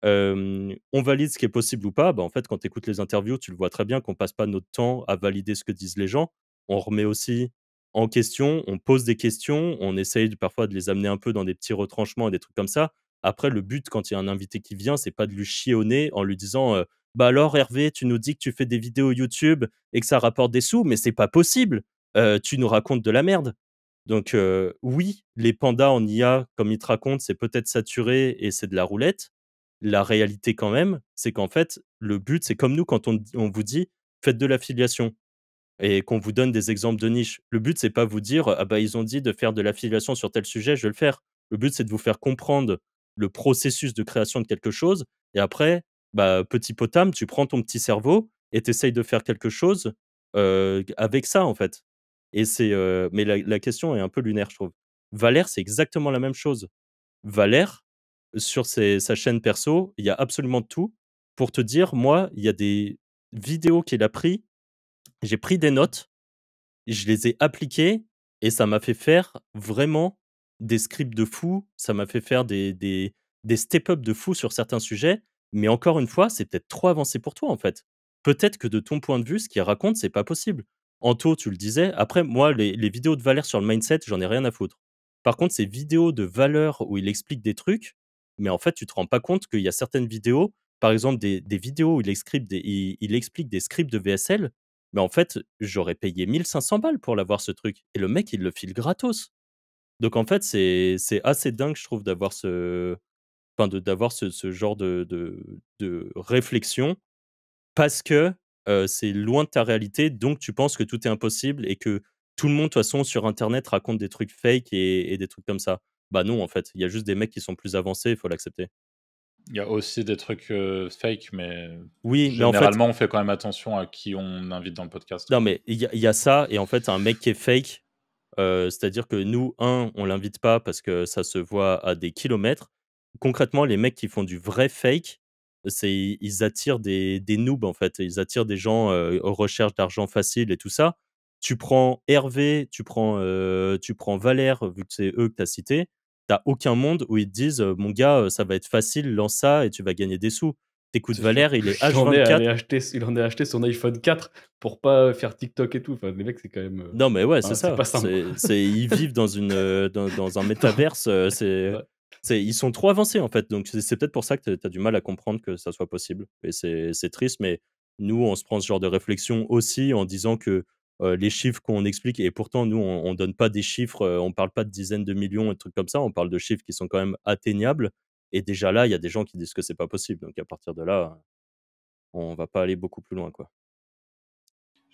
On valide ce qui est possible ou pas. Bah, en fait, quand tu écoutes les interviews, tu le vois très bien qu'on passe pas notre temps à valider ce que disent les gens. On remet aussi en question, on pose des questions, on essaye parfois de les amener un peu dans des petits retranchements et des trucs comme ça. Après, le but, quand il y a un invité qui vient, c'est pas de lui chier au nez en lui disant bah alors Hervé, tu nous dis que tu fais des vidéos YouTube et que ça rapporte des sous, mais c'est pas possible. Tu nous racontes de la merde. Donc oui, les pandas en IA, comme ils te racontent, c'est peut-être saturé et c'est de la roulette. La réalité quand même, c'est qu'en fait, le but, c'est comme nous quand on vous dit: «Faites de l'affiliation» et qu'on vous donne des exemples de niche. Le but, c'est pas vous dire: «Ah bah, ils ont dit de faire de l'affiliation sur tel sujet, je vais le faire». Le but, c'est de vous faire comprendre le processus de création de quelque chose et après, bah, petit potam, tu prends ton petit cerveau et tu essayes de faire quelque chose, avec ça, en fait. Et mais la question est un peu lunaire, je trouve. Valère, c'est exactement la même chose. Valère, sur sa chaîne perso, il y a absolument tout pour te dire, moi, il y a des vidéos qu'il a pris, j'ai pris des notes, je les ai appliquées et ça m'a fait faire vraiment des scripts de fou, ça m'a fait faire des step-up de fou sur certains sujets, mais encore une fois, c'est peut-être trop avancé pour toi, en fait. Peut-être que de ton point de vue, ce qu'il raconte, c'est pas possible. Anto, tu le disais, après moi, les vidéos de Valère sur le mindset, j'en ai rien à foutre. Par contre, ces vidéos de Valeur où il explique des trucs, mais en fait, tu te rends pas compte qu'il y a certaines vidéos, par exemple des vidéos où il explique des scripts de VSL, mais en fait, j'aurais payé 1 500 balles pour l'avoir ce truc et le mec, il le file gratos. Donc en fait, c'est assez dingue, je trouve, d'avoir d'avoir ce genre de réflexion parce que, c'est loin de ta réalité, donc tu penses que tout est impossible et que tout le monde, de toute façon, sur internet raconte des trucs fake et des trucs comme ça. Bah non, en fait, il y a juste des mecs qui sont plus avancés, il faut l'accepter. Il y a aussi des trucs, fake, mais Oui, mais en fait, généralement, on fait quand même attention à qui on invite dans le podcast, non, quoi. mais il y a ça et en fait, un mec qui est fake, c'est-à-dire que nous, on l'invite pas parce que ça se voit à des kilomètres. Concrètement, les mecs qui font du vrai fake, ils attirent des noobs, en fait. Ils attirent des gens, aux recherches d'argent facile et tout ça. Tu prends Hervé, tu prends Valère, vu que c'est eux que tu as cités, tu aucun monde où ils te disent: «Mon gars, ça va être facile, lance ça et tu vas gagner des sous». Tu C'est sûr. Valère, il est Il H24. en est acheté son iPhone 4 pour pas faire TikTok et tout. Enfin, les mecs, c'est quand même, Non, mais ouais, c'est enfin, c'est ça. pas simple, quoi. Ils vivent dans dans un métaverse, Ouais. ils sont trop avancés, en fait, donc c'est peut-être pour ça que tu as du mal à comprendre que ça soit possible et c'est triste, mais nous, on se prend ce genre de réflexion aussi en disant que, les chiffres qu'on explique et pourtant nous, on donne pas des chiffres, on parle pas de dizaines de millions et de trucs comme ça, on parle de chiffres qui sont quand même atteignables et déjà là, il y a des gens qui disent que c'est pas possible, donc à partir de là, on va pas aller beaucoup plus loin, quoi.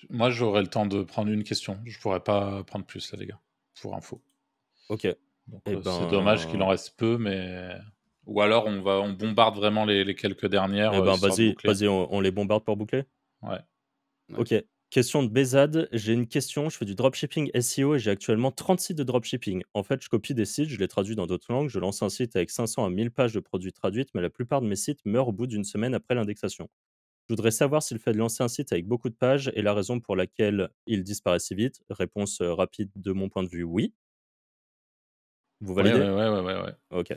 Moi, j'aurais le temps de prendre une question. Je pourrais pas prendre plus là, les gars, pour info. OK. Donc, Et c'est dommage qu'il en ben reste peu, mais Ou alors on bombarde vraiment les quelques dernières, Eh ben, histoire de boucler. vas-y, on les bombarde pour boucler? Ouais. Ouais. OK. Question de Bézade. J'ai une question. Je fais du dropshipping SEO et j'ai actuellement 30 sites de dropshipping. En fait, je copie des sites, je les traduis dans d'autres langues. Je lance un site avec 500 à 1000 pages de produits traduites, mais la plupart de mes sites meurent au bout d'une semaine après l'indexation. Je voudrais savoir si le fait de lancer un site avec beaucoup de pages est la raison pour laquelle il disparaît si vite. Réponse rapide de mon point de vue, oui. Vous Ouais, validez? ouais, ouais, ouais, ouais, ouais. OK.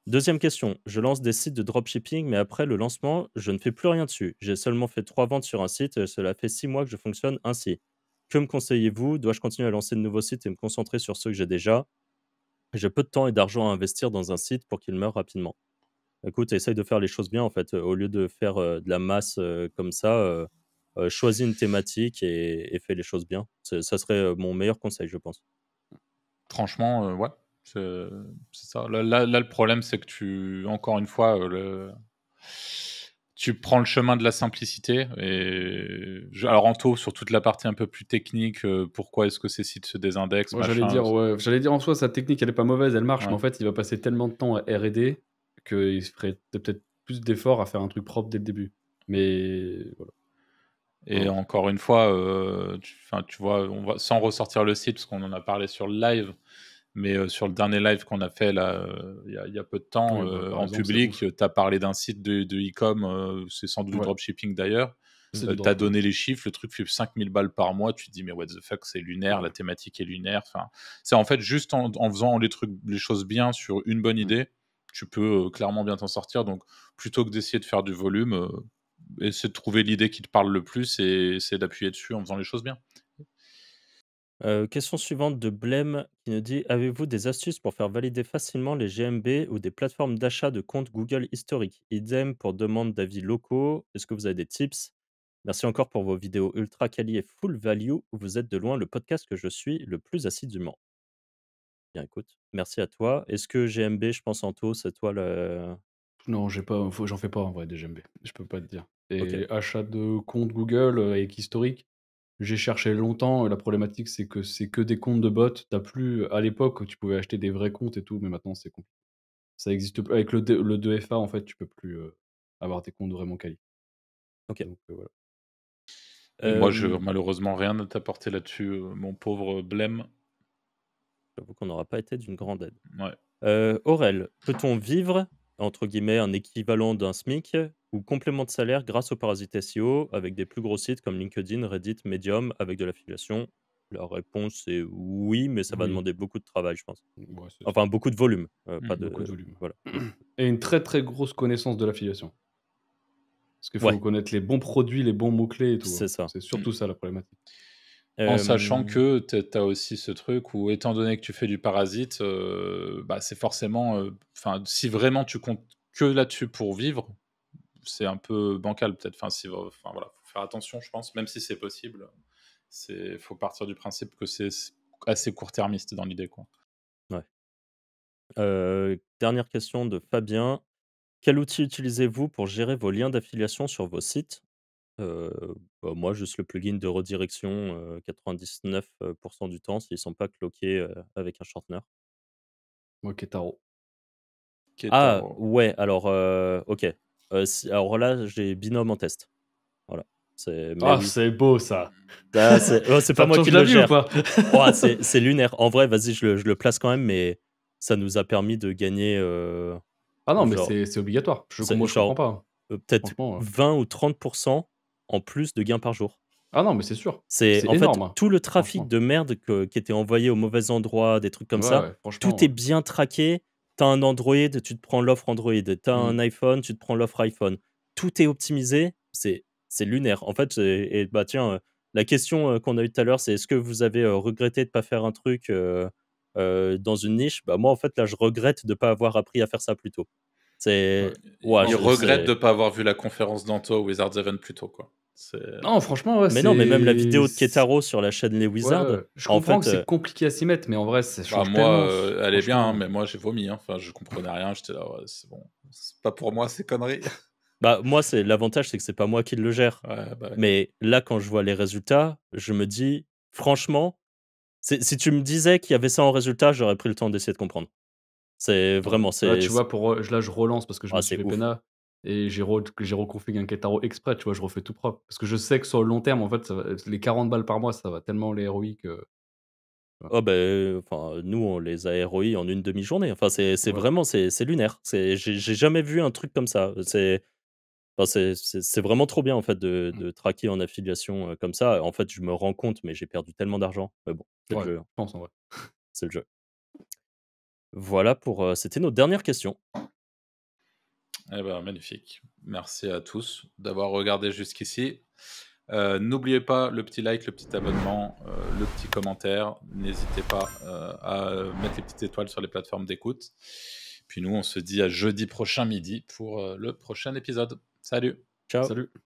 Deuxième question. Je lance des sites de dropshipping, mais après le lancement, je ne fais plus rien dessus. J'ai seulement fait 3 ventes sur un site et cela fait 6 mois que je fonctionne ainsi. Que me conseillez-vous? Dois-je continuer à lancer de nouveaux sites et me concentrer sur ceux que j'ai déjà? J'ai peu de temps et d'argent à investir dans un site pour qu'il meure rapidement. Écoute, essaye de faire les choses bien en fait. Au lieu de faire de la masse comme ça, choisis une thématique et fais les choses bien. Ça serait mon meilleur conseil, je pense. Franchement, ouais, c'est c'est ça. Là, le problème, c'est que encore une fois, tu prends le chemin de la simplicité et alors Anto, sur toute la partie un peu plus technique, pourquoi est-ce que ces sites se désindexent, Moi, j'allais dire, machin, ouais, j'allais dire en soi, sa technique, elle est pas mauvaise, elle marche, mais ouais. en fait, il va passer tellement de temps à R&D qu'il se ferait peut-être plus d'efforts à faire un truc propre dès le début. Mais voilà. Et Non, encore une fois, tu vois, on va sans ressortir le site parce qu'on en a parlé sur le live, mais sur le dernier live qu'on a fait là, il y a peu de temps, oui, bah, par en exemple, c'est public, ouf. tu as parlé d'un site de e-com, c'est sans doute du Ouais, dropshipping d'ailleurs. c'est du Tu as drop, ouais. donné les chiffres, le truc fait 5 000 balles par mois, tu te dis: «Mais what the fuck, c'est lunaire, la Ouais. thématique est lunaire». Enfin, c'est en fait juste en faisant les choses bien sur une bonne Mmh. idée, tu peux, clairement bien t'en sortir. Donc plutôt que d'essayer de faire du volume, essaie de trouver l'idée qui te parle le plus et essaie d'appuyer dessus en faisant les choses bien. Question suivante de Blême qui nous dit: «Avez-vous des astuces pour faire valider facilement les GMB ou des plateformes d'achat de comptes Google historiques? Idem pour demande d'avis locaux. Est-ce que vous avez des tips? Merci encore pour vos vidéos ultra quali et full value. Vous êtes de loin le podcast que je suis le plus assidûment». Bien écoute, merci à toi. Est-ce que GMB, je pense Anto, c'est toi le Non, j'ai pas, j'en fais pas en vrai des GMB, je peux pas te dire. OK, Et achat de compte Google avec historique, j'ai cherché longtemps. La problématique, c'est que des comptes de bots. T'as plus, à l'époque, tu pouvais acheter des vrais comptes et tout, mais maintenant, c'est compliqué. Ça existe plus. Avec le 2FA, en fait, tu peux plus avoir des comptes vraiment quali. OK. Donc, voilà. Et moi, je Hem, malheureusement rien à t'apporter là-dessus, mon pauvre Blême. J'avoue qu'on n'aura pas été d'une grande aide. Ouais. Aurel, peut-on vivre, entre guillemets, un équivalent d'un SMIC ou complément de salaire grâce aux parasites SEO avec des plus gros sites comme LinkedIn, Reddit, Medium avec de l'affiliation? La réponse est oui, mais ça va Oui, demander beaucoup de travail, je pense. ouais, c'est ça. Enfin, beaucoup de volume, pas Mmh. Beaucoup de de volume. voilà. Mmh. Et une très, très grosse connaissance de l'affiliation. Parce qu'il faut Ouais, connaître les bons produits, les bons mots-clés et tout, hein. c'est ça. C'est Mmh. surtout ça la problématique. En sachant Hem, que tu as aussi ce truc où étant donné que tu fais du parasite, bah, c'est forcément, enfin, si vraiment tu comptes que là-dessus pour vivre, c'est un peu bancal peut-être. Enfin, enfin voilà, faut faire attention je pense, même si c'est possible. Faut partir du principe que c'est assez court-termiste dans l'idée, quoi. ouais. Dernière question de Fabien. Quel outil utilisez-vous pour gérer vos liens d'affiliation sur vos sites? Heu, moi, juste le plugin de redirection, 99 du temps s'ils sont pas cloqués, avec un shortener. Moi, Ketaro. Ah Ketaro. ouais, alors, OK. Si alors là, j'ai Binôme en test. Voilà. Mais Ah, oui. c'est beau ça! Ah c'est oh, c'est pas Ça te moi qui change la le vie ou gère. pas? Oh, c'est lunaire. En vrai, vas-y, je le place quand même, mais ça nous a permis de gagner, Ah non, mais genre c'est obligatoire. c'est Moi, je comprends genre, pas, hein. peut-être Franchement, 20 ou 30 en plus de gains par jour. ah non, mais c'est sûr. C'est C'est en fait, énorme, hein, tout le trafic franchement. de merde qui était envoyé au mauvais endroit, des trucs comme Ouais, ça, ouais, tout est franchement, bien traqué. Tu as un Android, tu te prends l'offre Android. Tu as mmh. un iPhone, tu te prends l'offre iPhone. Tout est optimisé, c'est lunaire. En fait, et bah, tiens, la question, qu'on a eue tout à l'heure, c'est: «Est-ce que vous avez, regretté de pas faire un truc, dans une niche?» Bah, moi, en fait, là, je regrette de pas avoir appris à faire ça plus tôt. Ouais. C'est ouah, Il Non, regrette de pas avoir vu la conférence d'Anto au Wizards Event plus tôt, quoi. C'est non, franchement, ouais, mais non, mais même la c'est vidéo de Ketaro sur la chaîne Les ouais, Wizards, ouais. Je en comprends que fait, c'est compliqué à s'y mettre, mais en vrai, ça bah, change moi, tellement, elle est bien, hein, franchement. mais moi j'ai vomi, hein. Enfin, je comprenais rien, j'étais là: «Ouais, c'est bon, c'est pas pour moi ces conneries». bah, moi, c'est l'avantage, c'est que c'est pas moi qui le gère. Ouais, bah, ouais. Mais là, quand je vois les résultats, je me dis: «Franchement, si tu me disais qu'il y avait ça en résultat, j'aurais pris le temps d'essayer de comprendre». C'est Ouais. vraiment, Là, c'est tu vois, là, je relance parce que je me suis c'est fait ouf. pena et j'ai reconfiguré un Ketaro exprès, tu vois? Je refais tout propre. Parce que je sais que sur le long terme, en fait, les 40 balles par mois, ça va tellement les ROI que voilà. Oh ben, enfin, nous, on les a ROI en une demi-journée. Enfin, c'est Ouais. vraiment, c'est lunaire. J'ai jamais vu un truc comme ça. Enfin, c'est vraiment trop bien, en fait, Mmh. de traquer en affiliation, comme ça. En fait, je me rends compte, mais j'ai perdu tellement d'argent. Mais bon, c'est le Ouais, jeu, hein, je pense en vrai. c'est le jeu. Voilà pour, c'était nos dernières questions. Eh ben, magnifique. Merci à tous d'avoir regardé jusqu'ici. N'oubliez pas le petit like, le petit abonnement, le petit commentaire. N'hésitez pas, à mettre les petites étoiles sur les plateformes d'écoute. Puis nous, on se dit à jeudi prochain midi pour, le prochain épisode. Salut! Ciao. Salut.